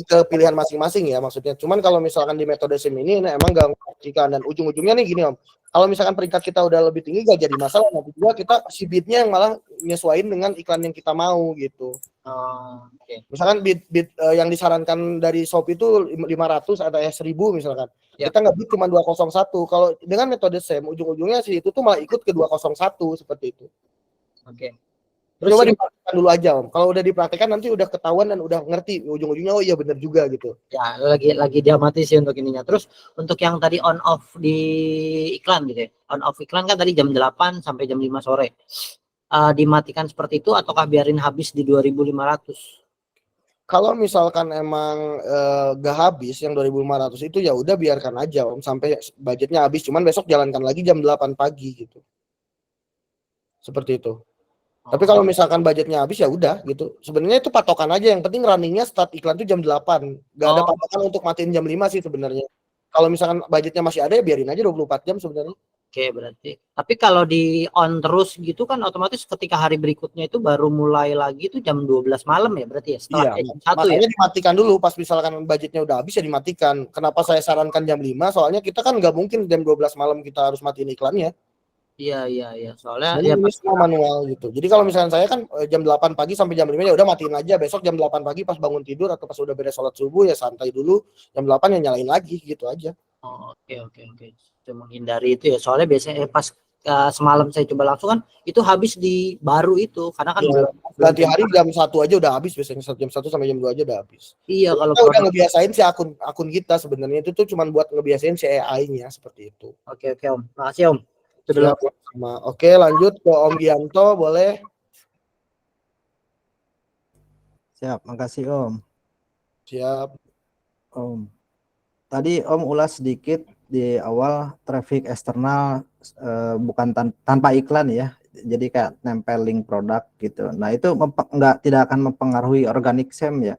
ke pilihan masing-masing ya maksudnya. Cuman kalau misalkan di metode SEM ini emang gak mengaksikan dan ujung-ujungnya nih gini Om. Kalau misalkan peringkat kita udah lebih tinggi gak jadi masalah, nanti juga kita si bidnya yang malah nyesuaiin dengan iklan yang kita mau gitu. Misalkan bid yang disarankan dari Shopee itu 500 atau 1.000 misalkan. Kita nggak bid cuma 201. Kalau dengan metode SEM ujung-ujungnya sih itu tuh malah ikut ke 201 seperti itu. Oke. Terus coba dipraktekkan dulu aja Om. Kalau udah dipraktekkan nanti udah ketahuan dan udah ngerti ujung-ujungnya oh iya benar juga gitu. Ya, lagi diamati sih untuk ininya. Terus untuk yang tadi on off di iklan gitu ya. On off iklan kan tadi jam 8 sampai jam 5 sore. Dimatikan seperti itu ataukah biarin habis di 2.500? Kalau misalkan emang gak habis yang 2.500 itu ya udah biarkan aja Om sampai budgetnya habis, cuman besok jalankan lagi jam 8 pagi gitu. Seperti itu. Tapi kalau misalkan budgetnya habis ya udah gitu. Sebenarnya itu patokan aja, yang penting runningnya start iklan itu jam 8. Gak ada patokan untuk matiin jam 5 sih sebenarnya. Kalau misalkan budgetnya masih ada ya biarin aja 24 jam sebenarnya. Oke, berarti. Tapi kalau di on terus gitu kan otomatis ketika hari berikutnya itu baru mulai lagi itu jam 12 malam ya berarti ya setelah Iya, jam 1 ya. makanya dimatikan dulu pas misalkan budgetnya udah habis ya dimatikan. Kenapa saya sarankan jam 5? Soalnya kita kan nggak mungkin jam 12 malam kita harus matiin iklannya. Iya. Soalnya Jadi ya ini semua manual gitu. Jadi kalau misalnya saya kan jam 8 pagi sampai jam 5 ya udah matiin aja. Besok jam 8 pagi pas bangun tidur atau pas udah beres sholat subuh ya santai dulu. Jam 8 ya nyalain lagi gitu aja. Oke. Cuma menghindari itu ya. Soalnya biasanya pas semalam saya coba langsung kan itu habis di baru itu karena kan ganti hari jam 1 aja udah habis biasanya jam 1 sampai jam 2 aja udah habis. Iya, kalau kita udah ngebiasain si akun kita sebenarnya itu tuh cuma buat ngebiasain si AI-nya seperti itu. Oke Om. Makasih Om. Itu dulu. Oke, lanjut ke Om Gianto boleh. Siap, makasih Om. Siap. Om. Tadi Om ulas sedikit di awal traffic eksternal bukan tanpa iklan ya. Jadi kayak nempel link produk gitu. Nah, itu tidak akan mempengaruhi organic SEM ya.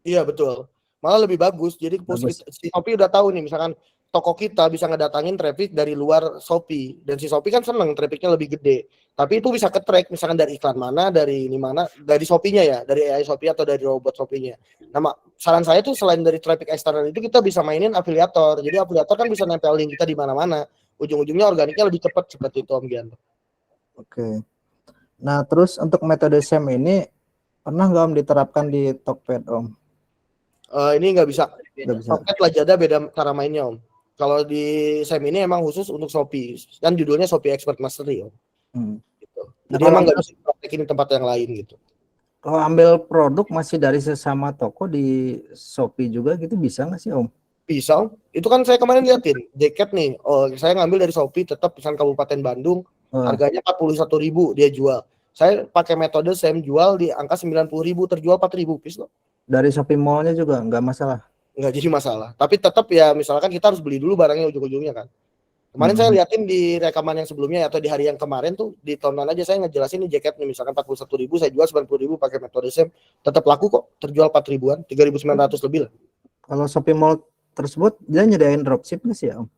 Iya betul. Malah lebih bagus. Jadi Bagus. si Shopee udah tahu nih, misalkan toko kita bisa ngedatangin traffic dari luar Shopee, dan si Shopee kan seneng trafficnya lebih gede. Tapi itu bisa ke-track misalkan dari iklan mana, dari ini mana, dari Shopee-nya ya, dari AI Shopee atau dari robot Shopee-nya. Nah, saran saya tuh selain dari traffic eksternal itu kita bisa mainin afiliator. Jadi afiliator kan bisa nempel link kita di mana-mana. Ujung-ujungnya organiknya lebih cepat seperti itu Om Gian. Oke. Nah, terus untuk metode SEM ini pernah nggak Om diterapkan di Tokped Om? Ini nggak bisa. Nggak bisa. Tokped Lazada beda cara mainnya Om. Kalau di SEM ini emang khusus untuk Shopee, kan judulnya Shopee Expert Mastery Om. Gitu. Jadi Nah, emang nggak bisa praktekin di tempat yang lain gitu. Kalau ambil produk masih dari sesama toko di Shopee juga gitu bisa nggak sih Om? Bisa Om. Itu kan saya kemarin liatin jaket nih. Oh, saya ngambil dari Shopee tetap pesan Kabupaten Bandung, harganya 41.000 dia jual. Saya pakai metode SEM jual di angka 90.000, terjual 4.000 piece loh. Dari Shopee Mall-nya juga nggak masalah. Nggak jadi masalah. Tapi tetap ya misalkan kita harus beli dulu barangnya ujung-ujungnya kan. Kemarin saya liatin di rekaman yang sebelumnya atau di hari yang kemarin tuh ditonton aja saya ngejelasin nih jaket nih misalkan 41.000 saya jual 90.000 pakai metode SEM tetap laku kok, terjual 4.000-an, 3.900 lebih lah. Kalau Shopee Mall tersebut dia nyediain dropship nggak sih ya Om?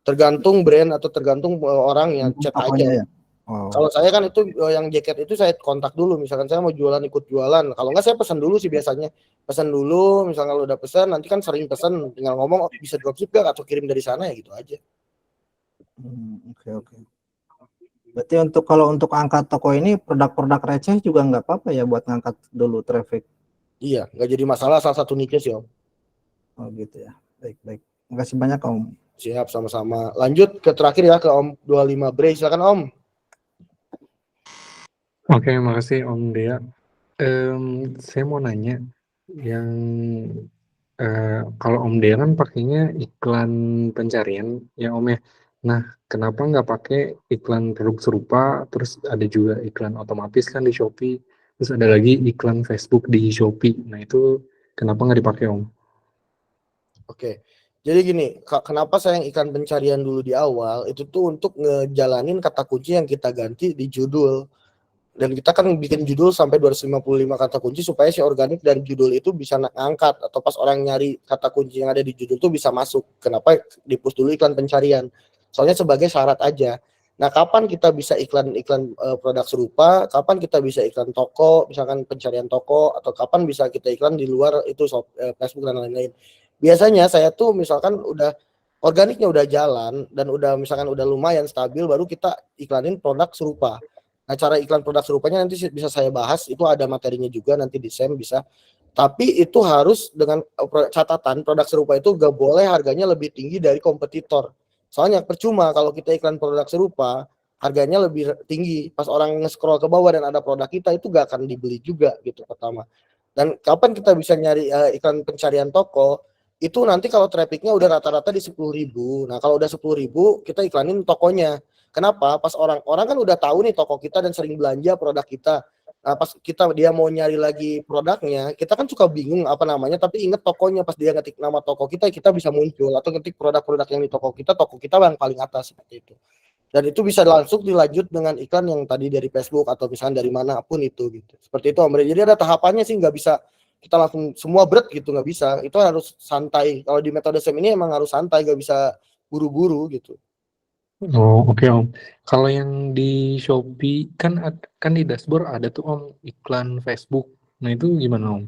Tergantung brand atau tergantung orang yang chat tokonya aja. ya? Oh. Kalau saya kan itu yang jaket itu saya kontak dulu, misalkan saya mau jualan ikut jualan. Kalau enggak saya pesan dulu sih biasanya. Pesan dulu, misalnya kalau udah pesan nanti kan sering pesan tinggal ngomong bisa dropship gak atau kirim dari sana ya gitu aja. Oke. Berarti kalau untuk angkat toko ini produk-produk receh juga nggak apa-apa ya buat ngangkat dulu traffic. Iya, nggak jadi masalah, salah satu niche sih Om. Oh gitu ya. Baik. Makasih banyak Om. Siap, sama-sama. Lanjut ke terakhir ya ke Om 25 Bray, silakan Om. Oke, makasih Om Dea. Saya mau nanya, yang kalau Om Dea kan pakainya iklan pencarian ya Om ya. Nah, kenapa nggak pakai iklan produk serupa, terus ada juga iklan otomatis kan di Shopee, terus ada lagi iklan Facebook di Shopee. Nah, itu kenapa nggak dipakai Om? Oke, jadi gini, kenapa saya yang iklan pencarian dulu di awal, itu tuh untuk ngejalanin kata kunci yang kita ganti di judul. Dan kita kan bikin judul sampai 255 kata kunci supaya si organik dan judul itu bisa ngangkat atau pas orang nyari kata kunci yang ada di judul itu bisa masuk. Kenapa di-push dulu iklan pencarian? Soalnya sebagai syarat aja. Nah, kapan kita bisa iklan produk serupa? Kapan kita bisa iklan toko, misalkan pencarian toko, atau kapan bisa kita iklan di luar itu Facebook dan lain-lain. Biasanya saya tuh misalkan udah organiknya udah jalan dan udah misalkan udah lumayan stabil, baru kita iklanin produk serupa. Nah, cara iklan produk serupanya nanti bisa saya bahas, itu ada materinya juga nanti di SEM bisa. Tapi itu harus dengan catatan produk serupa itu gak boleh harganya lebih tinggi dari kompetitor. Soalnya percuma kalau kita iklan produk serupa, harganya lebih tinggi. Pas orang nge-scroll ke bawah dan ada produk kita, itu gak akan dibeli juga gitu pertama. Dan kapan kita bisa nyari iklan pencarian toko, itu nanti kalau trafficnya udah rata-rata di 10.000. Nah, kalau udah 10.000, kita iklanin tokonya. Kenapa? Pas orang kan udah tahu nih toko kita dan sering belanja produk kita. Nah, pas dia mau nyari lagi produknya, kita kan suka bingung apa namanya, tapi inget tokonya. Pas dia ngetik nama toko kita bisa muncul, atau ngetik produk-produk yang di toko kita yang paling atas seperti itu. Dan itu bisa langsung dilanjut dengan iklan yang tadi dari Facebook atau misalnya dari manapun itu gitu. Seperti itu Om Bre. Jadi ada tahapannya sih, nggak bisa kita langsung semua berat gitu, nggak bisa. Itu harus santai. Kalau di metode SEM ini emang harus santai, nggak bisa buru-buru gitu. Oh, oke Om. Kalau yang di Shopee kan di dashboard ada tuh Om iklan Facebook. Nah, itu gimana Om?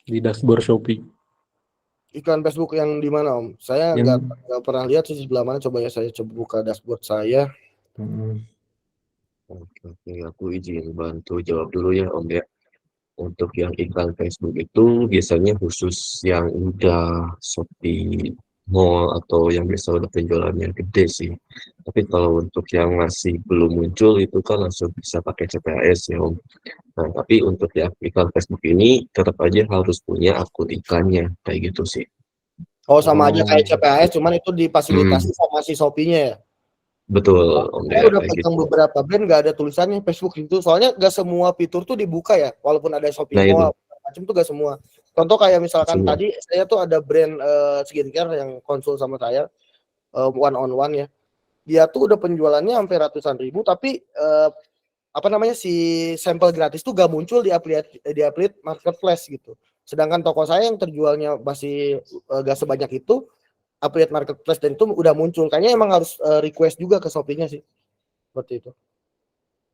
Di dashboard Shopee. Iklan Facebook yang di mana Om? Saya nggak pernah lihat sih sebelah mana. Coba ya saya coba buka dashboard saya. Oke, aku izin bantu jawab dulu ya Om ya. Untuk yang iklan Facebook itu biasanya khusus yang udah Shopee Mall atau yang biasa udah penjualannya gede sih. Tapi kalau untuk yang masih belum muncul itu kan langsung bisa pakai CPAS ya Om. Nah, tapi untuk yang iklan Facebook ini tetap aja harus punya akun iklannya kayak gitu sih. Oh, sama aja kayak CPAS, cuman itu difasilitasi sama si Shopee-nya ya. Betul Om. Saya udah pegang beberapa brand nggak ada tulisannya Facebook itu. Soalnya nggak semua fitur tuh dibuka ya, walaupun ada Shopee Mall macam tuh gak semua. Contoh kayak misalkan Semua. tadi saya tuh ada brand skincare yang konsul sama saya one on one ya. Dia tuh udah penjualannya sampai ratusan ribu, tapi apa namanya si sampel gratis tuh gak muncul di affiliate marketplace gitu. Sedangkan toko saya yang terjualnya masih gak sebanyak itu, affiliate marketplace dan itu udah muncul. Kayaknya emang harus request juga ke Shopee-nya sih. Seperti itu.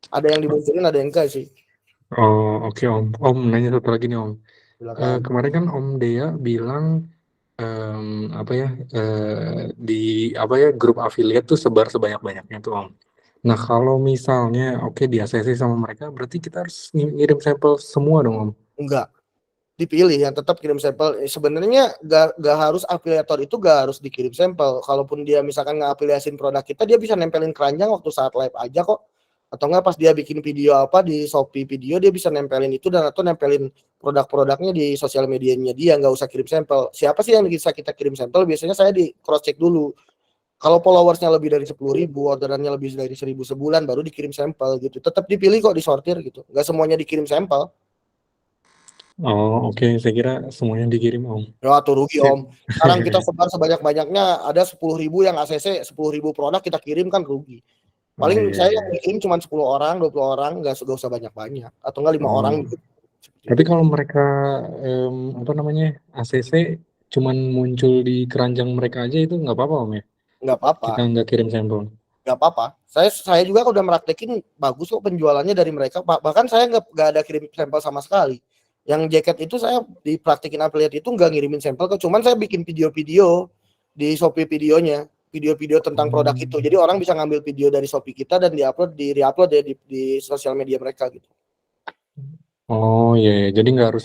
Ada yang dimunculin, ada yang enggak sih. Oh, oke Om. Om nanya satu lagi nih Om. Silakan. Kemarin kan Om Dea bilang apa ya di apa ya grup affiliate tuh sebar sebanyak-banyaknya tuh Om. Nah kalau misalnya oke di ACC sama mereka, berarti kita harus ngirim sampel semua dong Om. Enggak. Dipilih yang tetap kirim sampel. Sebenarnya gak harus afiliator itu gak harus dikirim sampel. Kalaupun dia misalkan ngafiliasin produk kita, dia bisa nempelin keranjang waktu saat live aja kok. Atau enggak pas dia bikin video apa di Shopee video, dia bisa nempelin itu dan atau nempelin produk-produknya di sosial medianya dia, nggak usah kirim sampel. Siapa sih yang bisa kita kirim sampel? Biasanya saya di cross check dulu. Kalau followersnya lebih dari 10.000, orderannya lebih dari 1.000 sebulan, baru dikirim sampel gitu. Tetap dipilih kok, disortir gitu. Nggak semuanya dikirim sampel. Oh oke, saya kira semuanya dikirim Om. Ya tuh rugi Sip. Om. Sekarang kita sebar sebanyak-banyaknya, ada 10.000 yang ACC, 10.000 produk kita kirim kan rugi. Paling iya, saya iya. yang bikin cuma 10 orang, 20 orang, nggak usah banyak-banyak. Atau nggak 5 orang gitu. Tapi kalau mereka apa namanya ACC cuman muncul di keranjang mereka aja itu nggak apa-apa Om ya? Nggak apa-apa. Kita nggak kirim sampel. Nggak apa-apa. Saya juga udah meraktekin bagus kok penjualannya dari mereka. Bahkan saya nggak ada kirim sampel sama sekali. Yang jaket itu saya dipraktekin affiliate itu nggak ngirimin sampel kok. Cuman saya bikin video-video di Shopee videonya. Video-video tentang produk itu. Jadi orang bisa ngambil video dari Shopee kita dan di-reupload ya di sosial media mereka gitu. Oh iya, jadi nggak harus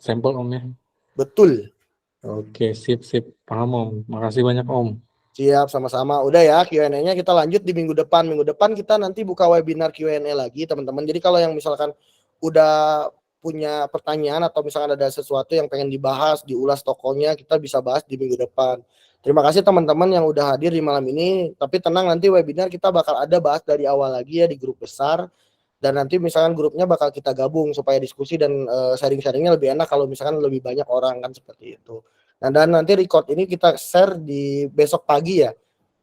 sampel Om ya? Betul. Oke, sip, paham Om. Makasih banyak Om. Siap, sama-sama. Udah ya, Q&A-nya kita lanjut di minggu depan. Minggu depan kita nanti buka webinar Q&A lagi, teman-teman. Jadi kalau yang misalkan udah punya pertanyaan atau misalkan ada sesuatu yang pengen dibahas, diulas tokonya, kita bisa bahas di minggu depan. Terima kasih teman-teman yang udah hadir di malam ini. Tapi tenang, nanti webinar kita bakal ada bahas dari awal lagi ya di grup besar. Dan nanti misalkan grupnya bakal kita gabung supaya diskusi dan sharing-sharingnya lebih enak kalau misalkan lebih banyak orang kan seperti itu. Nah, dan nanti record ini kita share di besok pagi ya.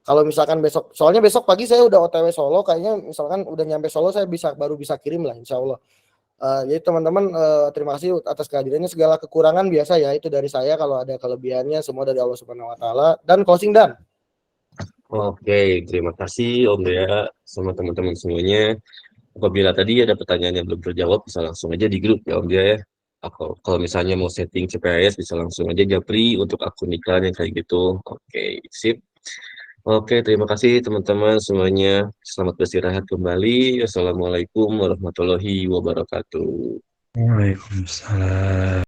Kalau misalkan besok, soalnya besok pagi saya udah OTW Solo, kayaknya misalkan udah nyampe Solo saya baru bisa kirim lah insya Allah. Jadi teman-teman terima kasih atas kehadirannya. Segala kekurangan biasa ya itu dari saya, kalau ada kelebihannya semua dari Allah Subhanahu Wa Taala. Dan closing dan. Oke, terima kasih Om Dea sama teman-teman semuanya. Apabila tadi ada pertanyaan yang belum terjawab, bisa langsung aja di grup ya Om Dea ya. Kalau misalnya mau setting CPAS bisa langsung aja japri untuk akun iklan yang kayak gitu. Oke, sip. Oke, terima kasih teman-teman semuanya. Selamat beristirahat kembali. Assalamualaikum warahmatullahi wabarakatuh. Waalaikumsalam.